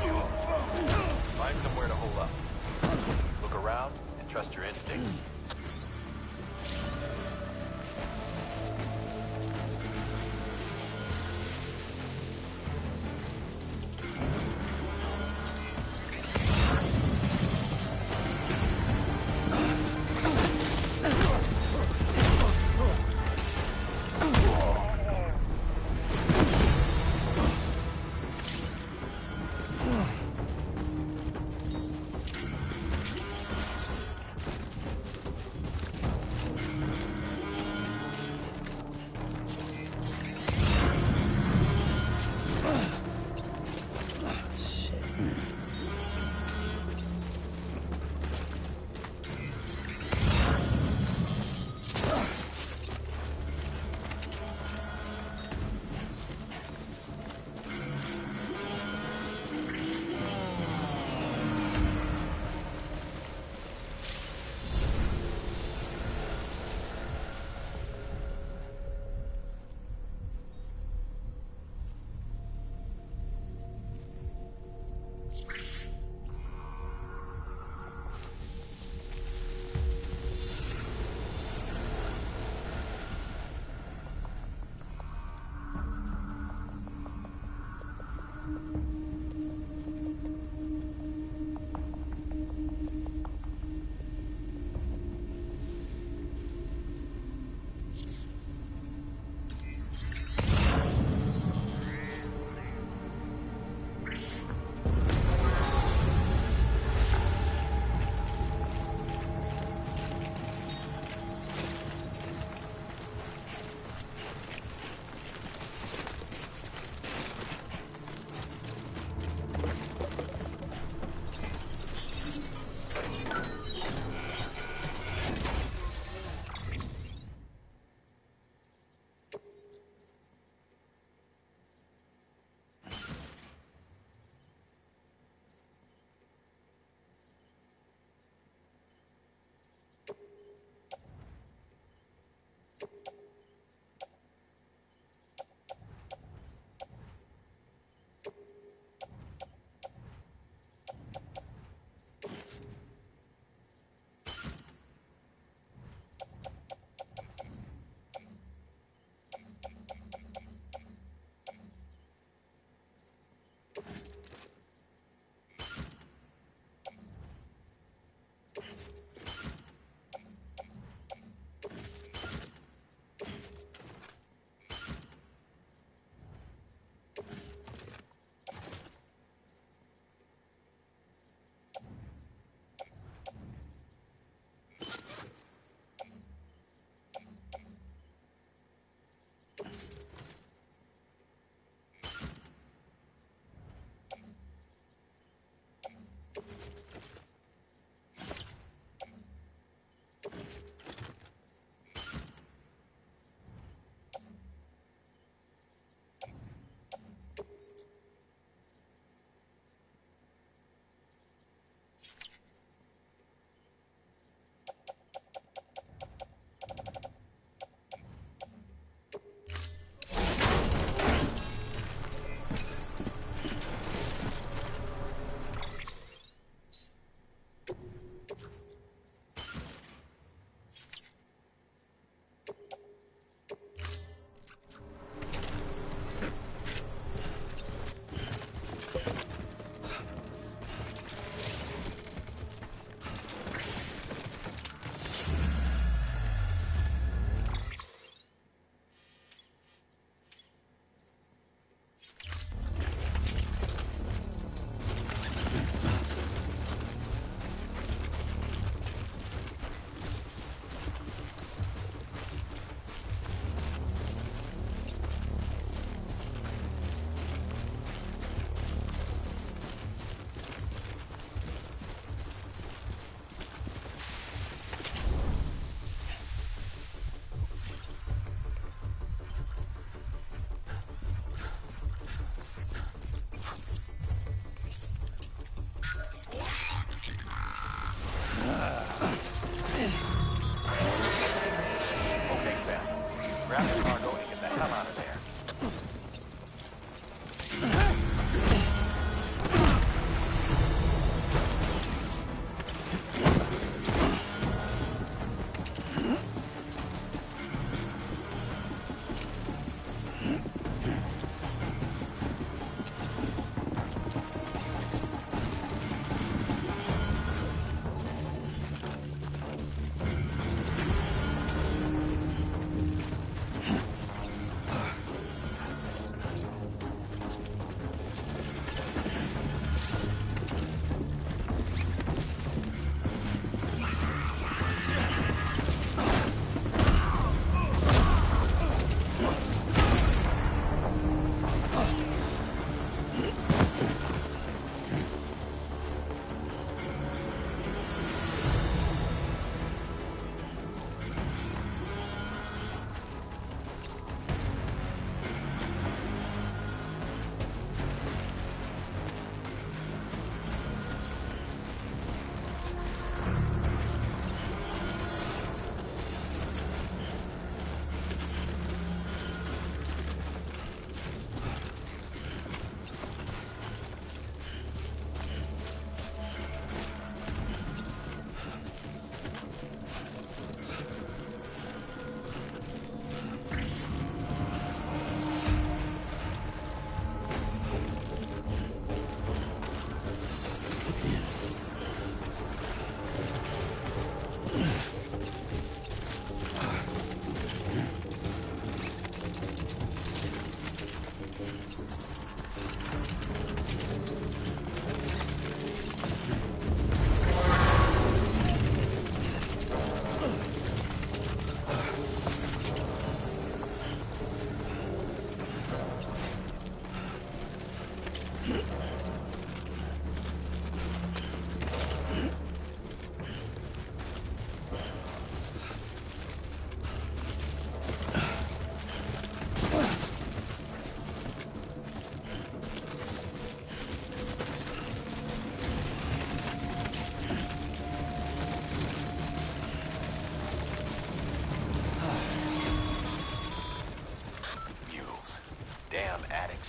Grab the cargo and get the hell out of there.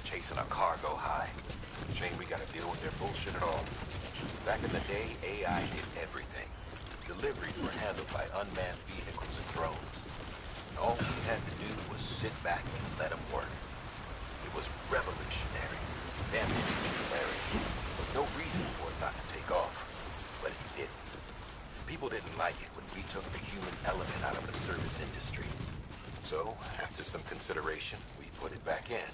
Chasing a cargo high. Shame we gotta deal with their bullshit at all. Back in the day, AI did everything. Deliveries were handled by unmanned vehicles and drones. And all we had to do was sit back and let them work. It was revolutionary. Damn singularity. No reason for it not to take off. But it didn't. People didn't like it when we took the human element out of the service industry. So, after some consideration, we put it back in.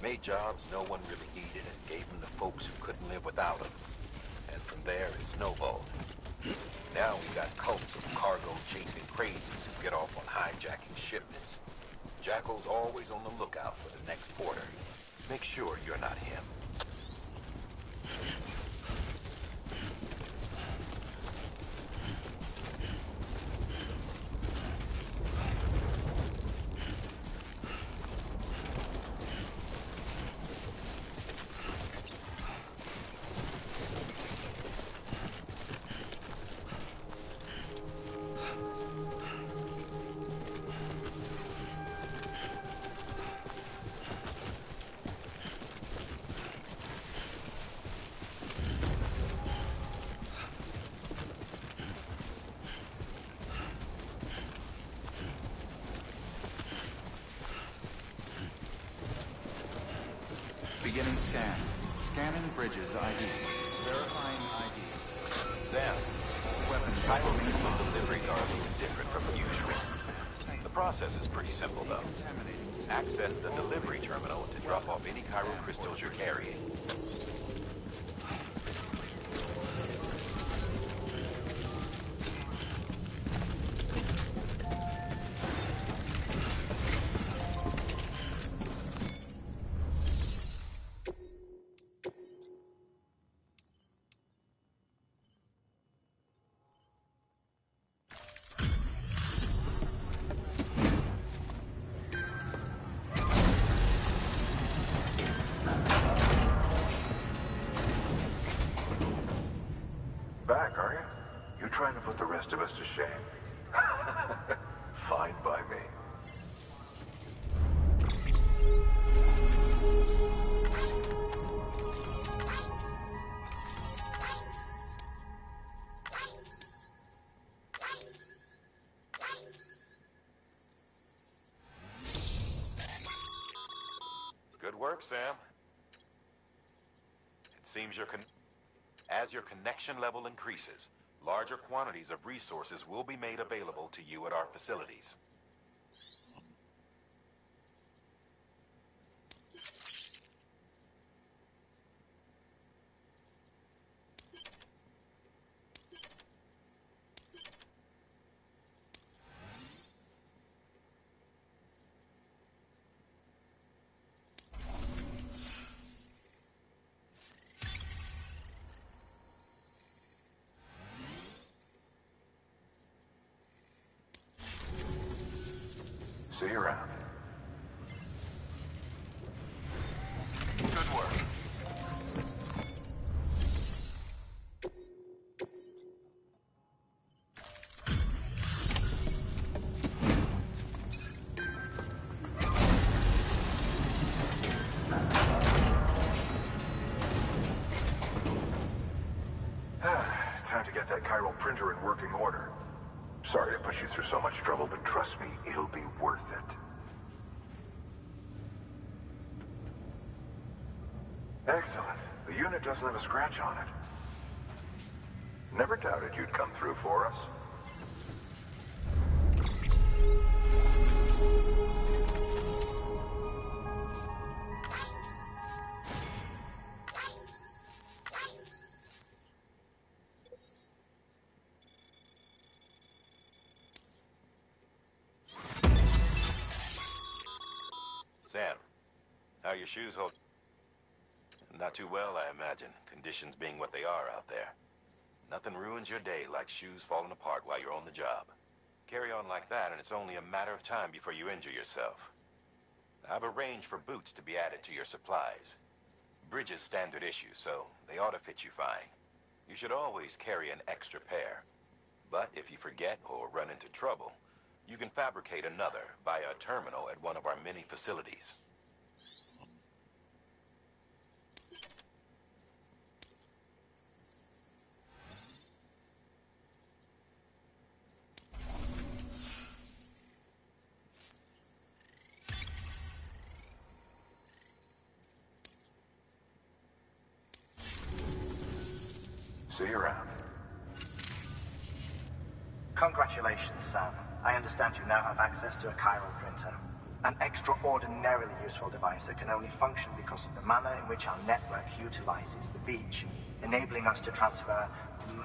Made jobs no one really needed and gave them to folks who couldn't live without them. And from there, it snowballed. Now we got cults of cargo-chasing crazies who get off on hijacking shipments. Jackal's always on the lookout for the next porter. Make sure you're not him. Beginning scan. Scanning bridges ID. Verifying ID. Sam, Cairo Museum deliveries are a little different from usual. The process is pretty simple, though. Access the delivery terminal to drop off any Cairo crystals you're carrying. Back, are you? You trying to put the rest of us to shame? Fine by me. work, Sam. It seems as your connection level increases, larger quantities of resources will be made available to you at our facilities. See you around. Good work. Time to get that chiral printer in working order. Sorry to put you through so much trouble, but trust me, it'll be worth it. Excellent. The unit doesn't have a scratch on it. Never doubted you'd come through for us. Sam, how are your shoes hold? Not too well, I imagine, conditions being what they are out there. Nothing ruins your day like shoes falling apart while you're on the job. Carry on like that, and it's only a matter of time before you injure yourself. I've arranged for boots to be added to your supplies. Bridges standard issue, so they ought to fit you fine. You should always carry an extra pair. But if you forget or run into trouble, you can fabricate another via a terminal at one of our many facilities. See you around. Congratulations, Sam. I understand you now have access to a chiral printer. An extraordinarily useful device that can only function because of the manner in which our network utilizes the beach, enabling us to transfer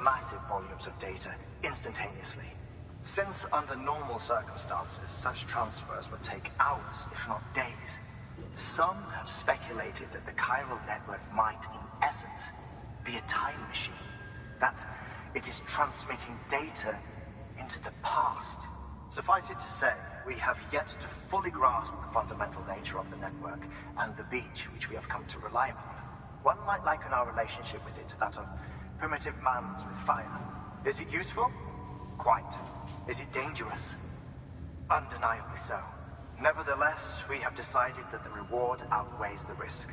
massive volumes of data instantaneously. Since under normal circumstances, such transfers would take hours, if not days, some have speculated that the chiral network might, in essence, be a time machine. That it is transmitting data into the past. Suffice it to say, we have yet to fully grasp the fundamental nature of the network and the beach which we have come to rely upon. One might liken our relationship with it to that of primitive man's with fire. Is it useful? Quite. Is it dangerous? Undeniably so. Nevertheless, we have decided that the reward outweighs the risk.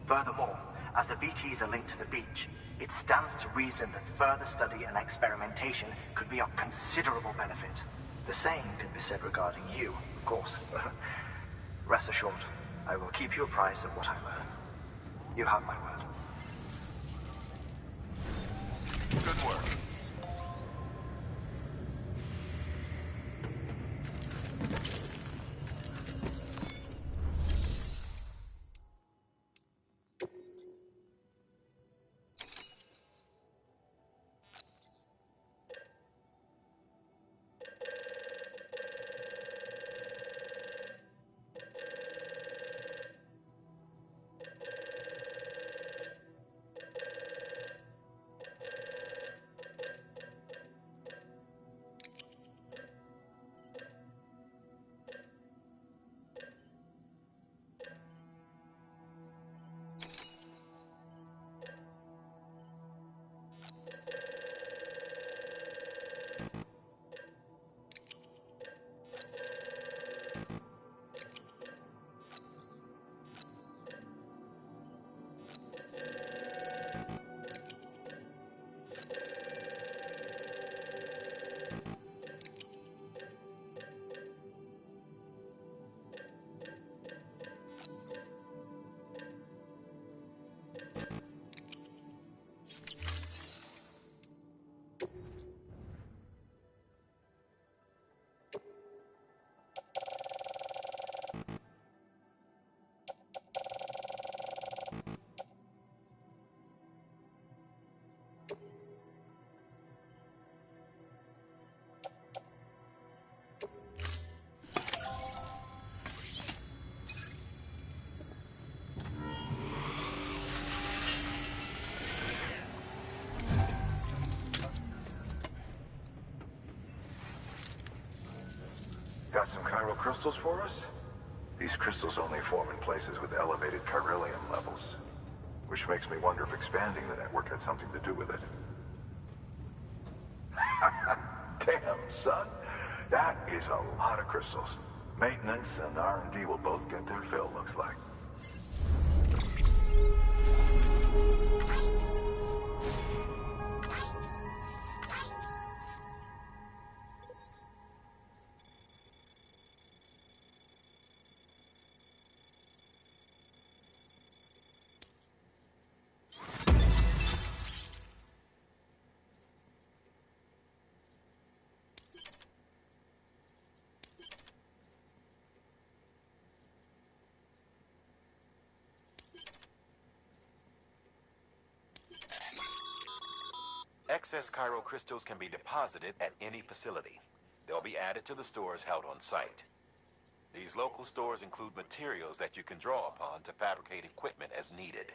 Furthermore, as the BTs are linked to the beach, it stands to reason that further study and experimentation could be of considerable benefit. The same could be said regarding you, of course. Rest assured, I will keep you apprised of what I learn. You have my word. Good work. Got some chiral crystals for us? These crystals only form in places with elevated chiralium levels, which makes me wonder if expanding the network had something to do with it. Damn, son. That is a lot of crystals. Maintenance and R&D will both get their fill, looks like. Excess chiral crystals can be deposited at any facility. They'll be added to the stores held on site. These local stores include materials that you can draw upon to fabricate equipment as needed.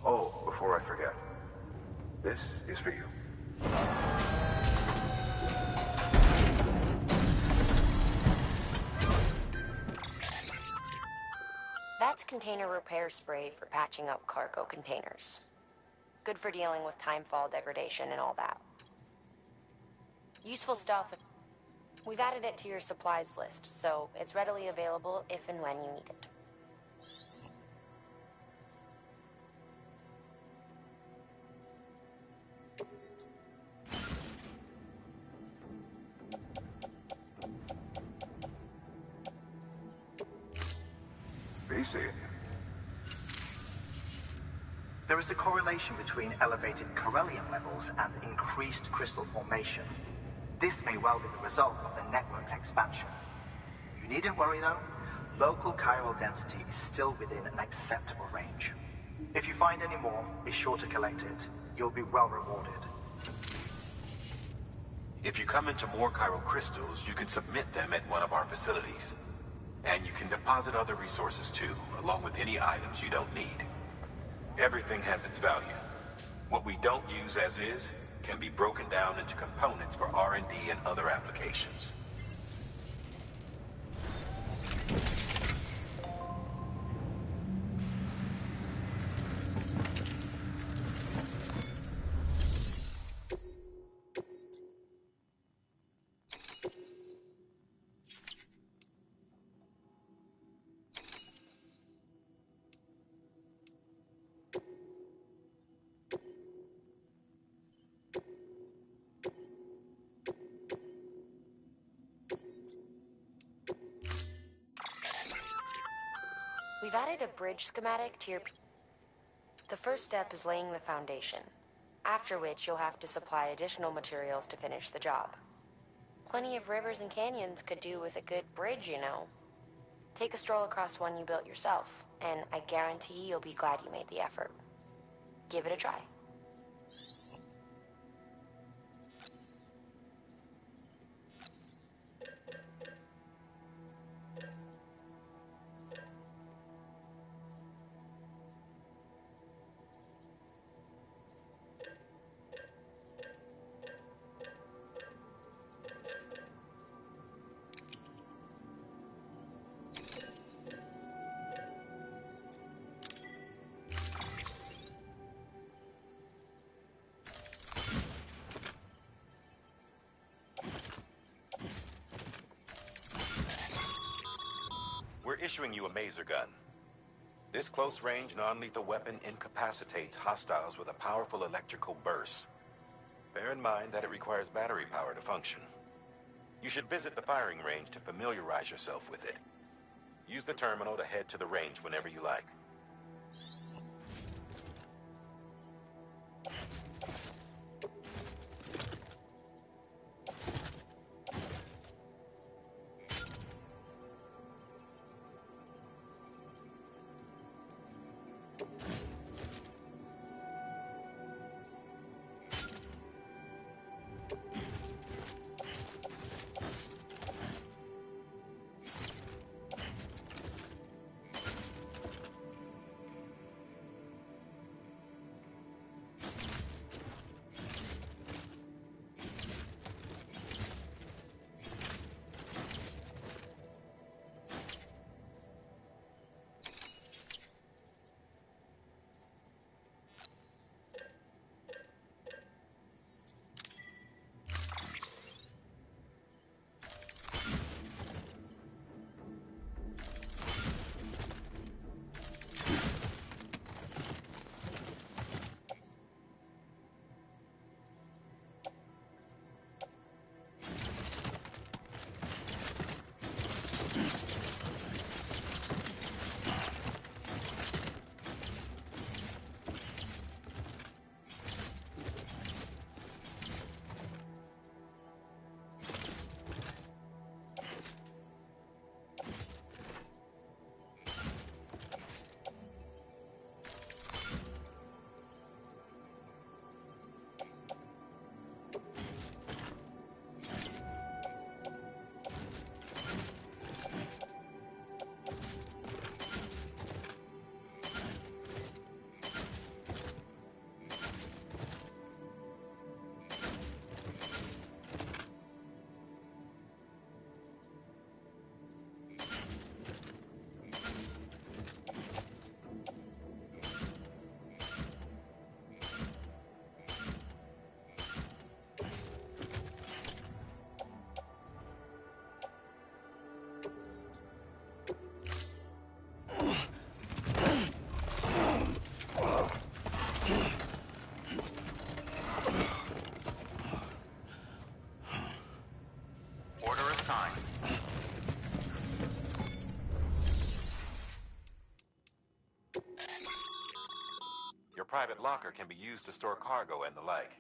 Oh, before I forget, this is for you. That's container repair spray for patching up cargo containers. Good for dealing with timefall degradation and all that. Useful stuff. We've added it to your supplies list, so it's readily available if and when you need it. BC. There is a correlation between elevated chiralium levels and increased crystal formation. This may well be the result of the network's expansion. You needn't worry though. Local chiral density is still within an acceptable range. If you find any more, be sure to collect it. You'll be well rewarded. If you come into more chiral crystals, you can submit them at one of our facilities. And you can deposit other resources too, along with any items you don't need. Everything has its value. What we don't use as is can be broken down into components for R&D and other applications. We've added a bridge schematic to your... The first step is laying the foundation, after which you'll have to supply additional materials to finish the job. Plenty of rivers and canyons could do with a good bridge, you know. Take a stroll across one you built yourself, and I guarantee you'll be glad you made the effort. Give it a try. We're issuing you a maser gun. This close-range, non-lethal weapon incapacitates hostiles with a powerful electrical burst. Bear in mind that it requires battery power to function. You should visit the firing range to familiarize yourself with it. Use the terminal to head to the range whenever you like. time. Your private locker can be used to store cargo and the like.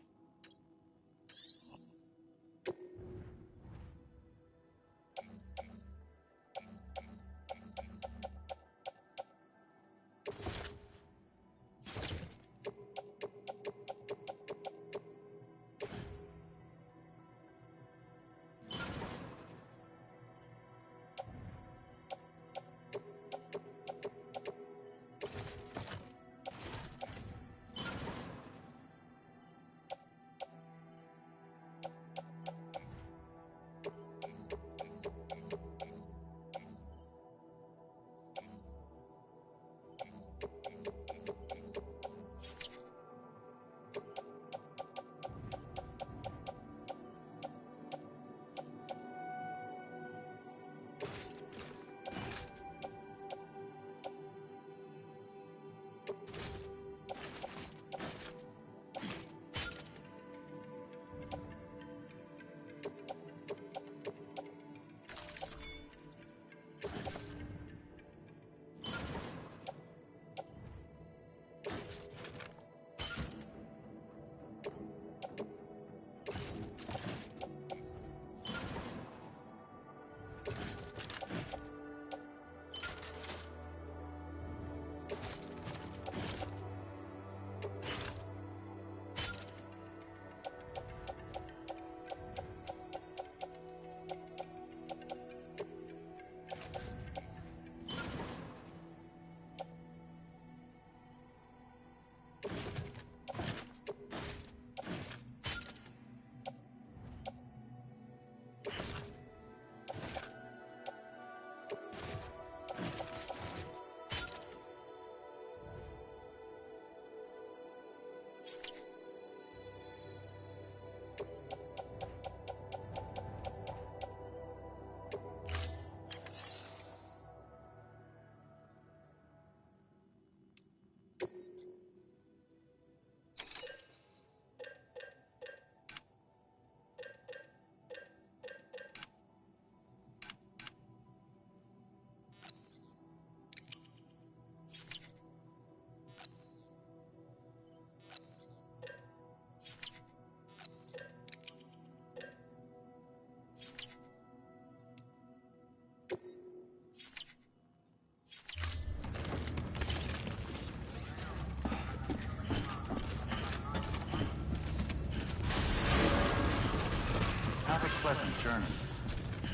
Have a pleasant journey.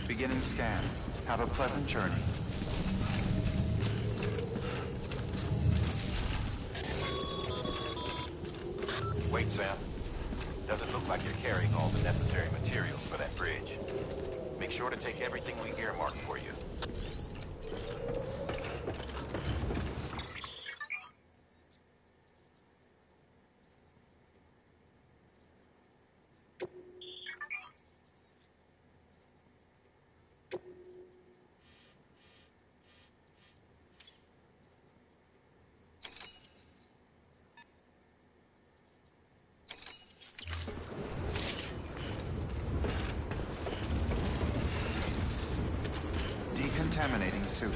Beginning scan. Have a pleasant journey. Wait, Sam. Doesn't look like you're carrying all the necessary materials for that bridge. Make sure to take everything we earmarked for you. Decontaminating suit.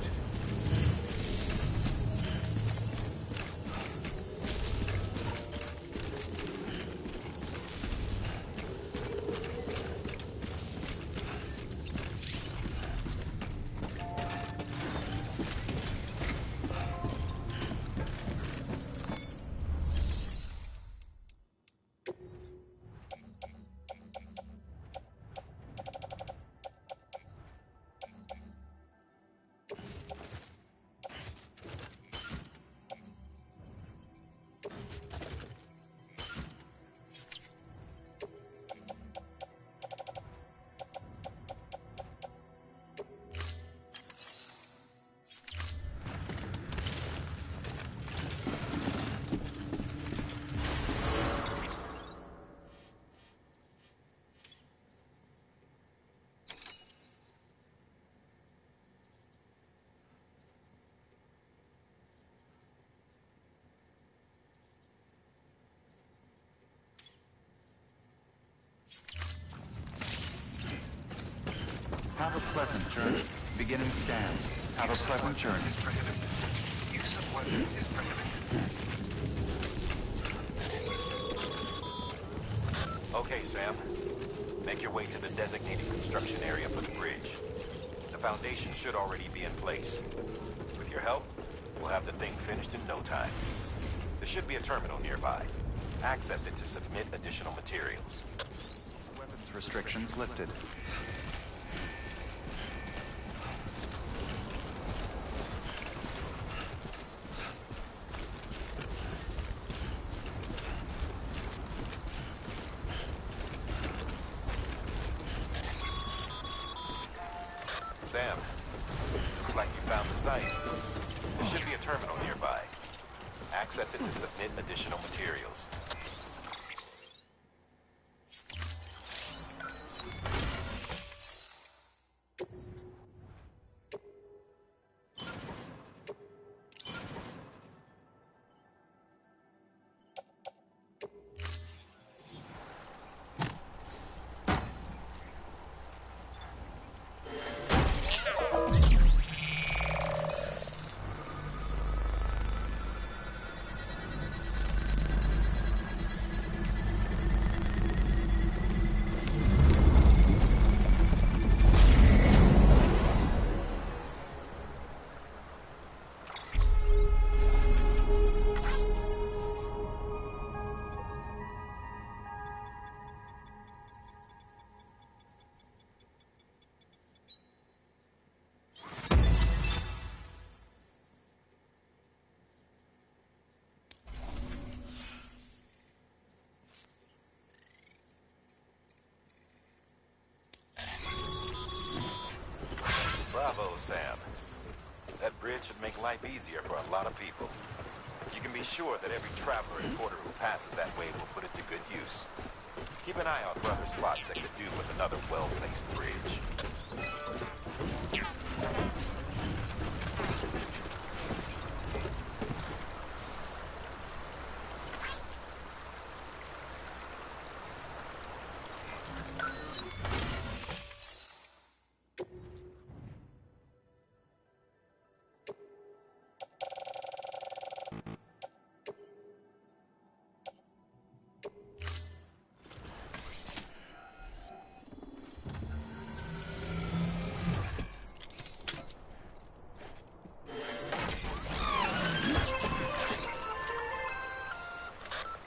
Have a pleasant journey. Beginning scan. Have a pleasant journey. Use of weapons is prohibited. Okay, Sam. Make your way to the designated construction area for the bridge. The foundation should already be in place. With your help, we'll have the thing finished in no time. There should be a terminal nearby. Access it to submit additional materials. Weapons restrictions lifted. Sam, looks like you found the site. There should be a terminal nearby. Access it to submit additional materials. Bravo, Sam. That bridge should make life easier for a lot of people. You can be sure that every traveler and porter who passes that way will put it to good use. Keep an eye out for other spots that could do with another well-placed bridge.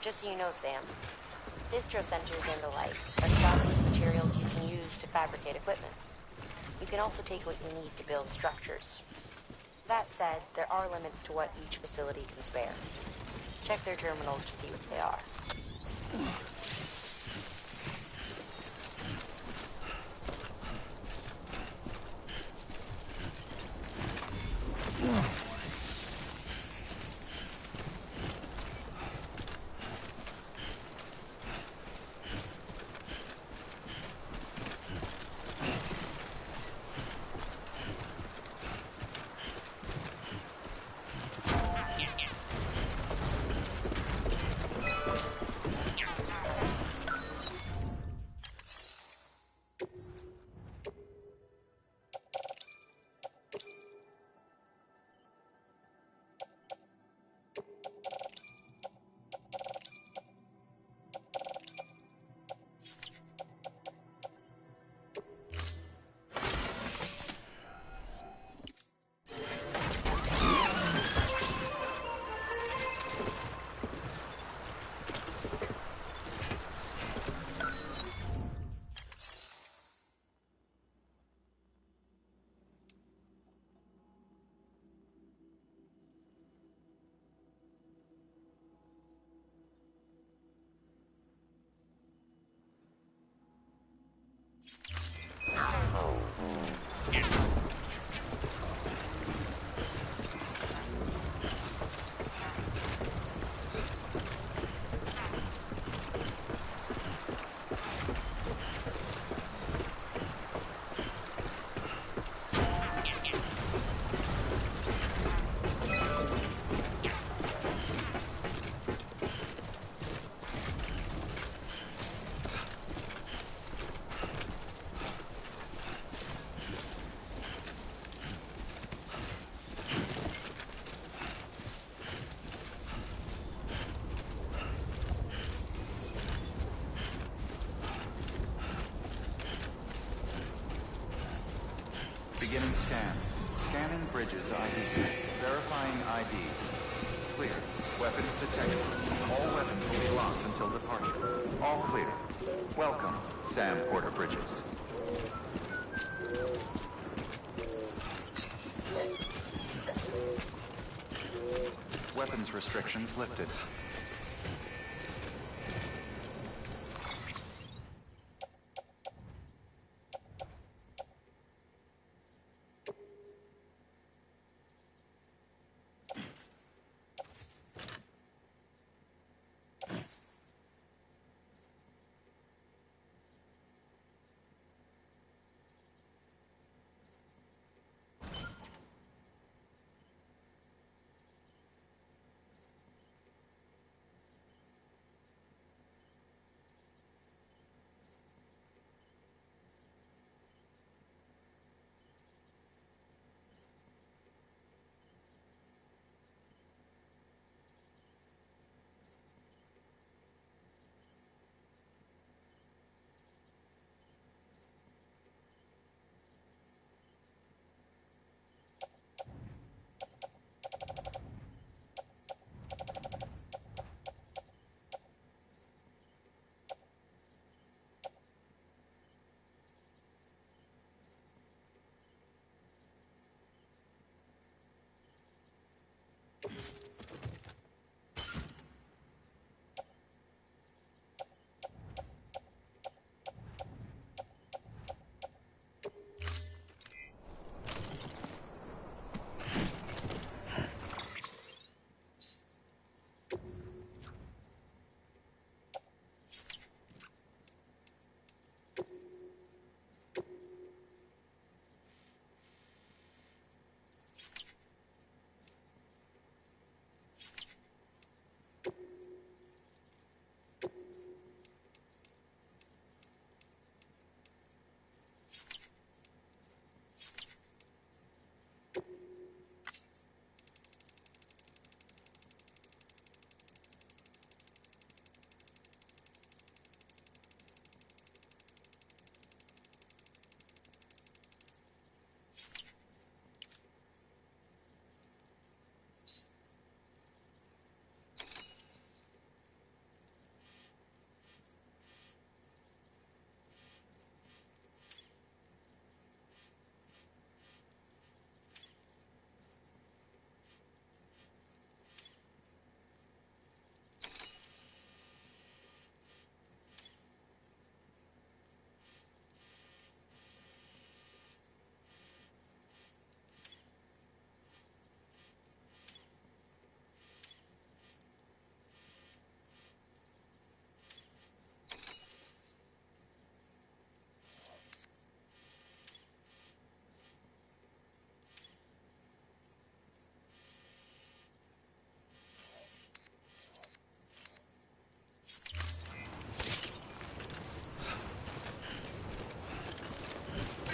Just so you know, Sam, distro centers and the like are stocked with materials you can use to fabricate equipment. You can also take what you need to build structures. That said, there are limits to what each facility can spare. Check their terminals to see what they are. Beginning scan. Scanning bridges ID. Verifying ID. Clear. Weapons detected. All weapons will be locked until departure. All clear. Welcome, Sam Porter Bridges. Weapons restrictions lifted.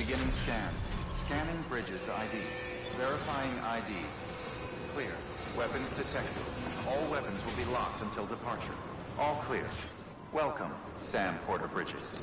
Beginning scan. Scanning bridges ID. Verifying ID. Clear. Weapons detected. All weapons will be locked until departure. All clear. Welcome, Sam Porter Bridges.